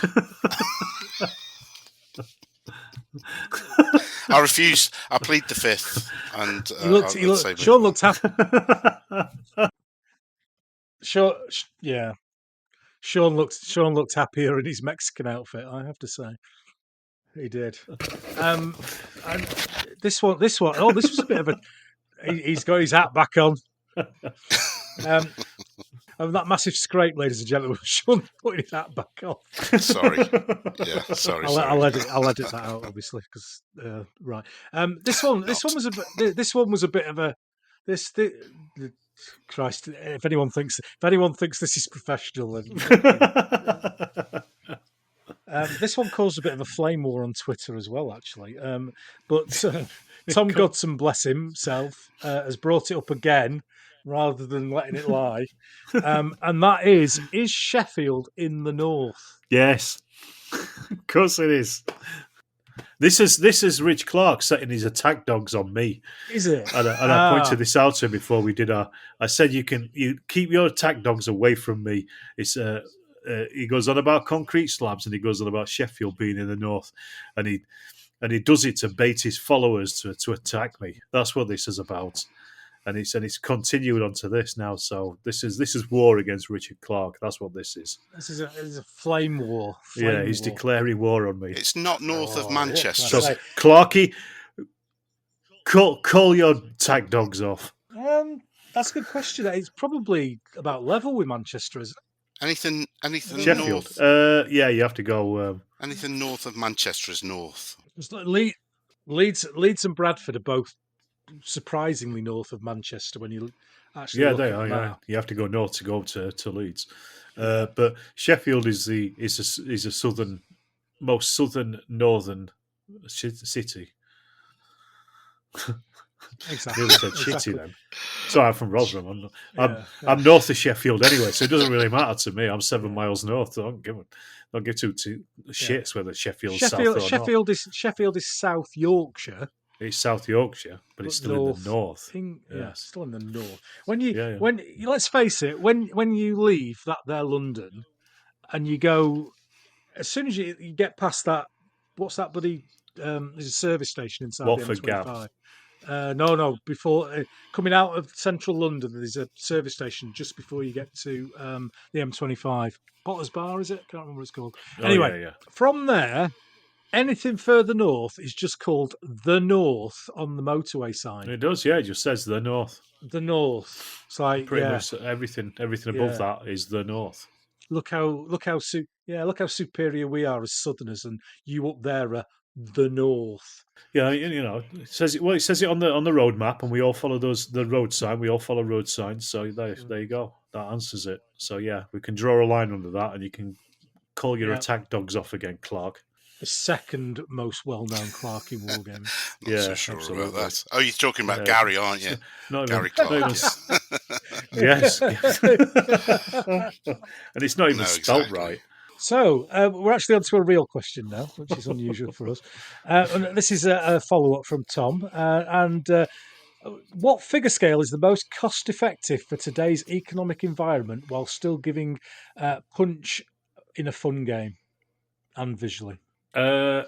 I refuse. I plead the fifth. And Sean looked happy. Sean looked happier in his Mexican outfit, I have to say. He did. And this one. Oh, this was a bit of a. He's got his hat back on. That massive scrape, ladies and gentlemen. Sean putting his hat back on. Sorry. Yeah. Sorry. I'll edit that out, obviously, because right. This one was a bit of a. Christ! If anyone thinks this is professional, then. This one caused a bit of a flame war on Twitter as well, actually. But Tom Godson, bless himself, has brought it up again rather than letting it lie. And that is Sheffield in the north? Yes, of course it is. This is Rich Clark setting his attack dogs on me. Is it? And I pointed this out to him before we did I said you keep your attack dogs away from me. It's he goes on about concrete slabs and he goes on about Sheffield being in the north, and he does it to bait his followers to attack me. That's what this is about, and it's continued onto this now. So this is war against Richard Clark. That's what this is. This is a flame war. He's declaring war on me. It's not north of Manchester. So Clarky, call your attack dogs off. That's a good question. It's probably about level with Manchester, isn't it? Anything Sheffield. north? You have to go. Anything north of Manchester is north. Leeds and Bradford are both surprisingly north of Manchester when you actually. Yeah, they are. Yeah, you have to go north to go to Leeds, but Sheffield is a most southern northern city. Exactly. Really said shitty then. Sorry, I'm from Rotherham. I'm north of Sheffield anyway, so it doesn't really matter to me. I'm 7 miles north. So don't give two shits whether Sheffield's south or not. Sheffield is South Yorkshire. It's South Yorkshire, but it's still in the north. Still in the north. When let's face it, when you leave that there London, and you go, as soon as you get past that, what's that bloody? There's a service station inside Watford the M25. No. Before coming out of central London, there's a service station just before you get to the M25. Potter's Bar, is it? Can't remember what it's called. Anyway, from there, anything further north is just called the North on the motorway sign. It does, yeah. It just says the North. The North. It's like pretty much everything above that is the North. Look how superior we are as Southerners, and you up there are the North. Yeah, it says it on the road map, and we all follow the road sign. We all follow road signs, so there you go. That answers it. So yeah, we can draw a line under that, and you can call your attack dogs off again, Clark. The second most well-known Clark in Wargaming. So sure absolutely. About that. Oh, you're talking about Gary, aren't you? Gary Clark. Yes. And it's not even spelt right. So we're actually on to a real question now, which is unusual for us. And this is a follow-up from Tom. What figure scale is the most cost-effective for today's economic environment while still giving punch in a fun game and visually? Well,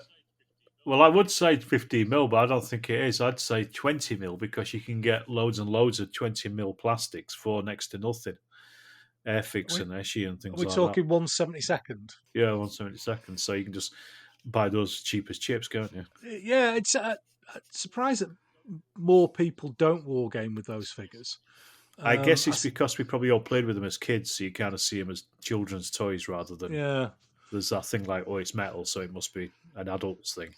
I would say 15 mil, but I don't think it is. I'd say 20 mil because you can get loads and loads of 20 mil plastics for next to nothing. Airfix and Eschi and things We're like talking 1/72nd. Yeah, 1/72. So you can just buy those cheap as chips, can't you? Yeah, it's surprised that more people don't wargame with those figures. I guess it's because we probably all played with them as kids, so you kind of see them as children's toys rather than there's that thing like, oh, it's metal, so it must be an adult's thing.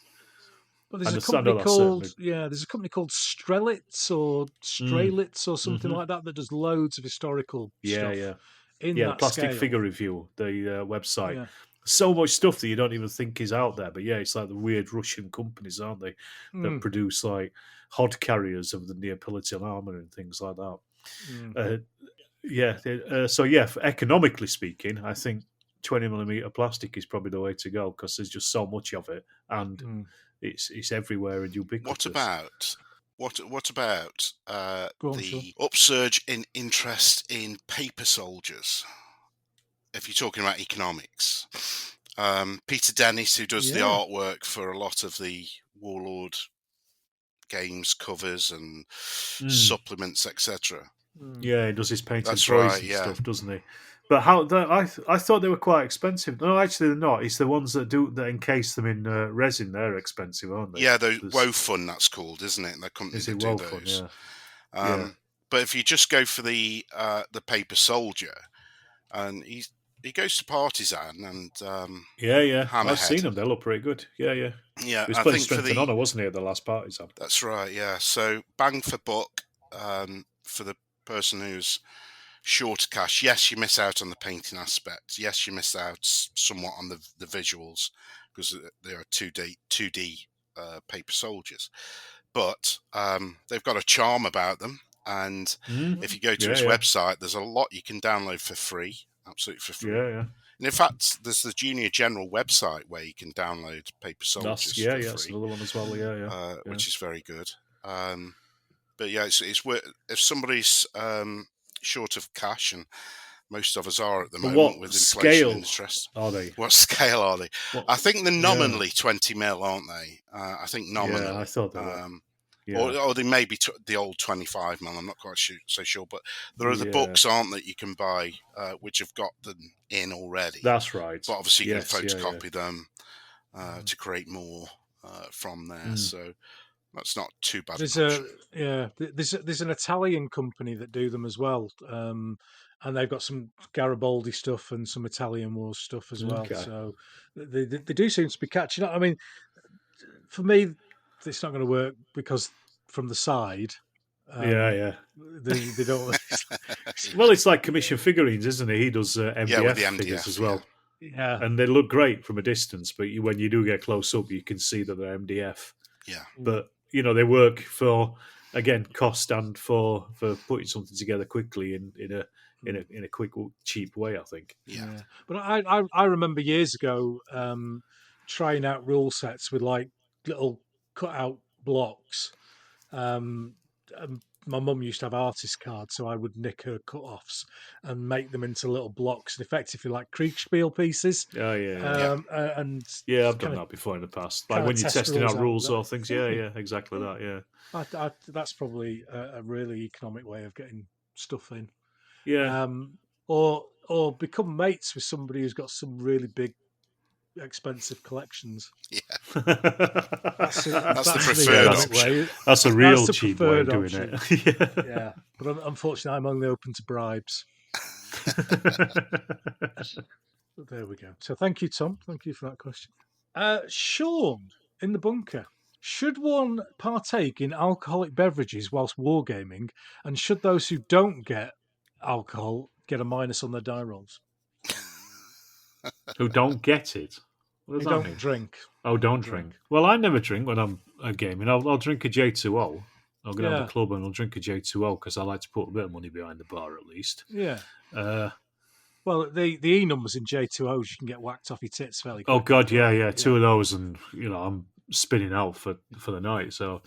But there's a company called there's a company called Strelitz or Strelitz or something like that does loads of historical stuff. The Plastic scale. Figure Review, the website. Yeah. So much stuff that you don't even think is out there. But yeah, it's like the weird Russian companies, aren't they, that produce like hod carriers of the Neapolitan armour and things like that. Economically speaking, I think 20mm plastic is probably the way to go because there's just so much of it and it's everywhere and ubiquitous. What about the upsurge in interest in paper soldiers? If you're talking about economics, Peter Dennis, who does the artwork for a lot of the Warlord games covers and supplements, etc. Yeah, he does his painted toys and stuff, doesn't he? But I thought they were quite expensive. No, actually they're not. It's the ones that encase them in resin. They're expensive, aren't they? Yeah, the WoFun, that's called, isn't it? The company that do those. Yeah. But if you just go for the paper soldier, and he goes to Partisan and Hammerhead. I've seen them. They look pretty good. Yeah. He was playing Strength and Honour, wasn't he, at the last Partisan? That's right. Yeah. So bang for buck for the person who's short cash. Yes, you miss out on the painting aspect. Yes, you miss out somewhat on the visuals because they are 2D paper soldiers. But they've got a charm about them. And if you go to his website, there's a lot you can download for free, absolutely for free. Yeah. And in fact, there's the Junior General website where you can download paper soldiers for free. That's another one as well. Which is very good. But yeah, it's if somebody's short of cash, and most of us are at the moment with inflation and interest. Are they? What scale are they? I think they're nominally 20 mil, aren't they? I think nominally. Yeah, I thought they were. Or they may be the old 25 mil. I'm not quite so sure, but there are the books, aren't that you can buy, which have got them in already. That's right. But obviously you can photocopy them to create more from there. So that's not too bad. There's an Italian company that do them as well, and they've got some Garibaldi stuff and some Italian Wars stuff as well. So they do seem to be catching up. I mean, for me, it's not going to work because from the side. They don't. Well, it's like commission figurines, isn't it? He does MDF figures as well. Yeah, and they look great from a distance, but when you do get close up, you can see that they're MDF. Yeah, but they work for cost and for putting something together quickly in a quick, cheap way. I think. Yeah. But I remember years ago trying out rule sets with like little cut out blocks. My mum used to have artist cards, so I would nick her cut-offs and make them into little blocks and effectively like Kriegspiel pieces. And I've done that before in the past. Like when you're testing out rules or things. Yeah, exactly that. Yeah, that's probably a really economic way of getting stuff in. Yeah, or become mates with somebody who's got some really big, expensive collections. Yeah, that's the preferred option. That's a real cheap way of doing option. It. Yeah, but unfortunately, I'm only open to bribes. But there we go. So thank you, Tom. Thank you for that question. Sean in the bunker. Should one partake in alcoholic beverages whilst wargaming, and should those who don't get alcohol get a minus on their die rolls? Who don't get it? What does that mean? Drink. Oh, don't drink. Well, I never drink when I'm gaming. I'll drink a J2O. I'll go down to the club and I'll drink a J2O because I like to put a bit of money behind the bar at least. Yeah. Well, the E numbers in J2Os you can get whacked off your tits fairly quickly. Oh God, yeah. Two of those, and I'm spinning out for the night. So,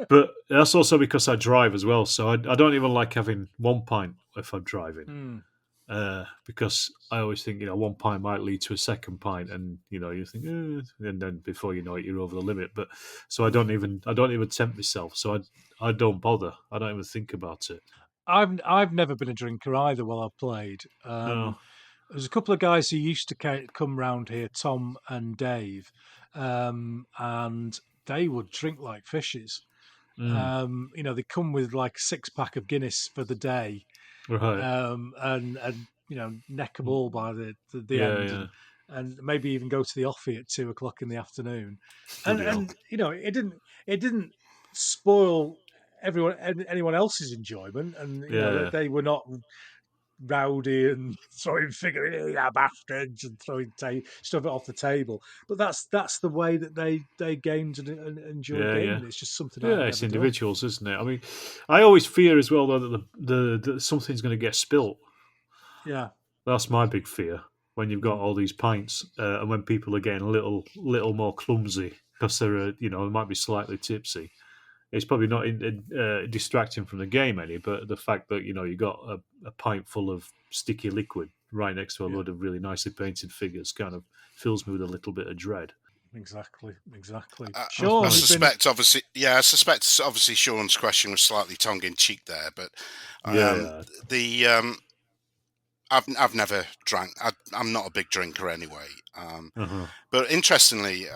but that's also because I drive as well. So I don't even like having 1 pint if I'm driving. Because I always think 1 pint might lead to a second pint, and you think, and then before you know it, you're over the limit. But so I don't even tempt myself. So I don't bother. I don't even think about it. I've never been a drinker either while I've played. No. There's a couple of guys who used to come round here, Tom and Dave, and they would drink like fishes. They come with like a 6-pack of Guinness for the day, Right. and neck a ball by the end, Yeah. and maybe even go to the offie at 2 o'clock in the afternoon, Bloody hell. and it didn't spoil anyone else's enjoyment, and Yeah. they were not rowdy and throwing figures, yeah, bastards, and throwing stuff off the table. But that's the way that they gamed and enjoyed gaming. It's just something. Yeah, it's individuals, isn't it? I mean, I always fear as well though that the something's going to get spilt. Yeah, that's my big fear when you've got all these pints and when people are getting a little more clumsy because they're they might be slightly tipsy. It's probably not distracting from the game any, but the fact that you got a pint full of sticky liquid right next to a load of really nicely painted figures kind of fills me with a little bit of dread. Exactly. Sean, I suspect obviously Sean's question was slightly tongue in cheek there, but I've never drank. I'm not a big drinker anyway. But interestingly,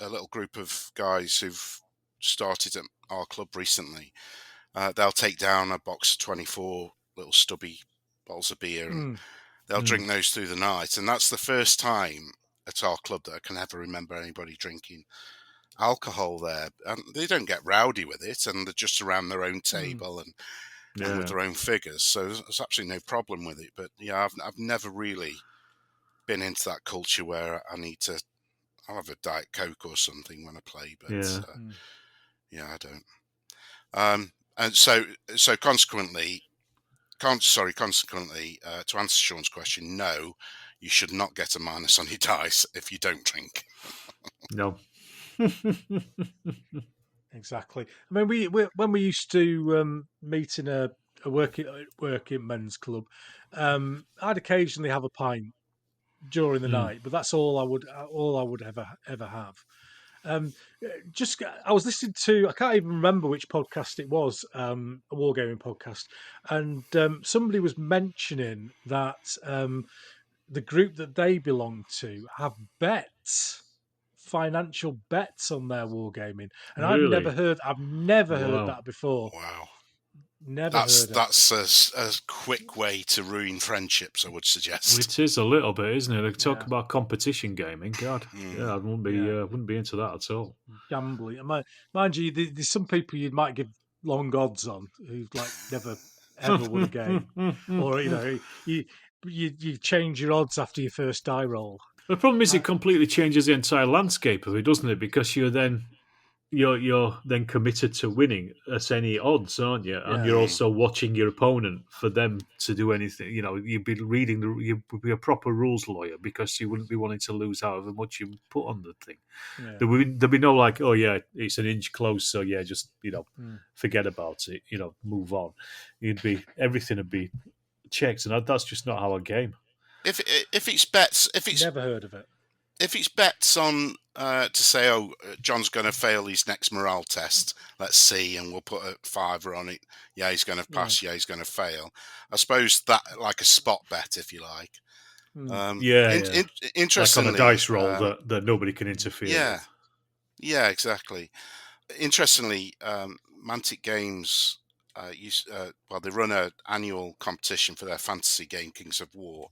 a little group of guys who've started at our club recently, they'll take down a box of 24 little stubby bottles of beer and they'll drink those through the night. And that's the first time at our club that I can ever remember anybody drinking alcohol there. And they don't get rowdy with it, and they're just around their own table and with their own figures. So there's absolutely no problem with it. But yeah, I've never really been into that culture where I'll have a Diet Coke or something when I play, but I don't. And so consequently, to answer Sean's question, no, you should not get a minus on your dice if you don't drink. No. Exactly. I mean, when we used to meet in a working men's club, I'd occasionally have a pint during the night, but that's all I would ever have. I was listening to, I can't even remember which podcast it was, a wargaming podcast, and somebody was mentioning that the group that they belong to have financial bets on their wargaming, and really? I've never heard that before. Wow. Never heard it. That's a quick way to ruin friendships, I would suggest. It is a little bit, isn't it? They talk about competition gaming. God, I wouldn't be into that at all. Gambling, mind you, there's some people you might give long odds on who've like never ever won a game, or you change your odds after your first die roll. The problem is it completely changes the entire landscape of it, doesn't it? Because you're then committed to winning at any odds, aren't you? And you're also watching your opponent for them to do anything. You'd be you'd be a proper rules lawyer because you wouldn't be wanting to lose however much you put on the thing. Yeah. There'd be no like, oh yeah, it's an inch close, so yeah, just forget about it. Move on. Everything would be checked, and that's just not our game. If it's bets, never heard of it. If it's bets on to say, oh, John's going to fail his next morale test, let's see, and we'll put a $5 on it. Yeah, he's going to pass. Yeah, he's going to fail. I suppose that like a spot bet, if you like. Interestingly, like on a dice roll that nobody can interfere with. Yeah, exactly. Interestingly, Mantic Games, they run an annual competition for their fantasy game, Kings of War.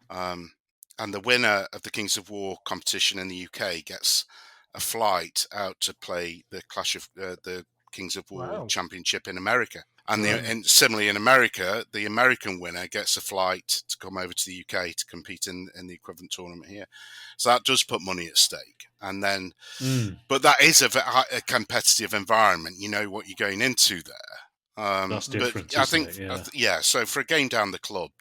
And the winner of the Kings of War competition in the UK gets a flight out to play the Clash of the Kings of War Championship in America. And similarly in America, the American winner gets a flight to come over to the UK to compete in the equivalent tournament here. So that does put money at stake. And then, but that is a competitive environment. You know what you're going into there. That's different. But I think, so for a game down the club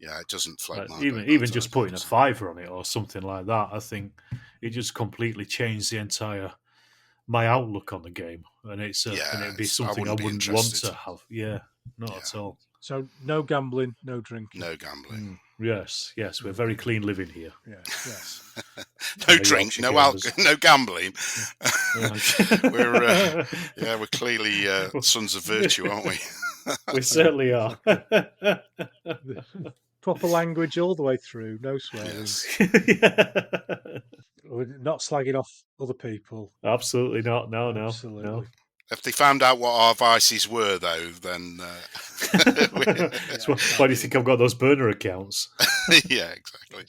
it doesn't float. Even just putting a $5 on it or something like that, I think it just completely changed the entire my outlook on the game, and and it'd be something I wouldn't want to have. Yeah, not at all. So no gambling, no drinking. No gambling. Yes, we're very clean living here. Yes. No drink, no alcohol, no gambling. We're clearly sons of virtue, aren't we? We certainly are. Proper language all the way through, no swearing. Yes. We're not slagging off other people. Absolutely not. No. Absolutely. If they found out what our vices were, though, then... So why do you think I've got those burner accounts? Yeah, exactly.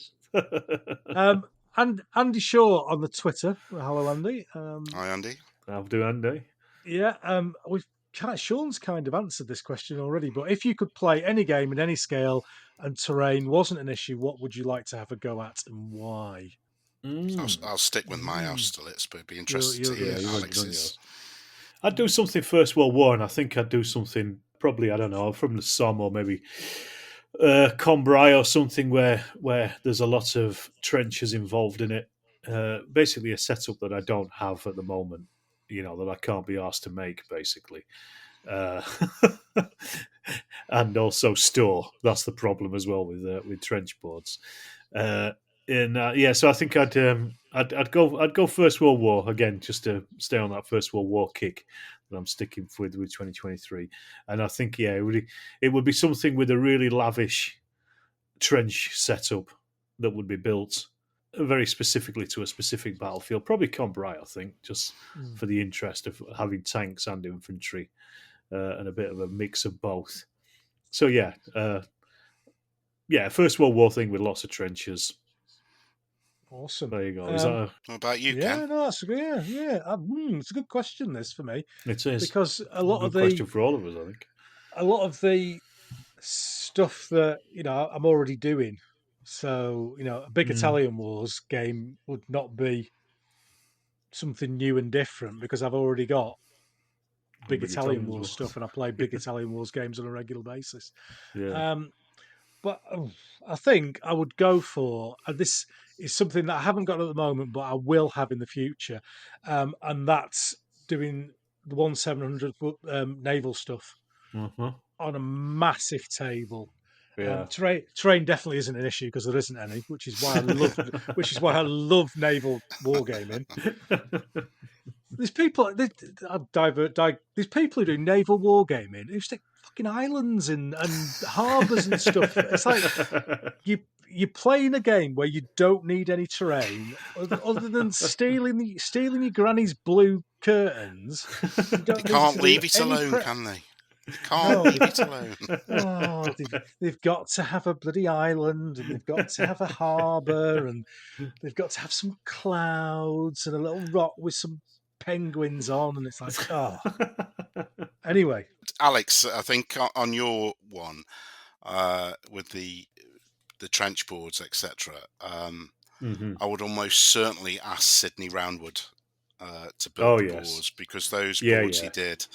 And Andy Shaw on the Twitter. Hello, Andy. Hi, Andy. How do, Andy? Yeah, Sean's kind of answered this question already, but if you could play any game in any scale and terrain wasn't an issue, what would you like to have a go at and why? I'll stick with my house still, but it'd be interesting to hear Alex's. I'd do something First World War, and I think I'd do something probably, I don't know, from the Somme or maybe Combray or something where there's a lot of trenches involved in it. Basically a setup that I don't have at the moment, that I can't be asked to make, basically. And also store. That's the problem as well with trench boards. So I think I'd go First World War again, just to stay on that First World War kick that I'm sticking with 2023. And I think it would be something with a really lavish trench setup that would be built very specifically to a specific battlefield. Probably Combray, I think, just for the interest of having tanks and infantry and a bit of a mix of both. So First World War thing with lots of trenches. Awesome. There you go. What about you, Ken? No, that's it's a good question, this, for me. It is. Because a lot of the question for all of us, I think. A lot of the stuff that, I'm already doing. So, a big Italian Wars game would not be something new and different because I've already got big Italian Wars stuff and I play big Italian Wars games on a regular basis. Yeah. But I think I would go for, and this is something that I haven't got at the moment, but I will have in the future, and that's doing the 1/700 naval stuff on a massive table. Yeah. Terrain definitely isn't an issue because there isn't any, which is why I love naval wargaming. There's people. There's people who do naval wargaming who stick fucking islands and harbours and stuff. It's like you're playing a game where you don't need any terrain other than stealing your granny's blue curtains. They can't leave it alone, can they? Can't leave it alone. Oh, they've got to have a bloody island, and they've got to have a harbour, and they've got to have some clouds and a little rock with some penguins on, and it's like, oh. Anyway, Alex, I think on your one with the trench boards, etc. I would almost certainly ask Sidney Roundwood to build the boards, because those boards he did.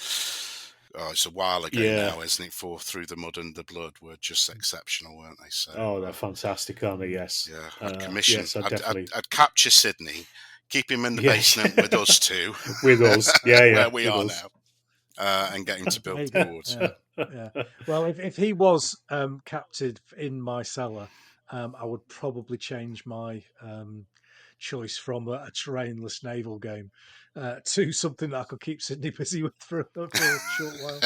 Oh, it's a while ago now, isn't it? For Through the Mud and the Blood were just exceptional, weren't they? So, they're fantastic, aren't they? Yes. Yeah, I'd commission. Yes, I'd capture Sydney, keep him in the basement with us two. With us, where we are now, and get him to build the boards. Yeah. Well, if he was captured in my cellar, I would probably change my choice from a terrainless naval game to something that I could keep Sydney busy with for a short while.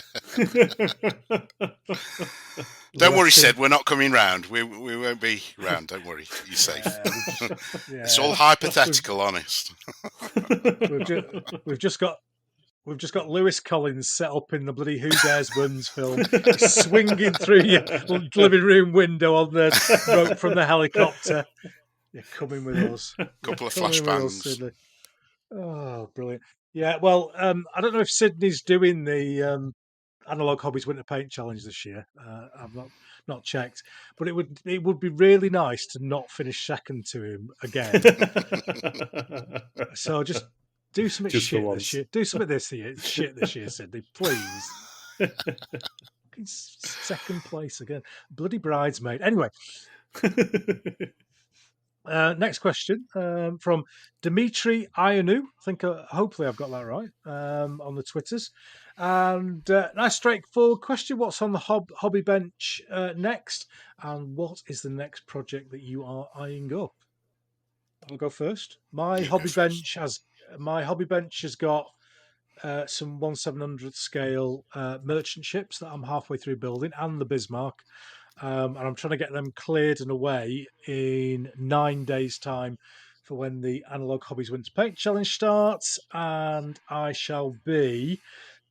Don't worry, Sid, we're not coming round. We won't be round. Don't worry, you're safe. It's all hypothetical, honest. We've just got Lewis Collins set up in the bloody Who Dares Wins film, swinging through your living room window on the rope from the helicopter. You're coming with us. Couple of flashbangs. Oh, brilliant. Yeah, well, I don't know if Sydney's doing the Analog Hobbies Winter Paint Challenge this year. I've not checked, but it would be really nice to not finish second to him again. So just do something shit this year. Do something this year, Sydney, please. Second place again. Bloody bridesmaid. Anyway. Next question from Dimitri Ionu. I think hopefully I've got that right on the Twitters. And nice straightforward question. What's on the hobby bench next? And what is the next project that you are eyeing up? I'll go first. My hobby bench has got some 1/700th scale merchant ships that I'm halfway through building, and the Bismarck. And I'm trying to get them cleared and away in 9 days' time for when the Analog Hobbies Winter Paint Challenge starts. And I shall be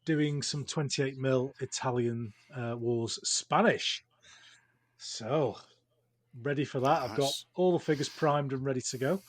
doing some 28mm Italian Wars Spanish. So, ready for that. I've got all the figures primed and ready to go.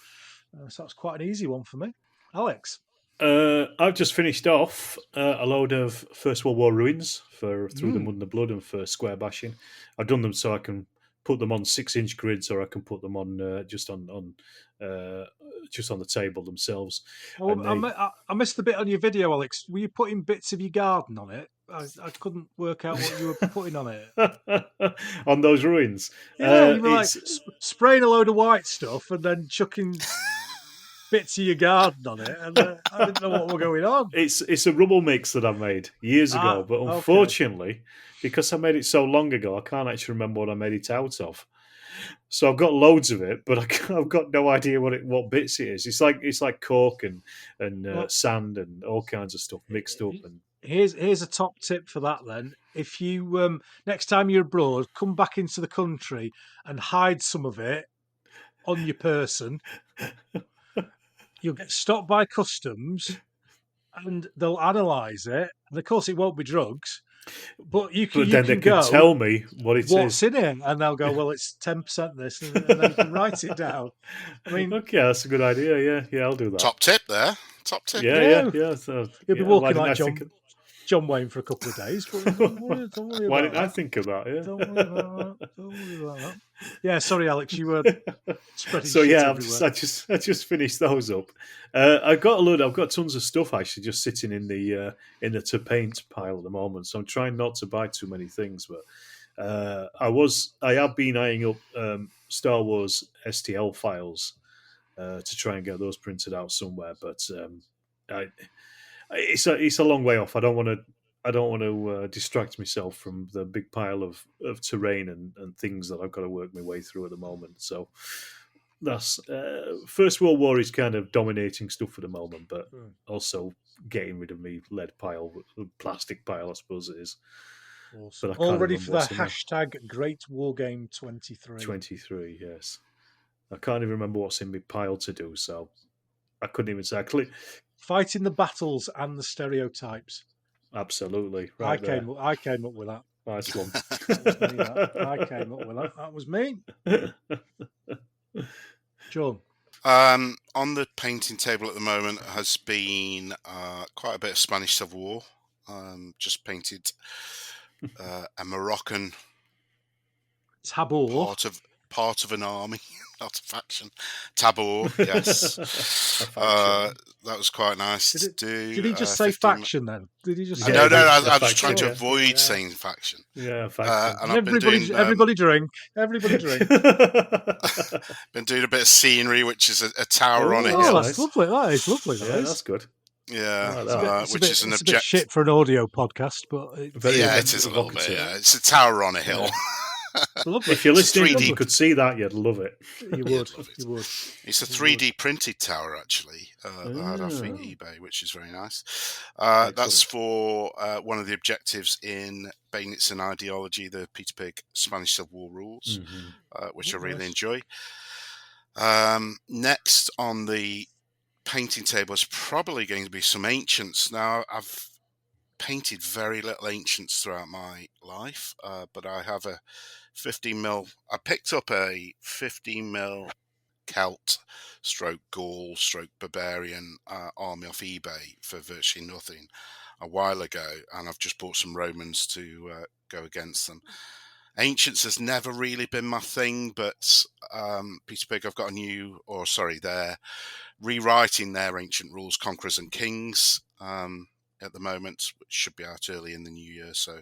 So that's quite an easy one for me. Alex? I've just finished off a load of First World War ruins for Through the Mud and the Blood and for Square Bashing. I've done them so I can put them on 6-inch grids, or I can put them on just on the table themselves. I missed the bit on your video, Alex. Were you putting bits of your garden on it? I couldn't work out what you were putting on it. On those ruins? Yeah, you were like spraying a load of white stuff and then chucking bits of your garden on it, and I didn't know what were going on. It's a rubble mix that I made years ago, but unfortunately, because I made it so long ago, I can't actually remember what I made it out of. So I've got loads of it, but I've got no idea what bits it is. It's like cork and sand and all kinds of stuff mixed up. And here's a top tip for that. Then, if you next time you're abroad, come back into the country and hide some of it on your person. You'll get stopped by customs, and they'll analyse it. And of course, it won't be drugs, but you can. But then they can tell me what's in it, and they'll go, "Well, it's 10% this," and then you can write it down. I mean, okay, that's a good idea. Yeah, I'll do that. Top tip there. Top tip. Yeah. So, you'll be walking like John Wayne for a couple of days. But don't worry why didn't I think of that? Yeah. Don't worry about that. Yeah, sorry, Alex, you were spreading. So shit I just finished those up. I've got tons of stuff actually just sitting in the to paint pile at the moment. So I'm trying not to buy too many things, but I have been eyeing up Star Wars STL files to try and get those printed out somewhere, but it's a long way off. I don't want to distract myself from the big pile of terrain and things that I've got to work my way through at the moment. So that's First World War is kind of dominating stuff at the moment, but also getting rid of me lead pile, plastic pile, I suppose it is. Awesome. But all ready for the hashtag Great War Game 23. 23, yes. I can't even remember what's in my pile to do, so I couldn't even say. Fighting the battles and the stereotypes. Absolutely. I came up with that. Nice one. I came up with that. That was me. John. On the painting table at the moment has been quite a bit of Spanish Civil War. Just painted a Moroccan tabor. Part of an army, not a faction. Tabor, yes. That was quite nice to do. Did he just say faction then? Did he just say No, I was trying to avoid saying faction. Yeah, faction. And everybody drink. Everybody drink. Been doing a bit of scenery, which is a tower on a hill. Oh, that's lovely. That is lovely. Yeah, that's good. Yeah, which is an objective. It's a bit shit for an audio podcast, but it is a little bit. Yeah, it's a tower on a hill. If you're listening, you could see that, you'd love it. You would. You would. It's a 3D printed tower, actually, that I had off eBay, which is very nice. That's for one of the objectives in Bayonets and Ideology, the Peter Pig Spanish Civil War rules, which I really enjoy. Next on the painting table is probably going to be some Ancients. Now, I've painted very little Ancients throughout my life, but I have a 15mm. I picked up a 15mm Celt / Gaul / Barbarian army off eBay for virtually nothing a while ago, and I've just bought some Romans to go against them. Ancients has never really been my thing, but Peter Pig, I've got they're rewriting their ancient rules, Conquerors and Kings, at the moment, which should be out early in the new year, so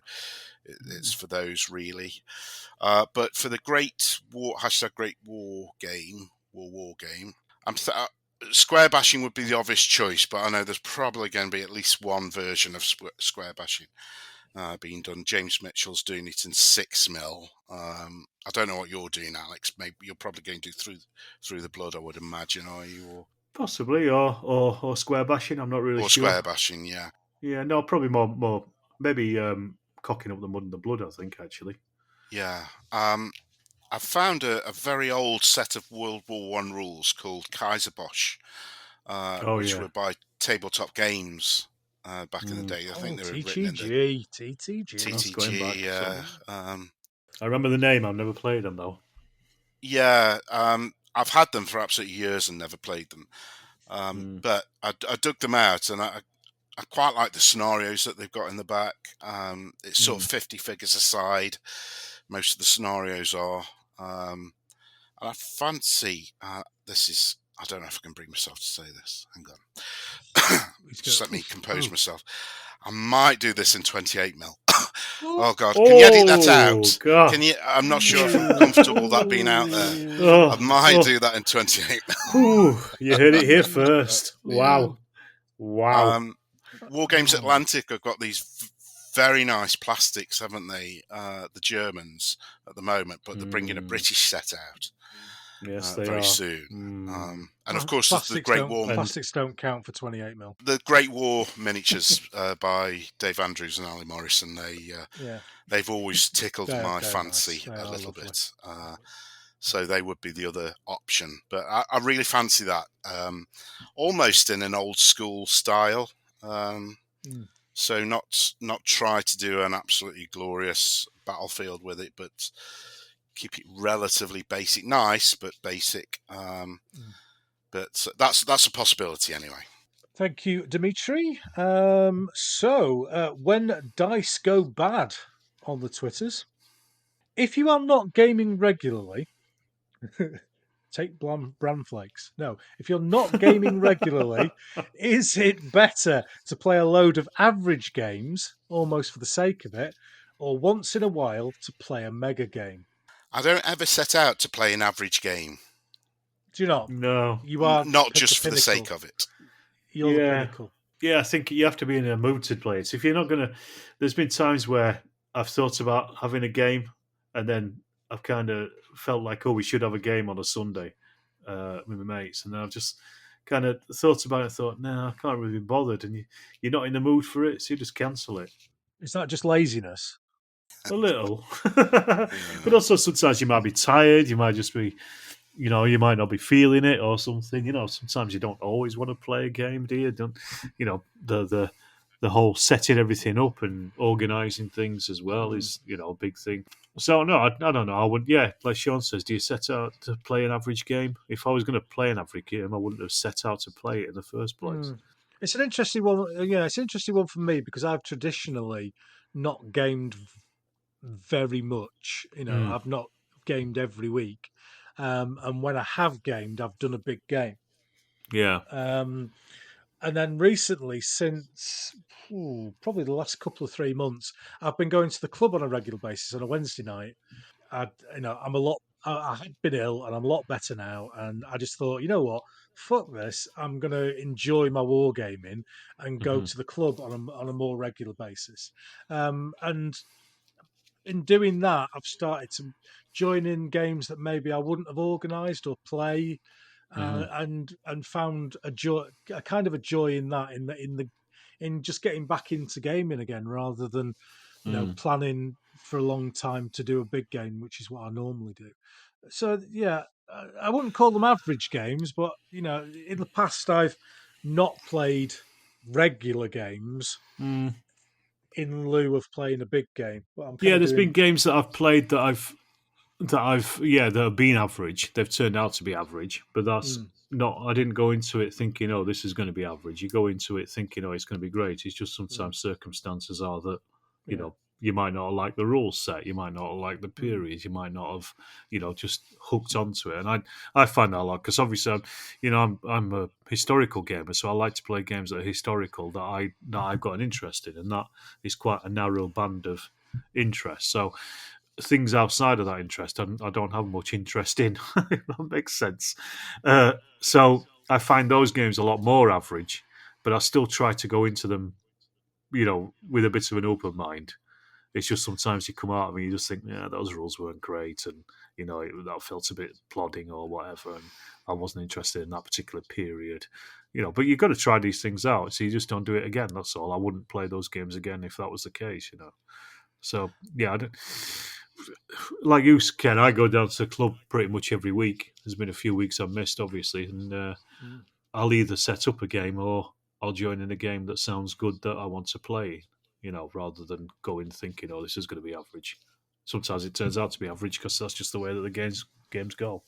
it's for those really. But for the Great War #Great War game, war game. Square bashing would be the obvious choice, but I know there's probably going to be at least one version of square bashing being done. James Mitchell's doing it in 6mm. I don't know what you're doing, Alex. Maybe you're probably going to do through the blood, I would imagine, are you? Or Possibly, or square bashing. I'm not really or sure. Square bashing, yeah. Yeah, no, probably more maybe cocking up the mud and the blood, I think, actually. Yeah. I found a very old set of World War One rules called Kaiserbosch, which were by Tabletop Games back in the day. I think they were written in the TTG. yeah. I remember the name. I've never played them though. Yeah, I've had them for absolutely years and never played them. But I dug them out, and I quite like the scenarios that they've got in the back. It's sort of 50 figures aside. Most of the scenarios are. And I fancy this is. I don't know if I can bring myself to say this. Hang on. Just let me compose myself. I might do this in 28mm. Oh God! Can you edit that out? God. Can you? I'm not sure if I'm comfortable that being out there. I might do that in 28mm. You heard it here first. Wow. War Games Atlantic have got these very nice plastics, haven't they? The Germans at the moment, but they're bringing a British set out. Yes, they very are. soon. And of course, there's the Great War. Plastics don't count for 28mm. The Great War miniatures by Dave Andrews and Ali Morrison. They've always tickled my fancy a little bit. So they would be the other option. But I really fancy that, almost in an old school style. So not try to do an absolutely glorious battlefield with it, but keep it relatively basic, nice but basic. But that's a possibility anyway. Thank you, Dimitri. So when dice go bad on the Twitters, if you are not gaming regularly, take bran flakes. No, if you're not gaming regularly, is it better to play a load of average games, almost for the sake of it, or once in a while to play a mega game? I don't ever set out to play an average game. Do you not? No. You are not just for the sake of it. You're the pinnacle. Yeah, I think you have to be in a mood to play it. If you're not going to... There's been times where I've thought about having a game and then I've kind of felt like, we should have a game on a Sunday with my mates. And then I've just kind of thought about it and thought, no, I can't really be bothered. And you're not in the mood for it, so you just cancel it. It's not just laziness. A little. But also sometimes you might be tired, you might just be, you might not be feeling it or something. Sometimes you don't always want to play a game, do you? The whole setting everything up and organising things as well is, a big thing. So, no, I don't know. I would, like Sean says, do you set out to play an average game? If I was going to play an average game, I wouldn't have set out to play it in the first place. It's an interesting one. Yeah, it's an interesting one for me because I've traditionally not gamed very much. I've not gamed every week. And when I have gamed, I've done a big game. Yeah. And then recently, since probably the last couple of 3 months, I've been going to the club on a regular basis on a Wednesday night. I had been ill and I'm a lot better now. And I just thought, you know what? Fuck this. I'm going to enjoy my wargaming and go to the club on a more regular basis. And in doing that, I've started to join in games that maybe I wouldn't have organised or play, and found a kind of a joy in that, in just getting back into gaming again, rather than planning for a long time to do a big game, which is what I normally do. So yeah, I wouldn't call them average games, but in the past I've not played regular games in lieu of playing a big game. There's been games that I've played that have been average. They've turned out to be average, but that's not. I didn't go into it thinking, this is going to be average. You go into it thinking, it's going to be great. It's just sometimes circumstances are that you might not like the rules set, you might not like the periods, you might not have just hooked onto it. And I find that a lot because obviously I'm a historical gamer, so I like to play games that are historical that I've got an interest in, and that is quite a narrow band of interest. So things outside of that interest, I don't have much interest in. If that makes sense. So I find those games a lot more average, but I still try to go into them, with a bit of an open mind. It's just sometimes you come out of it and you just think, yeah, those rules weren't great, and that felt a bit plodding or whatever, and I wasn't interested in that particular period. But you've got to try these things out, so you just don't do it again. That's all. I wouldn't play those games again if that was the case. So yeah, I don't, like you, Ken. I go down to the club pretty much every week. There's been a few weeks I've missed, obviously, and I'll either set up a game or I'll join in a game that sounds good that I want to play. Rather than go in thinking, oh, this is going to be average. Sometimes it turns out to be average because that's just the way that the games go.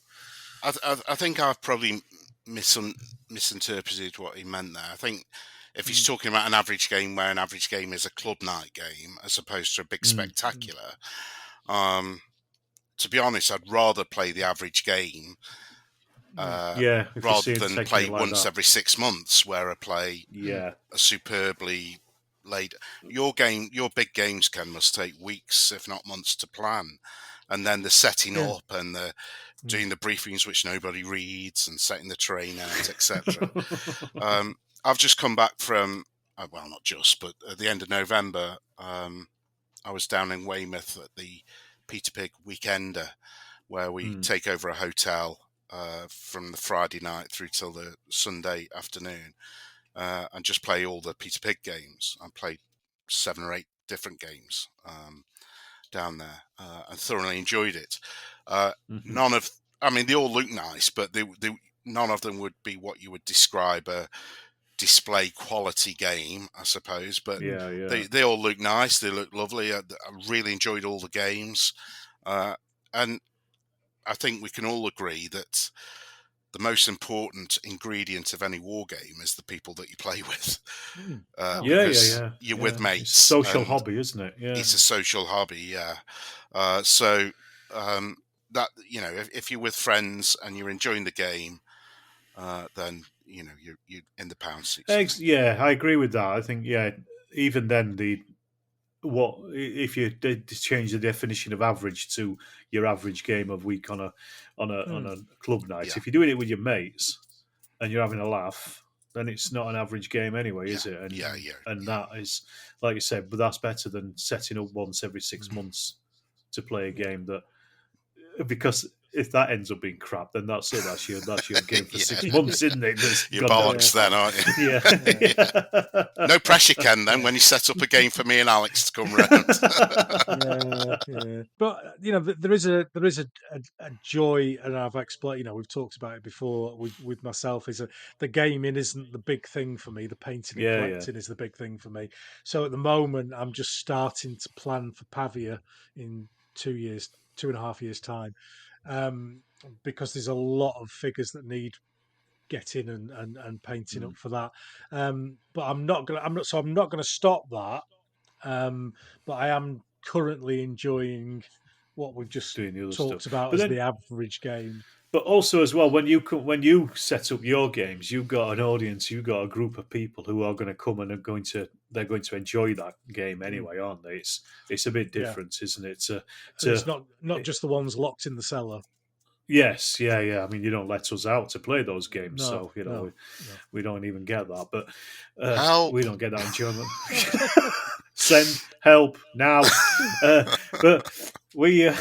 I think I've probably misinterpreted what he meant there. I think if he's talking about an average game where an average game is a club night game as opposed to a big spectacular, to be honest, I'd rather play the average game rather than play once every 6 months where I play a superbly laid. Your big games, Ken, must take weeks, if not months, to plan, and then the setting up and the doing the briefings which nobody reads and setting the terrain out, etc. I've just come back from not just, but at the end of November, I was down in Weymouth at the Peter Pig Weekender, where we take over a hotel from the Friday night through till the Sunday afternoon. And just play all the Peter Pig games. I played 7 or 8 different games down there and thoroughly enjoyed it. They all look nice, but none of them would be what you would describe a display quality game, I suppose. But they all look nice. They look lovely. I really enjoyed all the games. And I think we can all agree that the most important ingredient of any war game is the people that you play with. You're with mates. It's a social hobby, isn't it? Yeah. It's a social hobby, yeah. That if you're with friends and you're enjoying the game, then you're in the pound 60. Yeah, I agree with that. I think even then if you did change the definition of average to your average game of week on a club night, if you're doing it with your mates and you're having a laugh, then it's not an average game anyway, is it? And that is, like you said, but that's better than setting up once every 6 months to play a game because if that ends up being crap, then that's it. That's your game for 6 months, isn't it? You're bollocks then, aren't you? Yeah. No pressure, Ken, then, when you set up a game for me and Alex to come round. But, there is a joy, and I've explained, we've talked about it before with myself, is the gaming isn't the big thing for me. The painting and collecting is the big thing for me. So at the moment, I'm just starting to plan for Pavia in 2.5 years' time. Because there's a lot of figures that need getting and painting up for that. But I'm not gonna stop that. But I am currently enjoying what we've just talked about as the average game. But also as well, when you set up your games, you've got an audience, you've got a group of people who are going to come and they're going to enjoy that game anyway, aren't they? It's a bit different, isn't it? It's not just the ones locked in the cellar. Yes, yeah. I mean, you don't let us out to play those games, so we don't even get that. But we don't get that enjoyment. Send help now. But we.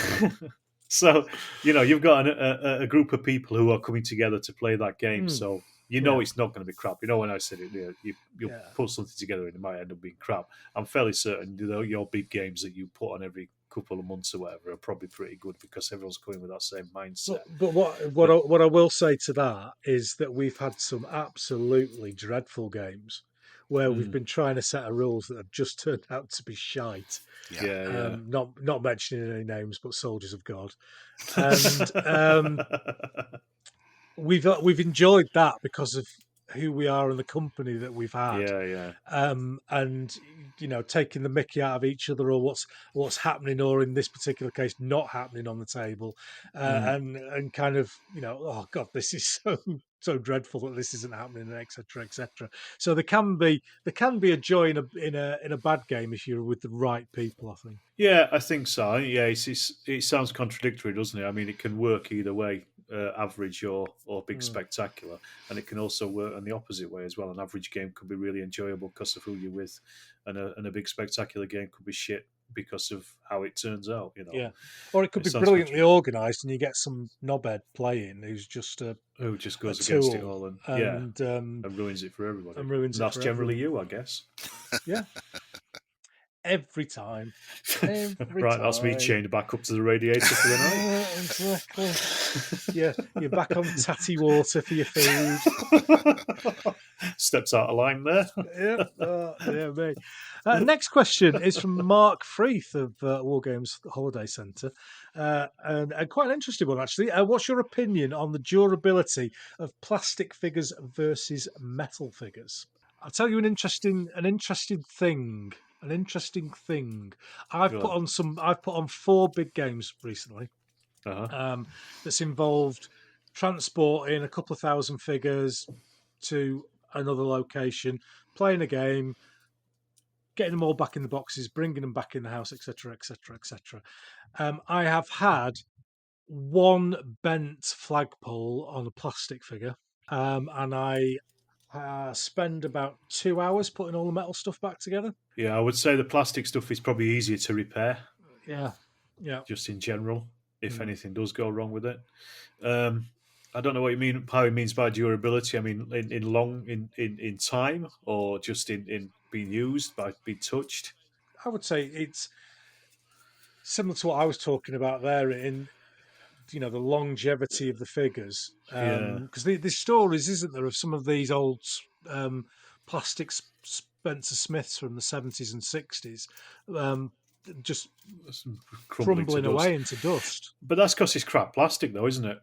So, you've got a group of people who are coming together to play that game. So, it's not going to be crap. When I said it, you'll put something together and it might end up being crap. I'm fairly certain, your big games that you put on every couple of months or whatever are probably pretty good because everyone's going with that same mindset. But what I will say to that is that we've had some absolutely dreadful games where we've been trying to set rules that have just turned out to be shite. Not mentioning any names, but Soldiers of God, and we've enjoyed that because of who we are and the company that we've had. And taking the mickey out of each other or what's happening, or in this particular case, not happening on the table, and kind of oh god, this is so so dreadful that this isn't happening, etc., etc. So there can be a joy in a bad game if you're with the right people, I think. Yeah, I think so. Yeah, it sounds contradictory, doesn't it? I mean, it can work either way, average or big spectacular, and it can also work on the opposite way as well. An average game could be really enjoyable because of who you're with, and a big spectacular game could be shit because of how it turns out. Yeah, or it could be brilliantly organised, and you get some knobhead playing who just goes against it all and ruins it for everybody. And that's generally you, I guess. Yeah. Every time. Right, that's me chained back up to the radiator for the night. Exactly. Yeah, you're back on tatty water for your food. Steps out of line there. Yeah, mate. Next question is from Mark Freeth of Wargames Holiday Centre, and quite an interesting one actually. What's your opinion on the durability of plastic figures versus metal figures? I'll tell you an interesting thing. I've put on 4 big games recently. That's involved transporting a couple of thousand figures to another location, playing a game, getting them all back in the boxes, bringing them back in the house, etc., etc., etc. I have had one bent flagpole on a plastic figure, and I spend about 2 hours putting all the metal stuff back together. Yeah, I would say the plastic stuff is probably easier to repair. Yeah. Just in general, if anything does go wrong with it. I don't know what you mean. How he means by durability. I mean, in time, or just in being used, by being touched. I would say it's similar to what I was talking about there in the longevity of the figures. Because there's stories, isn't there, of some of these old plastic Spencer Smiths from the 70s and 60s just crumbling away into dust. But that's because it's crap plastic, though, isn't it?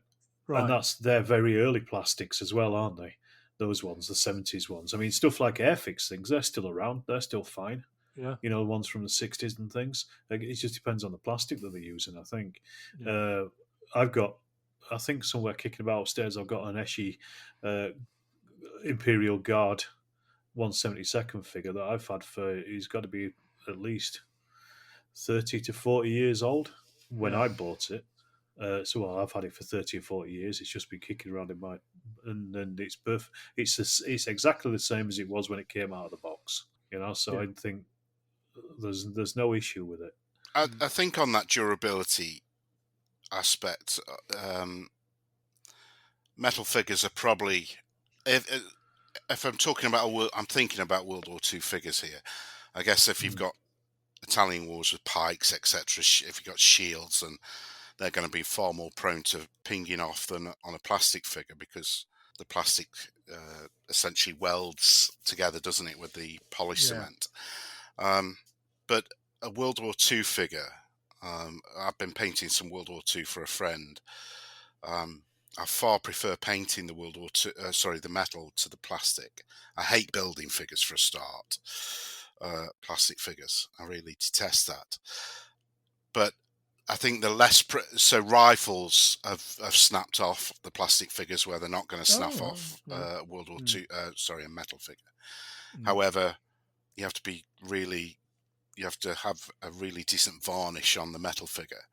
Right. And they're very early plastics as well, aren't they? Those ones, the 70s ones. I mean, stuff like Airfix things, they're still around. They're still fine. Yeah. The ones from the 60s and things. It just depends on the plastic that they're using, I think. Yeah. I've got, I think somewhere kicking about upstairs, I've got an Eschi Imperial Guard 172nd figure that I've had he's got to be at least 30 to 40 years old when I bought it. I've had it for 30 or 40 years. It's just been kicking around in my, and it's perfect. It's exactly the same as it was when it came out of the box. So I think there's no issue with it. I think on that durability aspect, metal figures are probably, if I'm talking about I'm thinking about World War II figures here. I guess if you've got Italian wars with pikes, etc., if you've got shields, and they're going to be far more prone to pinging off than on a plastic figure, because the plastic essentially welds together, doesn't it, with the polished cement. But a World War II figure, I've been painting some World War II for a friend. I far prefer painting the the metal to the plastic. I hate building figures for a start. Plastic figures, I really detest that. But I think the less so rifles have snapped off the plastic figures where they're not going to snap off World War II. A metal figure. However, you have to have a really decent varnish on the metal figure,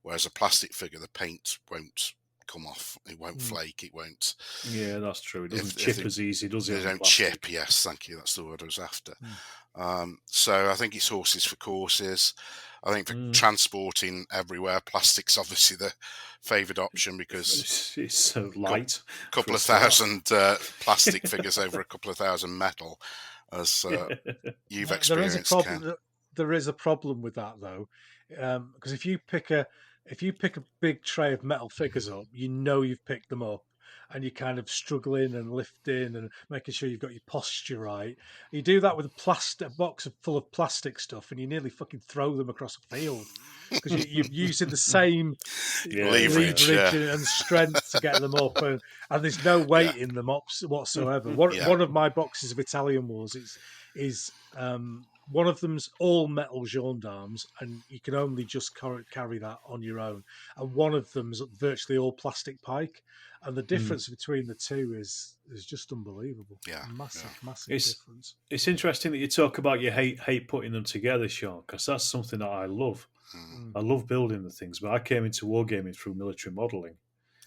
whereas a plastic figure, the paint won't come off. It won't flake. It won't. Yeah, that's true. It doesn't chip as easy, does it? They don't chip. Yes, thank you. That's the word I was after. So I think it's horses for courses. I think for transporting everywhere, plastic's obviously the favoured option because it's so light. A couple of thousand plastic figures over a couple of thousand metal, as you've experienced. There is a problem with that though, because if you pick a big tray of metal figures up, you've picked them up, and you're kind of struggling and lifting and making sure you've got your posture right. You do that with a box full of plastic stuff, and you nearly fucking throw them across a field because you're using the same leverage and strength to get them up, and there's no weight in them whatsoever. One of my boxes of Italian Wars, is one of them's all metal gendarmes, and you can only just carry that on your own. And one of them's virtually all plastic pike, and the difference between the two is just unbelievable. Yeah, massive It's difference. it's interesting that you talk about you hate putting them together, Sean, because that's something that I love. I love building the things, but I came into wargaming through military modelling.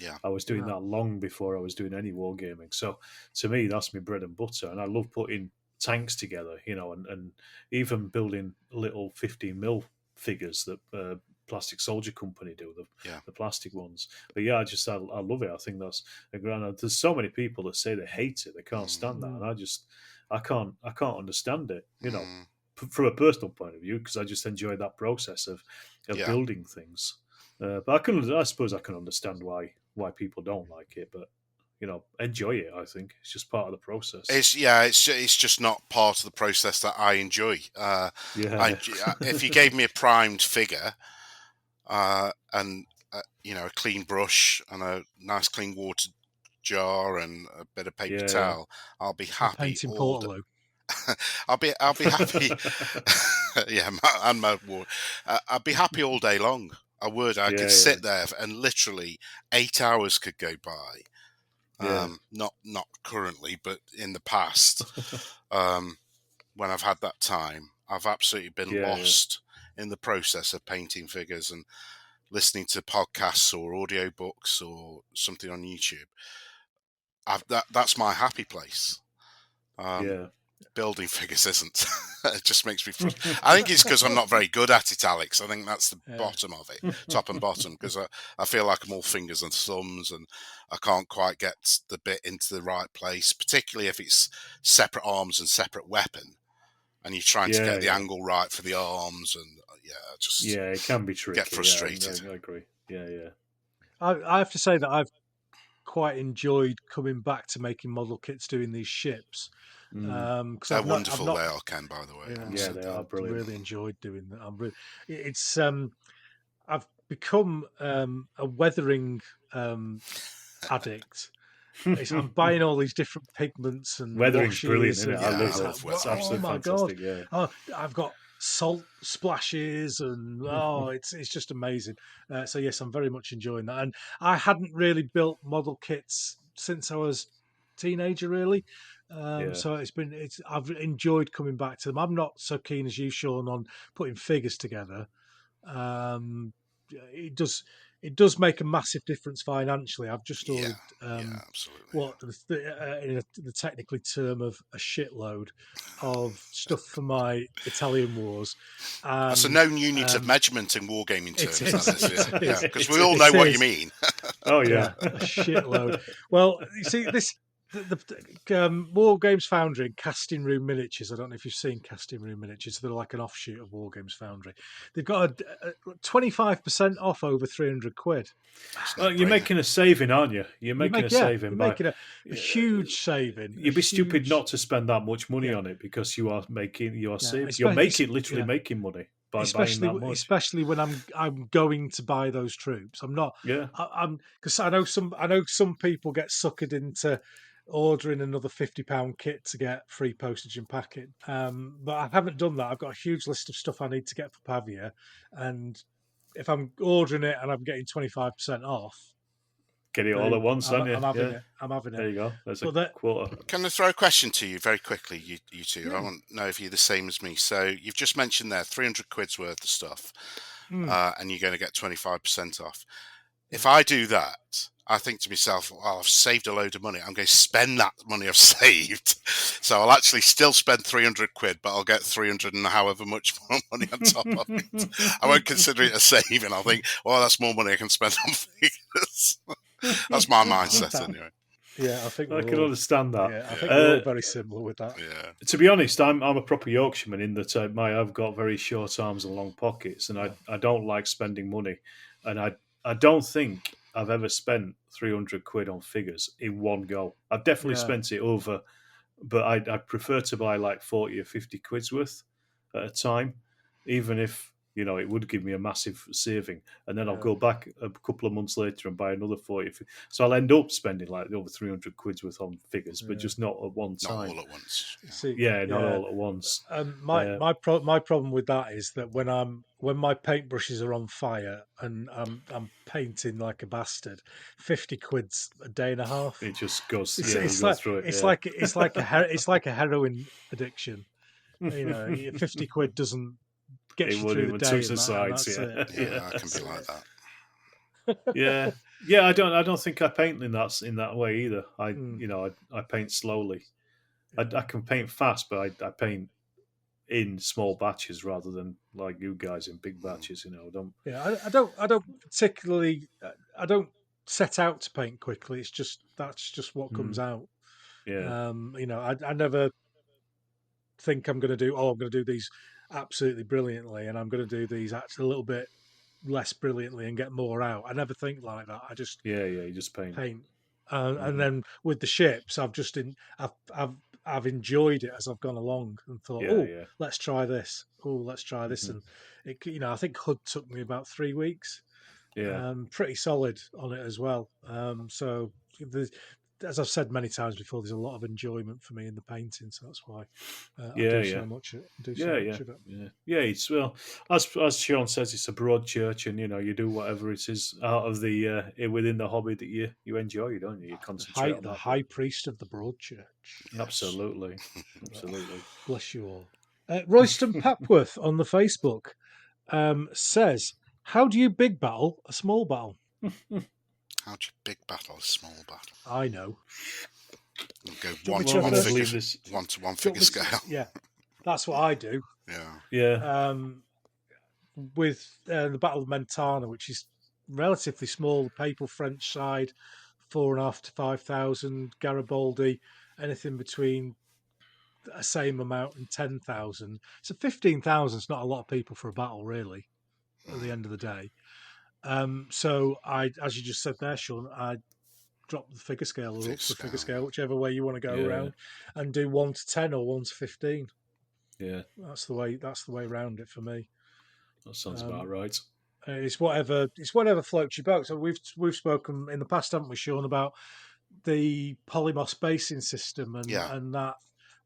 Yeah, I was doing that long before I was doing any wargaming. So to me, that's my bread and butter, and I love putting tanks together, and even building little 15mm figures that Plastic Soldier Company do, the plastic ones. But yeah, I love it. I think that's a grand. There's so many people that say they hate it, they can't stand that, and I can't understand it. From a personal point of view, because I just enjoy that process of building things. But I suppose I can understand why people don't like it, but enjoy it. I think it's just part of the process. It's just not part of the process that I enjoy. If you gave me a primed figure, and a clean brush and a nice clean water jar and a bit of paper towel, I'll be happy. Painting Portaloo. I'll be happy. And my water. I'd be happy all day long. I would. I could sit there and literally 8 hours could go by. Not currently, but in the past, when I've had that time, I've absolutely been lost in the process of painting figures and listening to podcasts or audiobooks or something on YouTube. That's my happy place. Building figures isn't. It just makes me frustrated. I think it's because I'm not very good at it, Alex. I think that's the bottom of it, top and bottom, because I feel like I'm all fingers and thumbs and I can't quite get the bit into the right place, particularly if it's separate arms and separate weapon and you're trying to get the angle right for the arms, and it can be tricky. Get frustrated. I agree. I have to say that I've quite enjoyed coming back to making model kits doing these ships. They're wonderful. They are, Ken, by the way. They are brilliant. I've really enjoyed doing that. It's I've become a weathering addict. I'm buying all these different pigments and weathering's brilliant, isn't it? I love it. It's absolutely fantastic. God. Oh, I've got salt splashes and it's just amazing. So yes, I'm very much enjoying that. And I hadn't really built model kits since I was a teenager, really. So I've enjoyed coming back to them. I'm not so keen as you, Sean, on putting figures together. It does make a massive difference financially. I've just ordered what in the technically term of a shitload of stuff for my Italian wars. That's a known unit of measurement in wargaming terms. Because we all know what you mean. A shitload. Well, you see this. The War Games Foundry and Casting Room Miniatures. I don't know if you've seen Casting Room Miniatures. They're like an offshoot of War Games Foundry. They've got a 25% off over 300 quid. You're making a saving, aren't you? You're making a saving. You're making a huge saving. You'd be stupid not to spend that much money on it because you are saving. You're making money. Especially when I'm going to buy those troops. I'm not. I'm because I know some people get suckered into ordering another £50 kit to get free postage and packing. But I haven't done that. I've got a huge list of stuff I need to get for Pavia, and if I'm ordering it and I'm getting 25% off, get it all at once, aren't you? I'm having it. I'm having it. There you go. That's a quarter. Can I throw a question to you very quickly, you two? I want to know if you're the same as me. So you've just mentioned there 300 quid's worth of stuff, and you're going to get 25% off. If I do that, I think to myself, well, I've saved a load of money. I'm going to spend that money I've saved. So I'll actually still spend 300 quid, but I'll get 300 and however much more money on top of it. I won't consider it a saving. I'll think, well, that's more money I can spend on figures. That's my mindset anyway. Yeah, I think I can understand that. Yeah, I think we're all very similar with that. Yeah. To be honest, I'm a proper Yorkshireman in that I've got very short arms and long pockets, and I don't like spending money, and I don't think I've ever spent 300 quid on figures in one go. I've definitely spent it over, but I prefer to buy like 40 or 50 quid's worth at a time, even if it would give me a massive saving, and then I'll go back a couple of months later and buy another 40. So I'll end up spending like over 300 quid's worth on figures, but just not at one time. Not all at once. Not all at once. My problem with that is that when my paintbrushes are on fire and I'm painting like a bastard, 50 quid's a day and a half. It just goes. It's like a heroin addiction. 50 quid doesn't get you through the day. I can be like that. I don't think I paint in that way either. I paint slowly. I can paint fast, but I paint in small batches rather than like you guys in big batches. I don't particularly. I don't set out to paint quickly. That's just what comes out. Yeah. I never think I'm going to do these absolutely brilliantly, and I'm going to do these actually a little bit less brilliantly and get more out. I never think like that. I just you just paint. And then with the ships, I've enjoyed it as I've gone along and thought, let's try this. Let's try this, and it, I think HUD took me about 3 weeks. Pretty solid on it as well. So as I've said many times before, there's a lot of enjoyment for me in the painting, so that's why I do so much of it. It's as Sean says, it's a broad church, and you do whatever it is out of the within the hobby that you enjoy, don't you? You concentrate on the high priest of the broad church. Absolutely. Bless you all. Royston Papworth on the Facebook says, "How do you big battle a small battle?" How do you big battle a small battle? I know. We'll go one to one figure scale. Yeah, that's what I do. Yeah. With the Battle of Mentana, which is relatively small, the Papal French side, 4,500 to 5,000. Garibaldi, anything between a same amount and 10,000. So 15,000 is not a lot of people for a battle, really. At the end of the day. So I, as you just said there, Sean, I drop the figure scale or up the figure scale, whichever way you want to go around, and do 1 to 10 or 1 to 15. Yeah, that's the way around it for me. That sounds about right. It's whatever floats your boat. So we've spoken in the past, haven't we, Sean, about the polymos basing system and that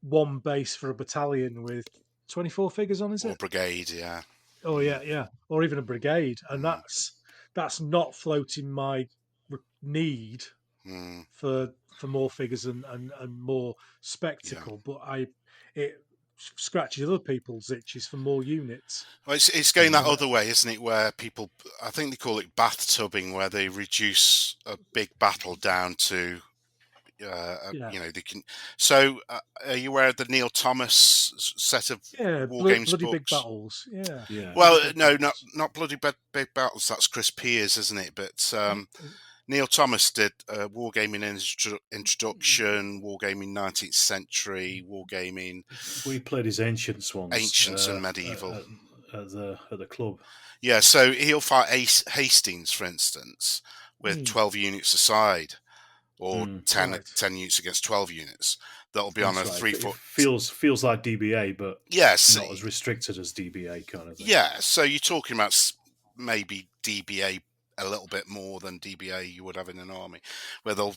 one base for a battalion with 24 figures on, is it? Or brigade, yeah. Oh yeah, or even a brigade, and that's not floating my need for more figures and more spectacle, but it scratches other people's itches for more units. Well, it's going that other way, isn't it? Where people, I think they call it bathtubing, where they reduce a big battle down to. They can. So, are you aware of the Neil Thomas set of war games bloody books? Big Battles, yeah. Well, no, not bloody big battles. That's Chris Pears, isn't it? But Neil Thomas did wargaming introduction, wargaming 19th century, wargaming. We played his ancients ones, ancients and medieval at the club. Yeah, so he'll fight Hastings, for instance, with 12 units aside. Or 10 units against 12 units. That'll be on a 3 foot. Feels like DBA, but not as restricted as DBA kind of thing. Yeah, so you're talking about maybe DBA a little bit more than DBA you would have in an army, where they'll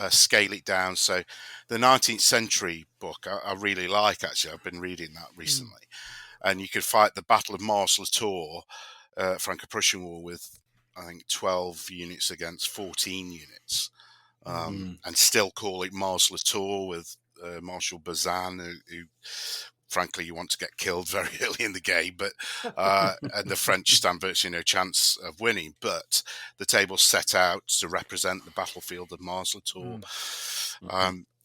scale it down. So the 19th century book I really like, actually. I've been reading that recently. And you could fight the Battle of Mars-la-Tour, Franco-Prussian War, with I think 12 units against 14 units, and still call it Mars-la-Tour with Marshal Bazin, who frankly you want to get killed very early in the game, but and the French stand virtually no chance of winning. But the table's set out to represent the battlefield of Mars-la-Tour.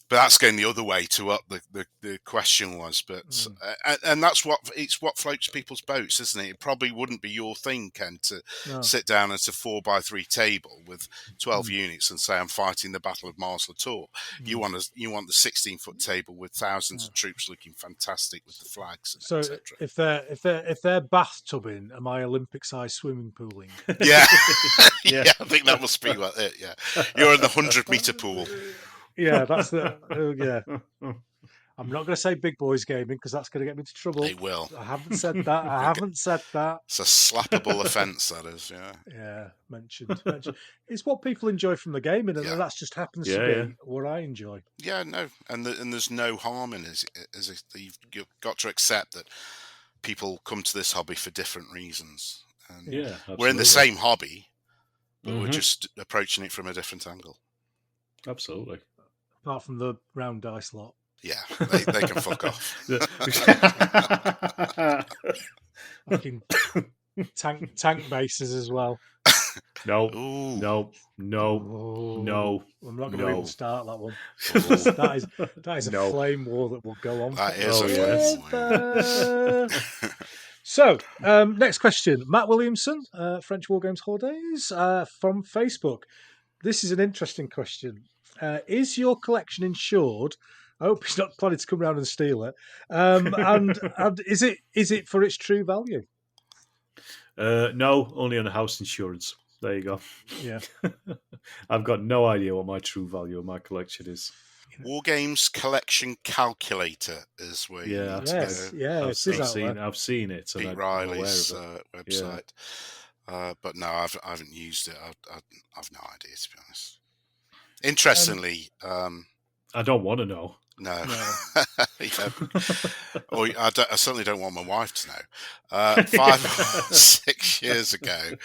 But that's going the other way to what the question was. But and that's what floats people's boats, isn't it? It probably wouldn't be your thing, Ken, to sit down at a 4x3 table with 12 units and say I'm fighting the Battle of Mars-la-Tour. You want the 16-foot table with thousands of troops looking fantastic with the flags. So etc. if they're bathtubing, am I Olympic-sized swimming pooling? Yeah, yeah, I think that must be what it. Yeah, you're in the 100-meter pool. Yeah, that's the I'm not going to say big boys gaming because that's going to get me into trouble. They will. I haven't said that. I haven't said that. It's a slappable offence, that is. Yeah. Yeah, mentioned. It's what people enjoy from the gaming, and that just happens to be what I enjoy. Yeah, no, and there's no harm in it. You've got to accept that people come to this hobby for different reasons. And we're in the same hobby, but we're just approaching it from a different angle. Absolutely. Apart from the round dice lot. Yeah, they can fuck off. Fucking tank bases as well. No. I'm not going to even start that one. That is a flame war that will go on. That is a flame war. So, next question. Matt Williamson, French Wargames Holidays, from Facebook. This is an interesting question. Is your collection insured? I hope he's not planning to come round and steal it. And is it for its true value? No, only on a house insurance. There you go. Yeah. I've got no idea what my true value of my collection is. Wargames Collection Calculator is where I've seen it. Pete Riley's website. But no, I haven't used it. I've no idea, to be honest. Interestingly, I don't want to know. No. I certainly don't want my wife to know. 5 or 6 years ago,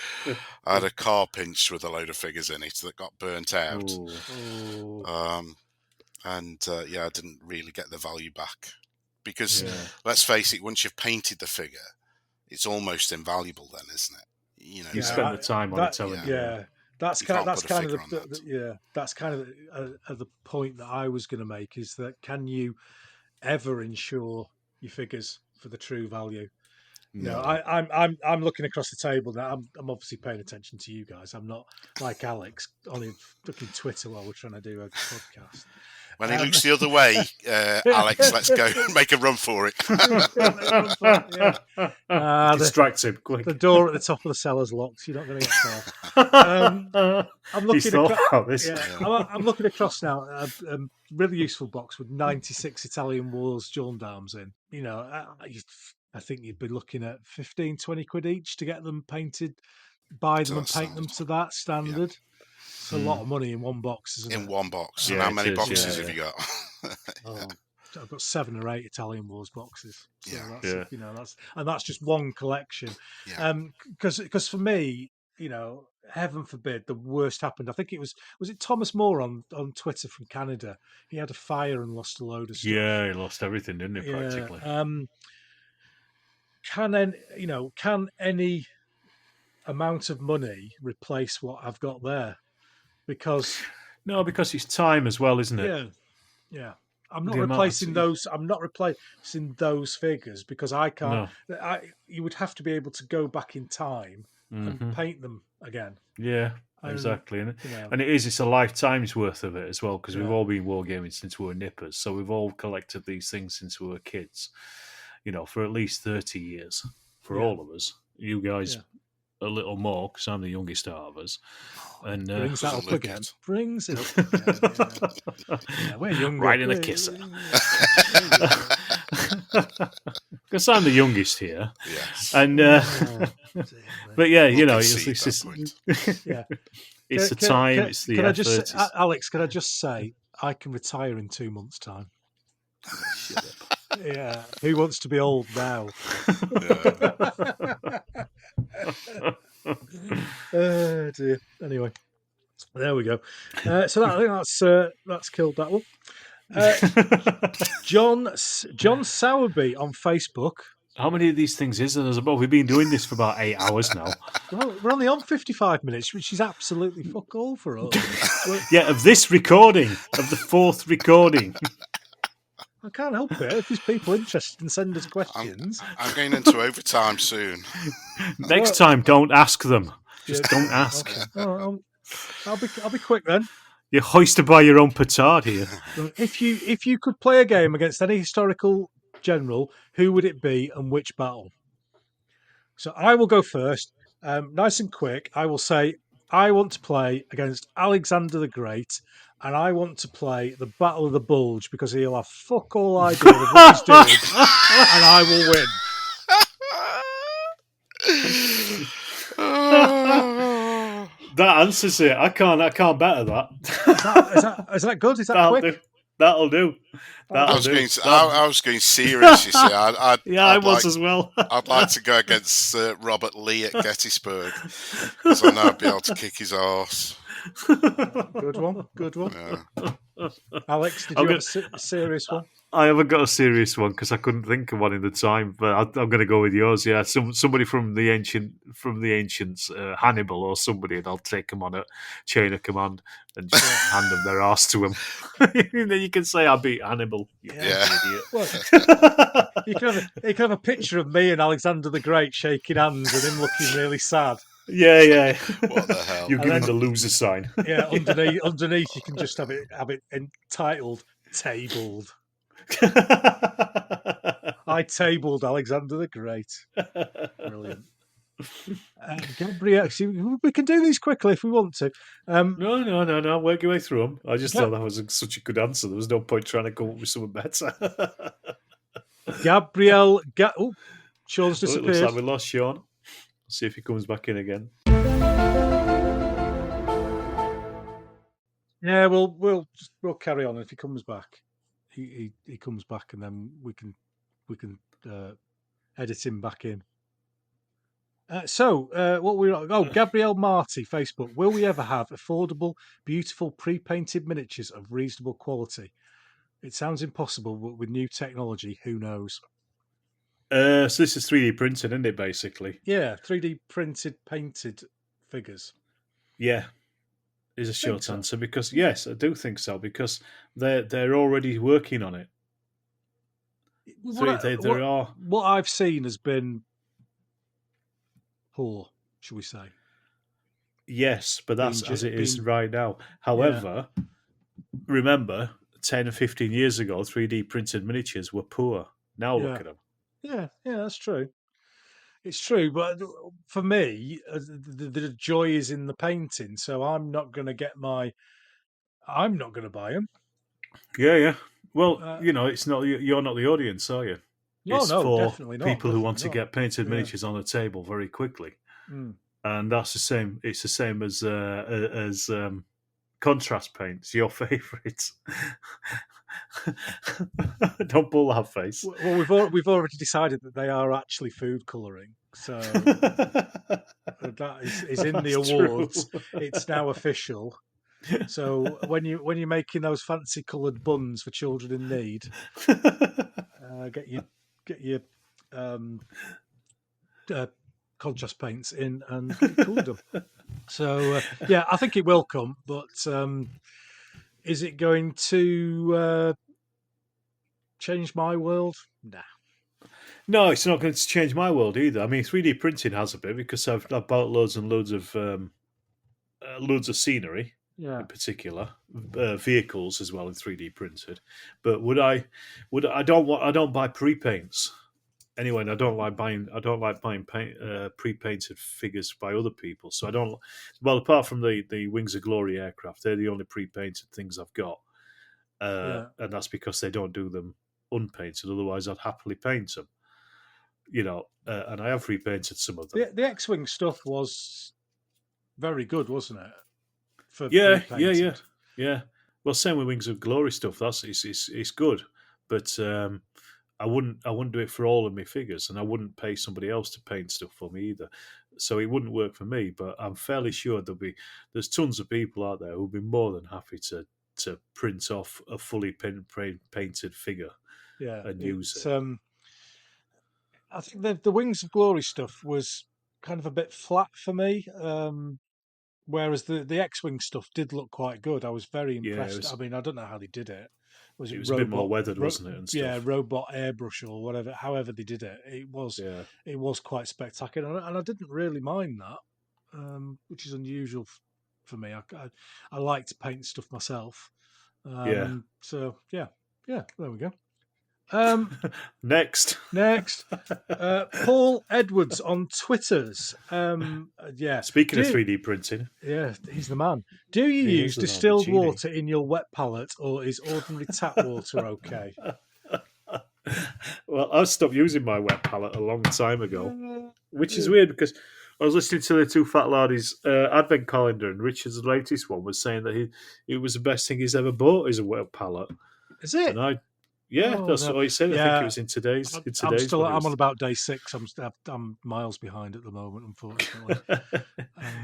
I had a car pinched with a load of figures in it that got burnt out. I didn't really get the value back. Because, let's face it, once you've painted the figure, it's almost invaluable then, isn't it? You spend the time on it, haven't you? That's kind of the point that I was going to make, is that can you ever insure your figures for the true value? No, I'm looking across the table now. I'm obviously paying attention to you guys. I'm not like Alex on looking Twitter while we're trying to do a podcast. When he looks the other way, Alex, let's go make a run for it. Distract him quick. The door at the top of the cellar's locked. You're not going to get far. I'm looking across now. A really useful box with 96 Italian Wars gendarmes in. I think you'd be looking at 15, 20 quid each to get them painted, buy them and paint them to that standard. Yeah. It's a lot of money in one box, isn't it? In one box. And how many boxes have you got? I've got 7 or 8 Italian Wars boxes. So that's just one collection. Because for me, heaven forbid the worst happened. I think it was it Thomas Moore on Twitter from Canada. He had a fire and lost a load of stuff. Yeah, he lost everything, didn't he? Practically. Can any amount of money replace what I've got there? Because it's time as well, isn't it? Yeah. I'm not replacing those. I'm not replacing those figures because I can't. No. You would have to be able to go back in time and paint them again. Yeah, exactly. And it's a lifetime's worth of it as well, because we've all been wargaming since we were nippers, so we've all collected these things since we were kids. For at least 30 years for all of us. You guys. A little more because I'm the youngest out of us, and brings that up again. Brings it up again. Yeah, we're younger. Right in the kisser. Because I'm the youngest here. Yes. And but it's the time. It's the effort. Alex, can I just say I can retire in 2 months' time? Yeah, who wants to be old now? Oh dear. Anyway, there we go. So I think that's killed that one. John Sowerby on Facebook. How many of these things is there? We've been doing this for about 8 hours now. Well, we're only on 55 minutes, which is absolutely fuck all for us. Of this recording, of the 4th recording. I can't help it. If there's people interested in sending us questions. I'm going into overtime soon. Next time, don't ask them. Just don't ask. Okay. I'll be quick then. You're hoisted by your own petard here. If you could play a game against any historical general, who would it be and which battle? So I will go first. Nice and quick. I will say I want to play against Alexander the Great, and I want to play the Battle of the Bulge because he'll have fuck all idea of what he's doing, and I will win. That answers it. I can't better that. Is that good? Is that quick? That'll do. I was going serious. You see, I was as well. I'd like to go against Robert Lee at Gettysburg because I know I'd be able to kick his arse. Good one. Yeah. Alex, did you have a serious one? I haven't got a serious one because I couldn't think of one in the time. But I'm going to go with yours. Yeah, somebody from the ancients, Hannibal or somebody, and I'll take them on a chain of command and just hand them their arse to them. And then you can say I beat Hannibal. Yeah. Well, you can have a picture of me and Alexander the Great shaking hands and him looking really sad. Yeah. What the hell? You're giving the loser sign. Yeah, underneath you can just have it entitled "Tabled." I tabled Alexander the Great. Brilliant. Gabriel, see, we can do these quickly if we want to. No. Work your way through them. I just thought that was such a good answer. There was no point trying to come up with something better. Gabriel, Sean's disappeared. It looks like we lost Sean. See if he comes back in again. Yeah, we'll carry on. If he comes back, he comes back, and then we can edit him back in. Gabrielle Marty, Facebook. Will we ever have affordable, beautiful, pre-painted miniatures of reasonable quality? It sounds impossible, but with new technology, who knows? So this is 3D printed, isn't it, basically? Yeah, 3D printed, painted figures. Yeah, is a short answer because yes, I do think so because they're already working on it. What I've seen has been poor, shall we say? Yes, but that's as it is right now. However, remember, 10 or 15 years ago, 3D printed miniatures were poor. Now look at them. Yeah, that's true. It's true, but for me, the joy is in the painting. So I'm not going to buy them. Yeah. Well, it's not. You're not the audience, are you? It's for definitely not. People who want to get painted miniatures on the table very quickly, and that's the same. It's the same as contrast paints. Your favourites. Don't pull that face. Well, we've already decided that they are actually food colouring, so that is in the awards. True. It's now official. So when you're making those fancy coloured buns for children in need, get your contrast paints in and colour them. So I think it will come, but is it going to change my world? Nah. No, it's not going to change my world either. I mean, 3D printing has a bit because I've bought loads and loads of scenery. Yeah. In particular, vehicles as well in 3D printed. But I don't buy pre-paints. Anyway, and I don't like buying pre-painted figures by other people. So I don't. Well, apart from the Wings of Glory aircraft, they're the only pre-painted things I've got, and that's because they don't do them unpainted. Otherwise, I'd happily paint them. And I have repainted some of them. The X-wing stuff was very good, wasn't it? Yeah. Well, same with Wings of Glory stuff. It's good, but I wouldn't do it for all of my figures, and I wouldn't pay somebody else to paint stuff for me either. So it wouldn't work for me. But I'm fairly sure there's tons of people out there who'll be more than happy to print off a fully painted figure, and use it. I think the Wings of Glory stuff was kind of a bit flat for me. Whereas the X-wing stuff did look quite good. I was very impressed. I mean, I don't know how they did it. It was a bit more weathered, wasn't it? And stuff. Yeah, robot airbrush or whatever. However they did it, it was quite spectacular, and I didn't really mind that, which is unusual for me. I like to paint stuff myself. So there we go. Next, Paul Edwards on Twitters. Yeah. Speaking of 3D printing, yeah, he's the man. Do you He use is the man, distilled Genie. water in your wet palette, or is ordinary tap water okay? Well, I stopped using my wet palette a long time ago, which is weird because I was listening to the Toofatlardies advent calendar, and Richard's latest one was saying that it was the best thing he's ever bought is a wet palette. Is it? And Oh, that's no. what he said. I Yeah. think it was in today's. I'm on about day 6. I'm miles behind at the moment, unfortunately.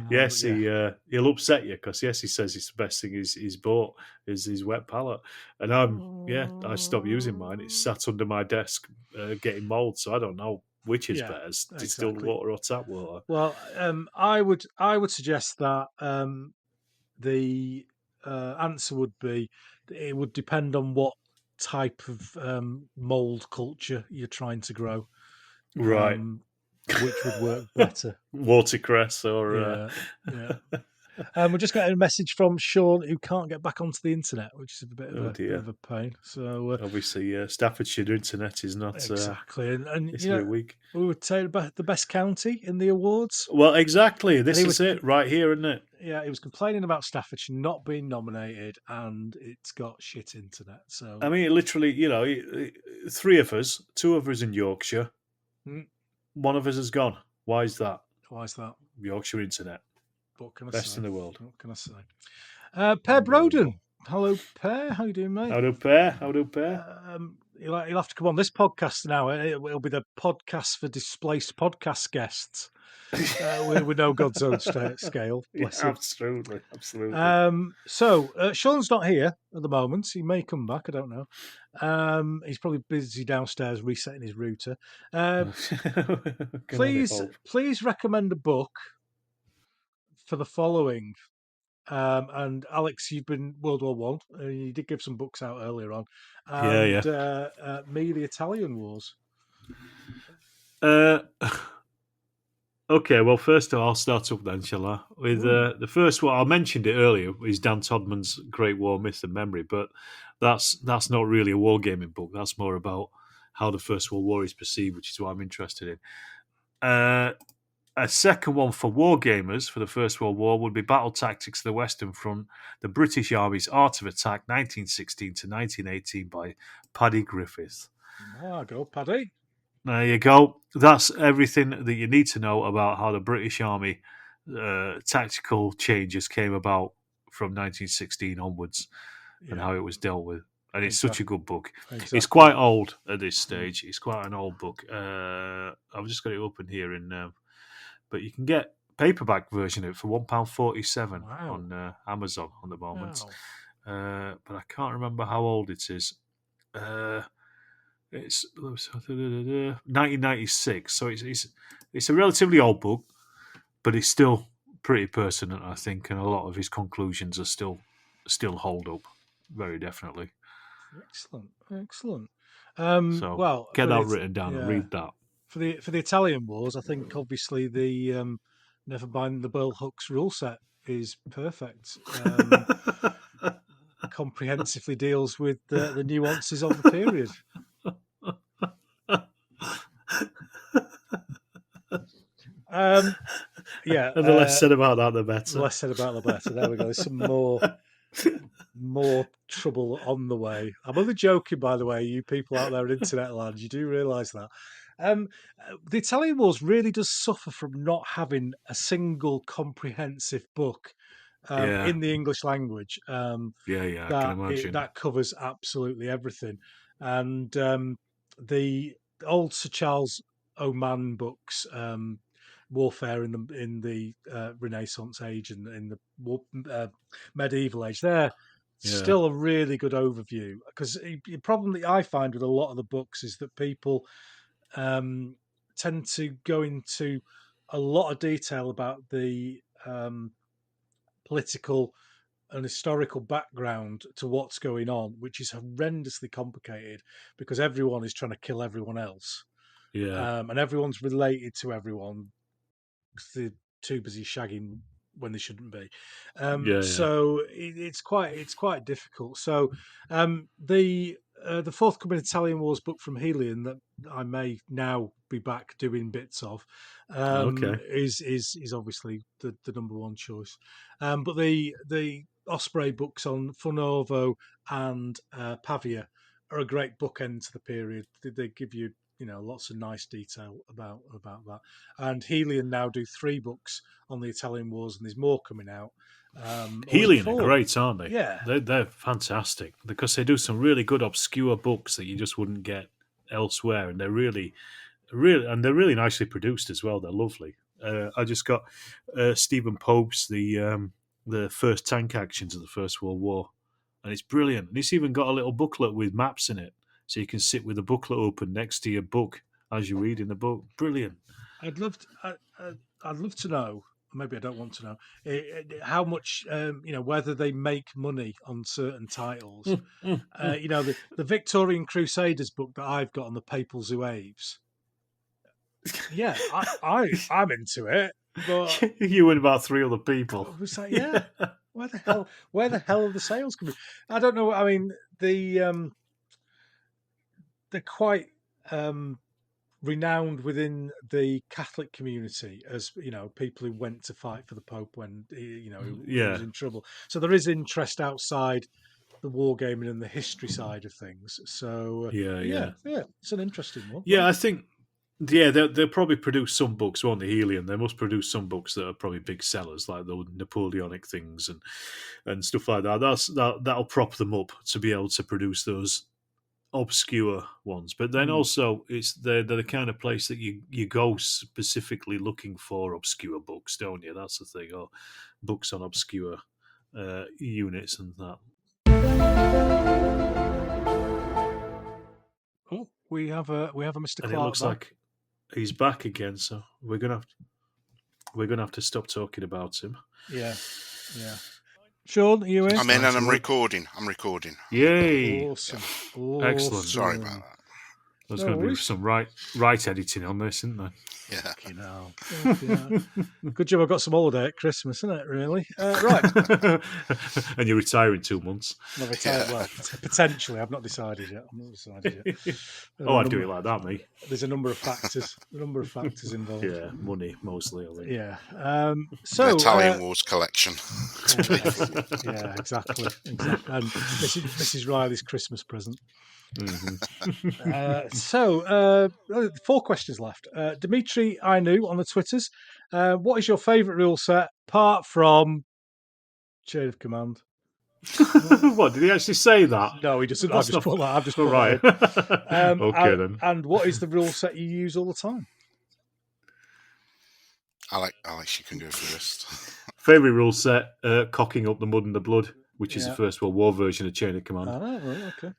Yes, he'll upset you because yes, he says it's the best thing he's bought is his wet palette, and I stopped using mine. It's sat under my desk getting mold, so I don't know which is better, distilled exactly. water or tap water. Well, I would suggest that the answer would be it would depend on what type of mold culture you're trying to grow, Right. Which would work better. Watercress or yeah. We're just getting a message from Sean, who can't get back onto the internet, which is a bit of a pain. So obviously, Staffordshire internet is not exactly, and it's a bit weak. We would say the best county in the awards. Well, exactly. This is it right here, isn't it? Yeah, he was complaining about Staffordshire not being nominated, and it's got shit internet. So I mean, literally, 3 of us, 2 of us in Yorkshire, 1 of us has gone. Why is that? Why is that? Yorkshire internet. What can I Best say? in the world. What can I say? Per Broden. Hello, Per. How you doing, mate? How do Per? He'll have to come on this podcast now. It'll be the podcast for displaced podcast guests. With no God's own scale. Bless him. Absolutely. So Sean's not here at the moment. He may come back. I don't know. He's probably busy downstairs resetting his router. Please recommend a book for the following. And Alex, you've been World War One. You did give some books out earlier on. And, me, the Italian Wars. Okay, well, first of all, I'll start up then, shall I? With the first one, I mentioned it earlier, is Dan Todman's Great War Myth and Memory, but that's not really a wargaming book. That's more about how the First World War is perceived, which is what I'm interested in. A second one for wargamers for the First World War would be Battle Tactics of the Western Front, the British Army's Art of Attack, 1916 to 1918 by Paddy Griffith. Go, Paddy. There you go. That's everything that you need to know about how the British Army tactical changes came about from 1916 onwards and how it was dealt with. And it's such a good book. Exactly. It's quite old at this stage. It's quite an old book. I've just got it open here, but you can get paperback version of it for £1.47 on Amazon at the moment. Wow. But I can't remember how old it is. It's 1996, so it's a relatively old book, but it's still pretty pertinent, I think, and a lot of his conclusions are still hold up, very definitely. Excellent. So get that written down and read that. For the Italian Wars, I think obviously the Never Mind the Burl Hooks rule set is perfect. Comprehensively deals with the nuances of the period. And the less said about that, the better. The less said about the better. There we go. There's some more trouble on the way. I'm only joking, by the way, you people out there in internet land. You do realise that. The Italian Wars really does suffer from not having a single comprehensive book in the English language. I can imagine. That covers absolutely everything. And the old Sir Charles Oman books, Warfare in the Renaissance age and in the medieval age, they're still a really good overview. Because the problem that I find with a lot of the books is that people tend to go into a lot of detail about the political and historical background to what's going on, which is horrendously complicated because everyone is trying to kill everyone else. And everyone's related to everyone because they're too busy shagging when they shouldn't be. So it's quite difficult. So the the forthcoming Italian Wars book from Helion that I may now be back doing bits of Okay. is obviously the number one choice. But the Osprey books on Fornovo and Pavia are a great bookend to the period. They give you lots of nice detail about that. And Helion now do 3 books on the Italian Wars, and there's more coming out. Helion are great, aren't they? Yeah, they're fantastic because they do some really good obscure books that you just wouldn't get elsewhere, and they're really nicely produced as well. They're lovely. I just got Stephen Pope's the first tank actions of the First World War, and it's brilliant. And it's even got a little booklet with maps in it, so you can sit with the booklet open next to your book as you're reading the book. Brilliant. I'd love to know. Maybe I don't want to know how much, whether they make money on certain titles. The Victorian Crusaders book that I've got on the Papal Zouaves. Yeah, I'm into it, but you and about 3 other people. I was like, yeah, where the hell are the sales coming? I don't know. I mean, they're quite renowned within the Catholic community as people who went to fight for the Pope when he was in trouble. So there is interest outside the wargaming and the history side of things. So yeah, it's an interesting one. Yeah, I think they'll probably produce some books, won't they? Helion. They must produce some books that are probably big sellers, like the Napoleonic things and stuff like that. That'll prop them up to be able to produce those obscure ones. But then also they're the kind of place that you go specifically looking for obscure books, don't you? That's the thing, or books on obscure units and that. Oh, we have a Mr. Clark. And it looks like he's back again, so we're gonna have to stop talking about him. Yeah. Sean, are you in? I'm in and I'm recording. Yay! Awesome. Excellent. Sorry about that. There's going to be some right editing on this, isn't there? Yeah. Good job I got some holiday at Christmas, isn't it, really? Right. And you retire in 2 months. I'll retire, well, potentially. I've not decided yet. I'd do it like that, mate. There's a number of factors. Involved. Yeah, money, mostly, I think. Yeah. The Italian Wars collection. Yeah, exactly. And Mrs. Riley's Christmas present. Mm-hmm. 4 questions left. Dimitri Ainu on the Twitters. What is your favourite rule set apart from Chain of Command? What, did he actually say that? No, he doesn't. I've just put that. Right. Okay, then. And what is the rule set you use all the time? Alex, you can go first. Favourite rule set, cocking up the mud and the blood, which is the First World War version of Chain of Command. Right, okay.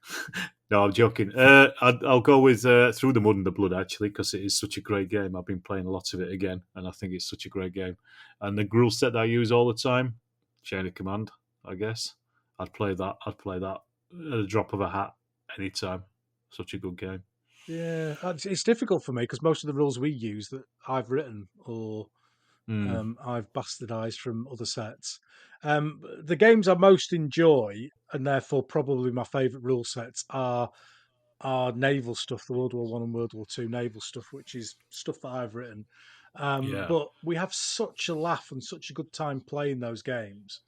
No, I'm joking. I'll go with Through the Mud and the Blood, actually, because it is such a great game. I've been playing lots of it again, and I think it's such a great game. And the rule set that I use all the time, Chain of Command, I guess. I'd play that at a drop of a hat anytime. Such a good game. Yeah, it's difficult for me because most of the rules we use that I've written or I've bastardized from other sets. The games I most enjoy, and therefore probably my favourite rule sets, are naval stuff, the World War I and World War II naval stuff, which is stuff that I've written. But we have such a laugh and such a good time playing those games.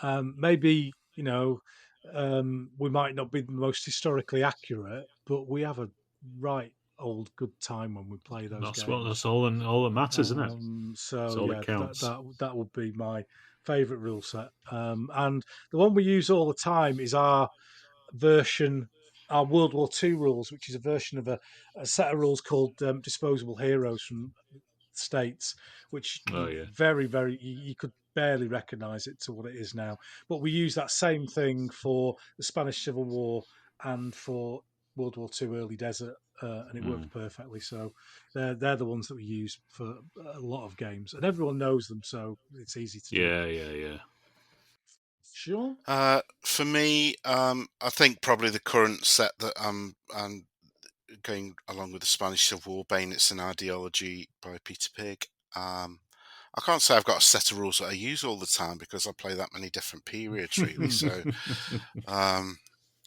Maybe, we might not be the most historically accurate, but we have a right old good time when we play those games. That's all that matters, isn't it? So that's all that counts. That would be my favourite rule set. And the one we use all the time is our World War II rules, which is a version of a set of rules called Disposable Heroes from the States, which very, very, you could barely recognise it to what it is now. But we use that same thing for the Spanish Civil War and for World War II Early Desert, and it worked perfectly. So they're the ones that we use for a lot of games, and everyone knows them, so it's easy to do. Yeah. Sure. For me, I think probably the current set that I'm going along with the Spanish Civil War, Bayonets and Ideology by Peter Pig. I can't say I've got a set of rules that I use all the time because I play that many different periods, really. So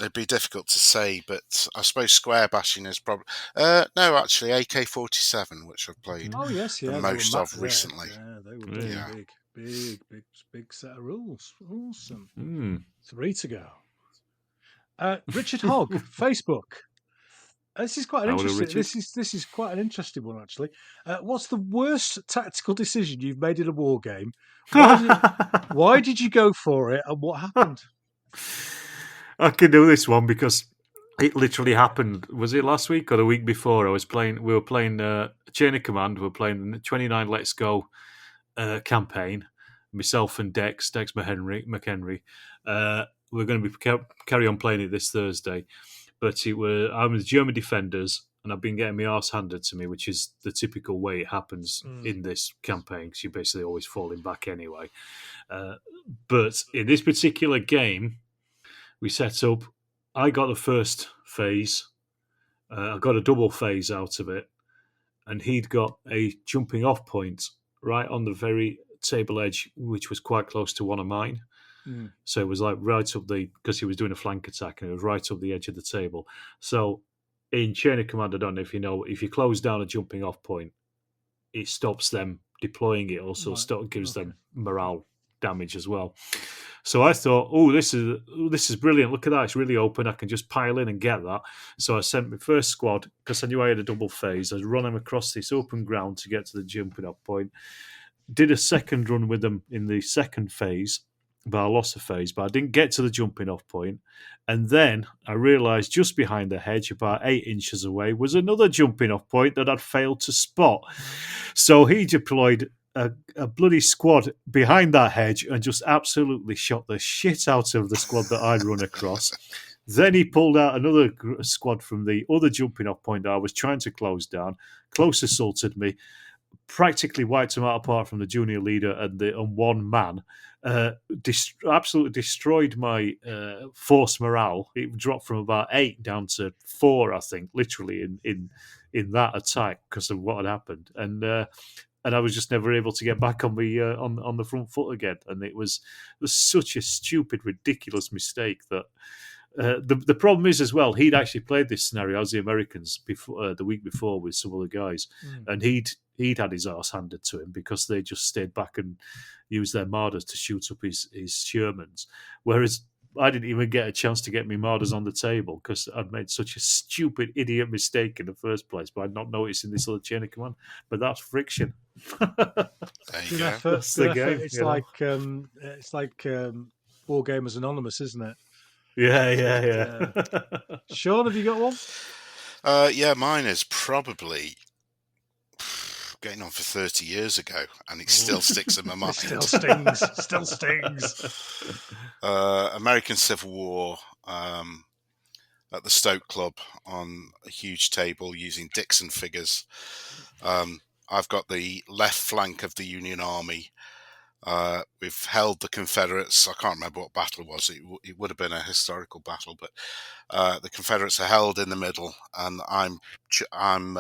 it'd be difficult to say, but I suppose square bashing is probably no, actually AK-47, which I've played Oh yes, the yeah, most of recently. Yeah, they were Yeah. big set of rules. Awesome. Mm. 3 to go. Richard Hogg, Facebook. This is quite an Howdy, interesting. Richard. This is quite an interesting one actually. What's the worst tactical decision you've made in a war game? Why did you go for it, and what happened? I can do this one because it literally happened. Was it last week or the week before? We were playing Chain of Command. We were playing the 29 Let's Go campaign. Myself and Dex McHenry. We're going to be carry on playing it this Thursday. But I'm with German defenders, and I've been getting my arse handed to me, which is the typical way it happens in this campaign, because you're basically always falling back anyway. But in this particular game, we set up. I got the first phase. I got a double phase out of it, and he'd got a jumping off point right on the very table edge, which was quite close to one of mine. So it was like right up because he was doing a flank attack, and it was right up the edge of the table. So in Chain of Command, I don't know if you know, if you close down a jumping off point, it stops them deploying it. Also, gives them morale damage as well. So I thought, this is brilliant. Look at that; it's really open. I can just pile in and get that. So I sent my first squad, because I knew I had a double phase. I run them across this open ground to get to the jumping off point. Did a second run with them in the second phase. But I lost a phase, but I didn't get to the jumping off point. And then I realised just behind the hedge, about 8 inches away, was another jumping off point that I'd failed to spot. So he deployed a bloody squad behind that hedge and just absolutely shot the shit out of the squad that I'd run across. Then he pulled out another squad from the other jumping off point that I was trying to close down, close assaulted me, practically wiped him out apart from the junior leader and one man. Absolutely destroyed my force morale. It dropped from about 8 down to 4, I think, literally in that attack because of what had happened. And I was just never able to get back on the front foot again. And it was such a stupid, ridiculous mistake that. The problem is as well, he'd actually played this scenario as the Americans before the week before with some other guys, and he'd had his arse handed to him because they just stayed back and used their Marders to shoot up his Shermans, whereas I didn't even get a chance to get my Marders on the table because I'd made such a stupid idiot mistake in the first place by not noticing this other Chain of Command. But that's friction. There you go. That's the game. It's like War Gamers Anonymous, isn't it? Yeah. Sean, have you got one? Yeah, mine is probably getting on for 30 years ago, and it still sticks in my mind. Still stings. American Civil War at the Stoke Club on a huge table using Dixon figures. I've got the left flank of the Union Army. We've held the Confederates. I can't remember what battle it was. It would have been a historical battle, but the Confederates are held in the middle, and I'm trying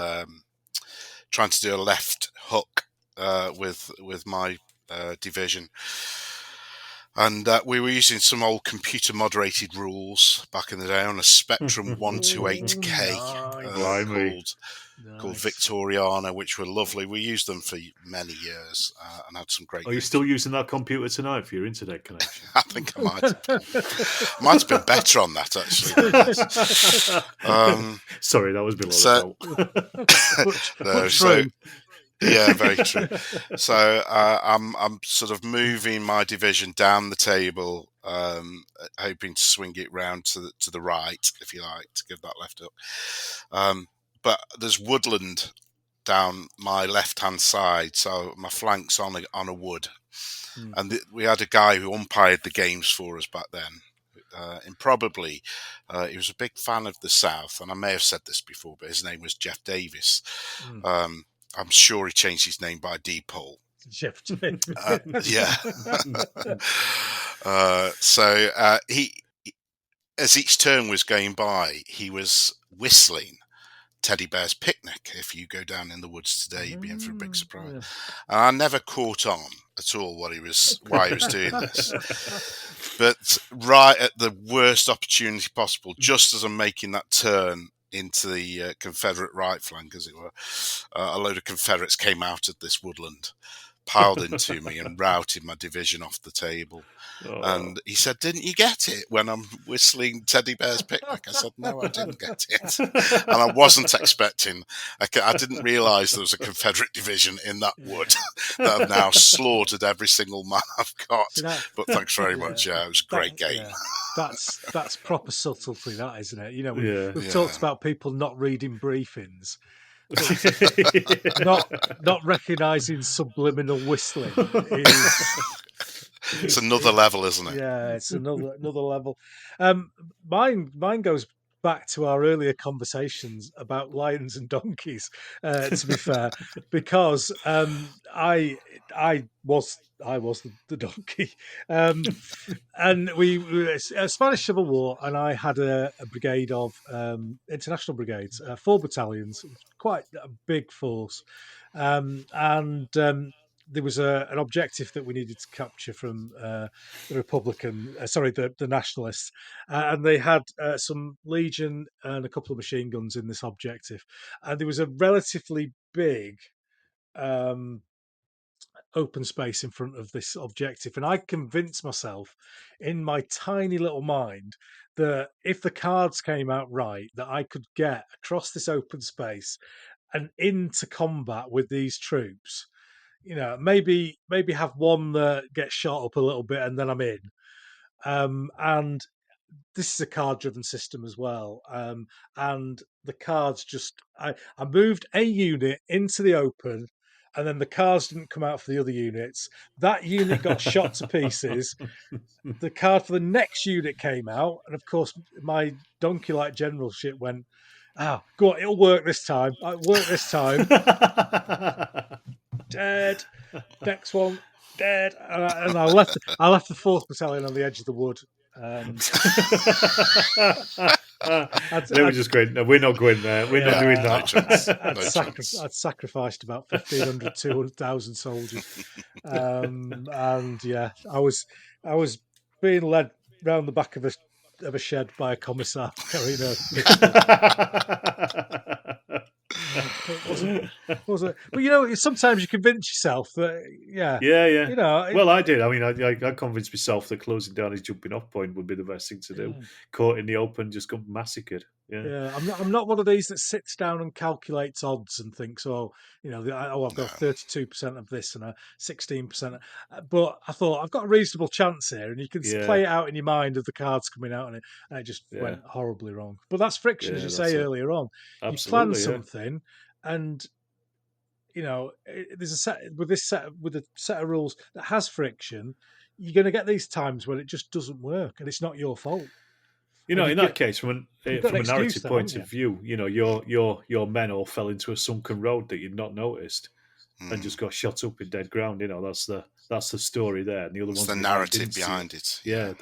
to do a left hook with my division. And we were using some old computer moderated rules back in the day on a Spectrum 128K called Victoriana, which were lovely. We used them for many years and had some great. Are you still using that computer tonight for your internet connection? I think I might have been better on that, actually. Sorry, that was below the belt. Yeah, very true. So I'm sort of moving my division down the table, hoping to swing it round to the right, if you like, to give that left hook. But there's woodland down my left-hand side, so my flank's on a wood. And we had a guy who umpired the games for us back then. And probably he was a big fan of the South, and I may have said this before, but his name was Jeff Davis. I'm sure he changed his name by default. Jeff Davis. Yeah. So he, as each turn was going by, he was whistling Teddy Bear's Picnic. If you go down in the woods today, you'd be in for a big surprise. Yeah. And I never caught on at all why he was doing this. But right at the worst opportunity possible, just as I'm making that turn into the Confederate right flank, as it were, a load of Confederates came out of this woodland, piled into me and routed my division off the table. Oh. And he said, "Didn't you get it when I'm whistling Teddy Bear's Picnic?" I said, "No, I didn't get it." And I wasn't expecting, I didn't realise there was a Confederate division in that wood that have now slaughtered every single man I've got. But thanks very much. Yeah, it was a great game. Yeah. That's proper subtlety, that, isn't it? You know, we've talked about people not reading briefings. not recognising subliminal whistling it's another level, isn't it? Yeah, it's another level. Mine goes back to our earlier conversations about lions and donkeys. To be fair, because I was the donkey, and we were a Spanish Civil War, and I had a brigade of international brigades, 4 battalions, quite a big force, and there was an objective that we needed to capture from the the Nationalists, and they had some Legion and a couple of machine guns in this objective, and there was a relatively big open space in front of this objective, and I convinced myself in my tiny little mind that if the cards came out right, that I could get across this open space and into combat with these troops. You know, maybe have one that gets shot up a little bit and then I'm in. And this is a card-driven system as well. And the cards I moved a unit into the open, and then the cards didn't come out for the other units. That unit got shot to pieces. The card for the next unit came out, and of course, my donkey-like generalship went, go on, it'll work this time. Dead. Next one, dead. And I left the 4th battalion on the edge of the wood. They were just going, "No, we're not going there. We're not doing that." I'd sacrificed about 1,500, 200,000 soldiers, and yeah, I was being led round the back of a shed by a commissar carrying a was it? But you know, sometimes you convince yourself that, yeah. You know, well, I did. I mean, I convinced myself that closing down his jumping off point would be the best thing to do. Caught in the open, just got massacred. Yeah. I'm not one of these that sits down and calculates odds and thinks, oh, you know, I've got 32% of this and a 16%. But I thought I've got a reasonable chance here, and you can play it out in your mind of the cards coming out, and it just went horribly wrong. But that's friction, as you say earlier on. Absolutely, you plan something, and you know, there's a set of rules that has friction. You're going to get these times when it just doesn't work, and it's not your fault. You know, in that case, from a narrative point of view, you know, your men all fell into a sunken road that you'd not noticed, and just got shot up in dead ground. You know, that's the story there. And the other ones, the narrative behind it. Yeah,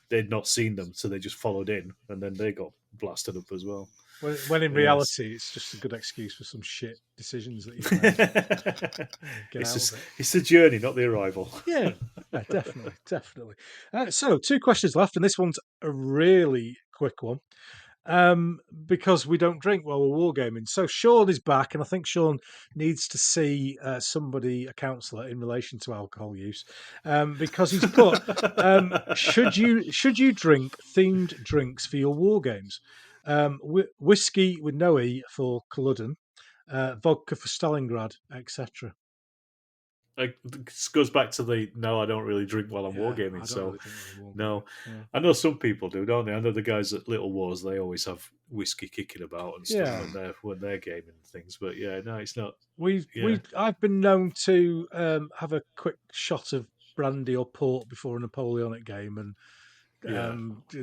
they'd not seen them, so they just followed in, and then they got blasted up as well. When in reality, it's just a good excuse for some shit decisions that you've made. It's the journey, not the arrival. Yeah, definitely. So 2 questions left, and this one's a really quick one, because we don't drink while we're wargaming. So Sean is back, and I think Sean needs to see a counsellor in relation to alcohol use, because he's put, should you drink themed drinks for your wargames? Whiskey with no E for Culloden, vodka for Stalingrad, etc. This goes back to I don't really drink while I'm wargaming. I know some people do, don't they? I know the guys at Little Wars, they always have whiskey kicking about and stuff when they're gaming and things. But it's not. I've been known to have a quick shot of brandy or port before a Napoleonic game, and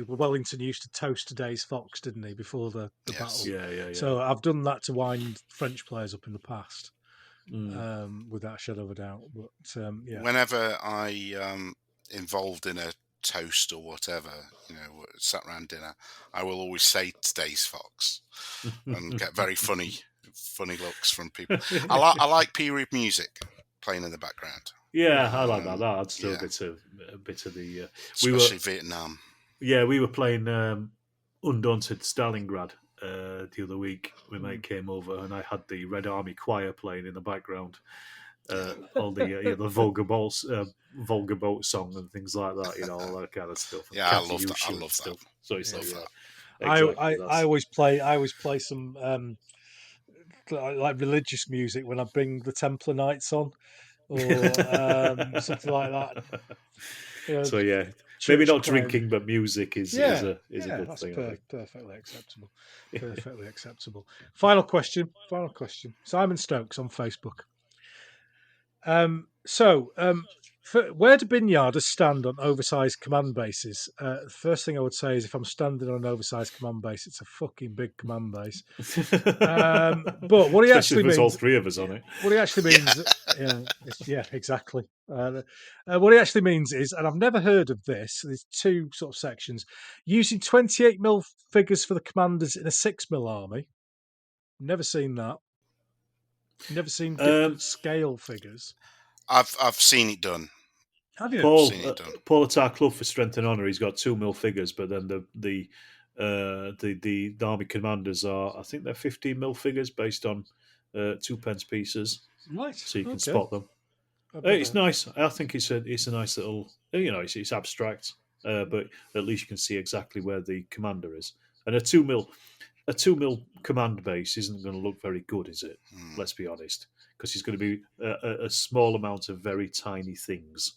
Wellington used to toast today's fox, didn't he, before the battle? Yeah. So I've done that to wind French players up in the past, without a shadow of a doubt. But whenever I involved in a toast or whatever, sat around dinner, I will always say "Today's Fox" and get very funny looks from people. I like period music playing in the background. Yeah, I like that. That adds still a bit of the especially Vietnam. Yeah, we were playing Undaunted Stalingrad the other week. My mate came over and I had the Red Army Choir playing in the background. All the Volga Boat song and things like that, all that kind of stuff. Yeah, I love that. I love stuff. So it's that. Exactly, I always play some like religious music when I bring the Templar Knights on, or something like that. So maybe not drinking, but music is a good that's thing. Perfectly acceptable. Perfectly acceptable. Final question. Simon Stokes on Facebook. Where do Binyarders stand on oversized command bases? The first thing I would say is if I'm standing on an oversized command base, it's a fucking big command base. But what he actually means, all three of us on it. What he actually means, exactly. What he actually means is, and I've never heard of this. There's two sort of sections: using 28mm figures for the commanders in a 6mm army. Never seen that. Never seen different scale figures. I've seen it done. Have you? Paul at our club for Strength and Honour, he's got 2mm figures, but then the army commanders are, I think they're 15mm figures based on 2p pieces. Right. So you can spot them. It's nice. I think it's a nice little. It's abstract, but at least you can see exactly where the commander is. And a 2mm command base isn't going to look very good, is it? Let's be honest, because it's going to be a small amount of very tiny things.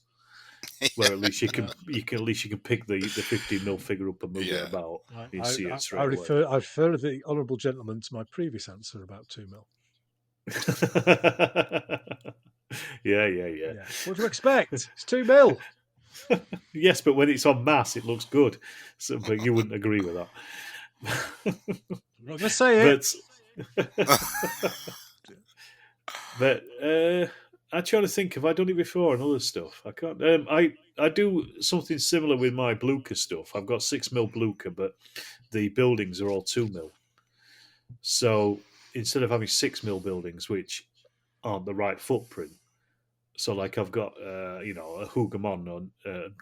Where at least you can pick the 15mm figure up and move it about. You see it straight away. I refer the honourable gentleman to my previous answer about 2mm. Yeah. What do you expect? It's 2mm. Yes, but when it's on mass, it looks good. So, but you wouldn't agree with that. I'm not going to say it. But I'm trying to think. Have I done it before and other stuff? I can't. I do something similar with my Blucher stuff. I've got 6mm Blucher, but the buildings are all 2mm. So instead of having 6mm buildings, which aren't the right footprint, so like I've got a Hougoumont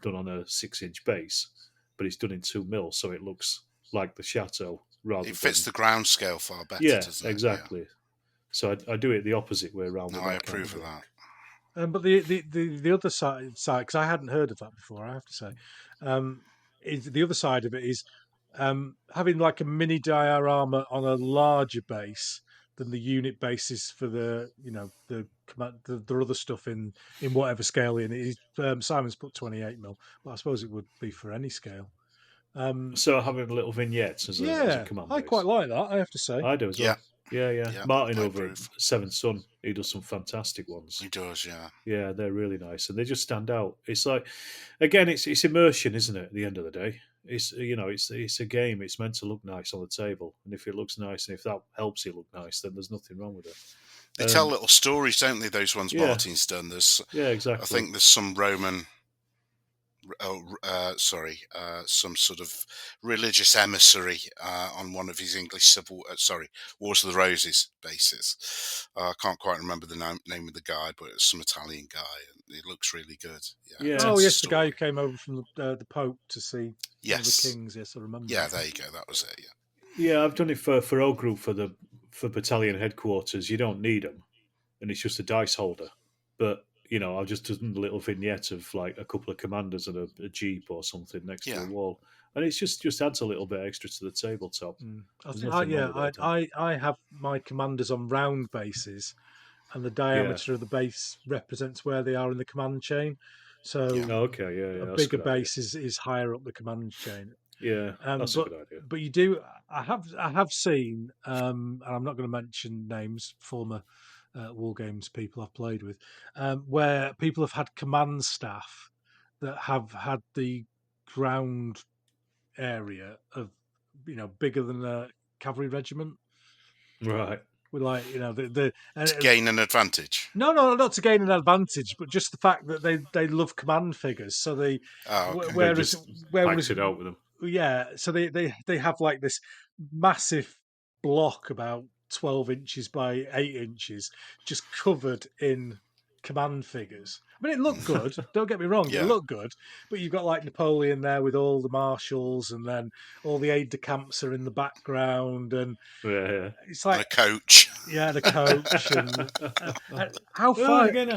done on a 6-inch base, but it's done in 2mm, so it looks like the chateau rather. It fits the ground scale far better. Yeah, doesn't it? exactly. Yeah. So I do it the opposite way around. No, I approve of that. But the other side, because I hadn't heard of that before, I have to say, is the other side of it is having like a mini diorama on a larger base than the unit bases for the other stuff in whatever scale in it. Simon's put 28mm, but I suppose it would be for any scale. So having little vignettes as a command base. I quite like that, I have to say. I do as well. Yeah. Martin over approve. at Seventh Son, he does some fantastic ones. He does, yeah. Yeah, they're really nice, and they just stand out. It's like, again, it's immersion, isn't it? At the end of the day, it's a game. It's meant to look nice on the table, and if it looks nice, and if that helps it look nice, then there's nothing wrong with it. They tell little stories, don't they? Those ones Martin's done. Exactly. I think there's some Roman. Some sort of religious emissary on one of his English Wars of the Roses bases. I can't quite remember the name of the guy, but it's some Italian guy, and it looks really good. Yeah. Oh, yes, the guy who came over from the Pope to see one of the kings. Yes, I remember. Yeah, there you go. That was it. Yeah, I've done it for O Group for battalion headquarters. You don't need them, and it's just a dice holder, but. I've just done a little vignette of like a couple of commanders and a jeep or something next to the wall, and it's just adds a little bit extra to the tabletop. I have my commanders on round bases, and the diameter of the base represents where they are in the command chain. So, a bigger base is higher up the command chain. Yeah, that's a good idea. But you do. I have seen, and I'm not going to mention names. Former. War games people I've played with, where people have had command staff that have had the ground area of bigger than a cavalry regiment. Right. With to gain an advantage. No, not to gain an advantage, but just the fact that they love command figures. So they, okay. whereas it out with them. Yeah, so they have like this massive block about 12 inches by 8 inches, just covered in command figures. I mean, it looked good. Don't get me wrong, it looked good. But you've got like Napoleon there with all the marshals, and then all the aides-de-camps are in the background, and it's like and a coach. Yeah, the coach. And how far? Again,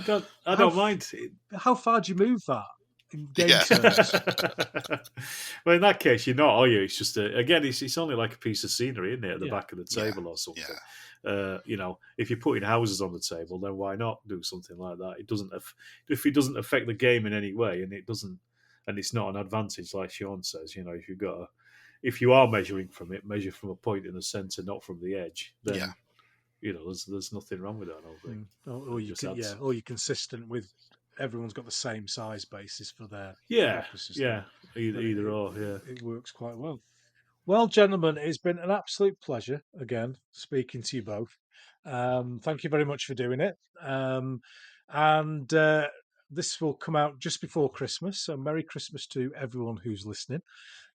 I don't mind. How far do you move that in game terms? Well, in that case, you're not, are you? It's just it's only like a piece of scenery, isn't it, at the back of the table or something. If you're putting houses on the table, then why not do something like that? It doesn't. If it doesn't affect the game in any way, and it doesn't, and it's not an advantage, like Sean says. If you are measuring from it, measure from a point in the centre, not from the edge. Then there's nothing wrong with that. I don't think. Or you're consistent with. Everyone's got the same size basis for their purposes. Either or. It works quite well. Well, gentlemen, it's been an absolute pleasure again speaking to you both. Thank you very much for doing it. And this will come out just before Christmas, so Merry Christmas to everyone who's listening.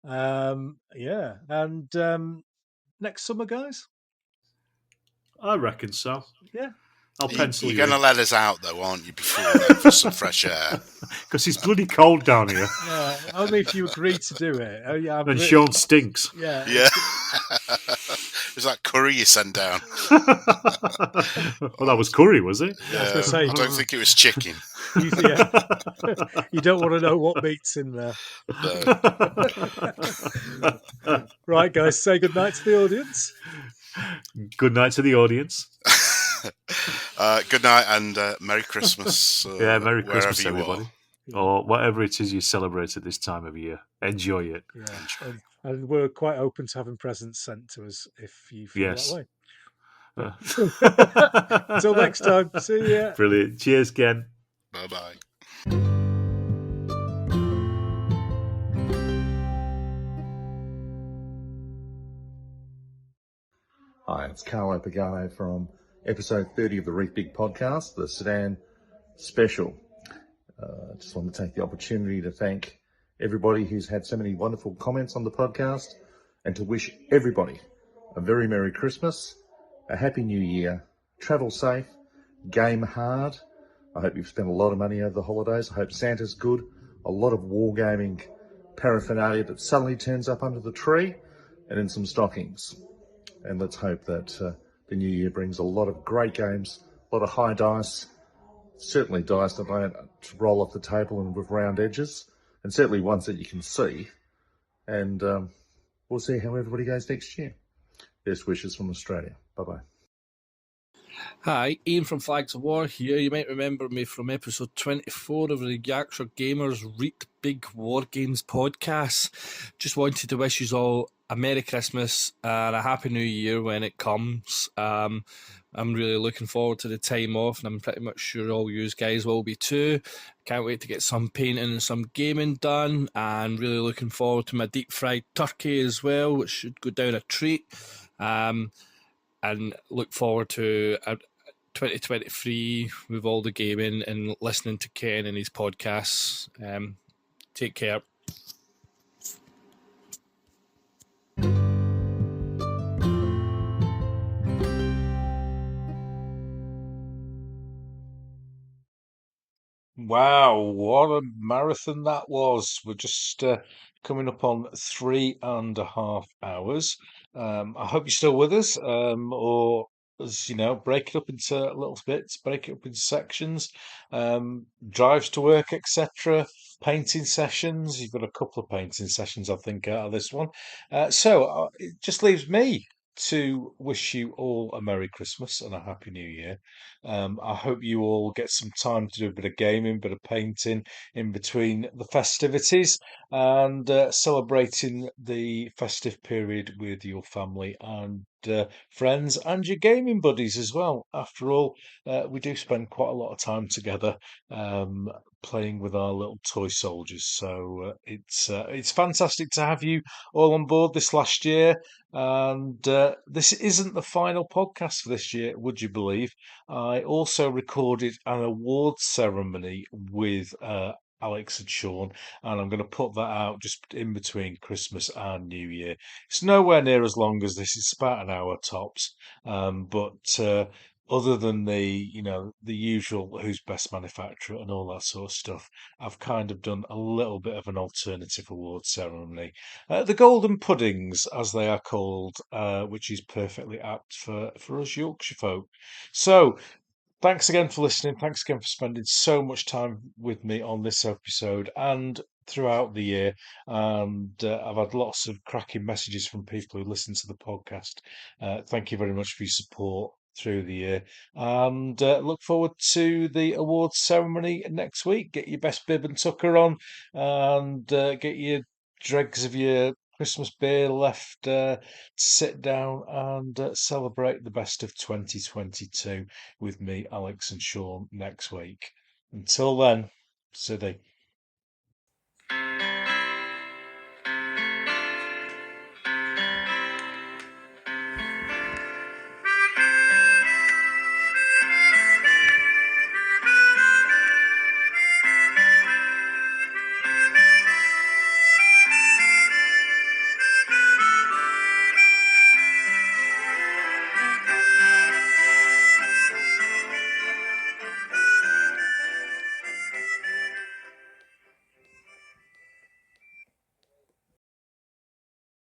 And next summer, guys. I reckon so. Yeah. I'll pencil you. You're going to let us out, though, aren't you, before then, for some fresh air? Because it's bloody cold down here. Yeah, only if you agree to do it. Oh, yeah, and Sean stinks. Yeah. Was that curry you sent down? Well, that was curry, was it? Yeah, I don't think it was chicken. You don't want to know what meat's in there. No. Right, guys, say good night to the audience. Good night to the audience. Good night and Merry Christmas. Merry Christmas, everybody. Or whatever it is you celebrate at this time of year. Enjoy it. Yeah. And we're quite open to having presents sent to us if you feel that way. Until next time. See ya. Brilliant. Cheers, Ken. Bye-bye. Hi, it's Carlo Pagano from episode 30 of the Reef Big podcast, the Sotheran Special. Just want to take the opportunity to thank everybody who's had so many wonderful comments on the podcast and to wish everybody a very Merry Christmas, a Happy New Year, travel safe, game hard. I hope you've spent a lot of money over the holidays. I hope Santa's good. A lot of wargaming paraphernalia that suddenly turns up under the tree and in some stockings. And let's hope that the new year brings a lot of great games, a lot of high dice, certainly dice that don't roll off the table and with round edges, and certainly ones that you can see. And we'll see how everybody goes next year. Best wishes from Australia. Bye-bye. Hi, Ian from Flags of War here. You might remember me from episode 24 of the Yarkshire Gamers Reek Big War Games podcast. Just wanted to wish you all a Merry Christmas and a Happy New Year when it comes. I'm really looking forward to the time off, and I'm pretty much sure all you guys will be too. Can't wait to get some painting and some gaming done, and really looking forward to my deep fried turkey as well, which should go down a treat. And look forward to 2023 with all the gaming and listening to Ken and his podcasts. Take care. Wow, what a marathon that was. We're just coming up on 3.5 hours. I hope you're still with us, or as you know, break it up into little bits, break it up into sections, drives to work, etc. Painting sessions. You've got a couple of painting sessions, I think, out of this one. So it just leaves me to wish you all a Merry Christmas and a Happy New Year. I hope you all get some time to do a bit of gaming, bit of painting in between the festivities, and celebrating the festive period with your family and friends and your gaming buddies as well. After all, we do spend quite a lot of time together playing with our little toy soldiers. So it's fantastic to have you all on board this last year. And this isn't the final podcast for this year, would you believe? I also recorded an awards ceremony with Alex and Sean, and I'm going to put that out just in between Christmas and New Year. It's nowhere near as long as this; it's about an hour tops. But other than the usual who's best manufacturer and all that sort of stuff, I've kind of done a little bit of an alternative award ceremony. The Golden Puddings, as they are called, which is perfectly apt for us Yorkshire folk. So, thanks again for listening. Thanks again for spending so much time with me on this episode and throughout the year. And I've had lots of cracking messages from people who listen to the podcast. Thank you very much for your support through the year. And look forward to the awards ceremony next week. Get your best bib and tucker on and get your dregs of your Christmas beer left to sit down and celebrate the best of 2022 with me, Alex and Sean, next week. Until then, Siddy.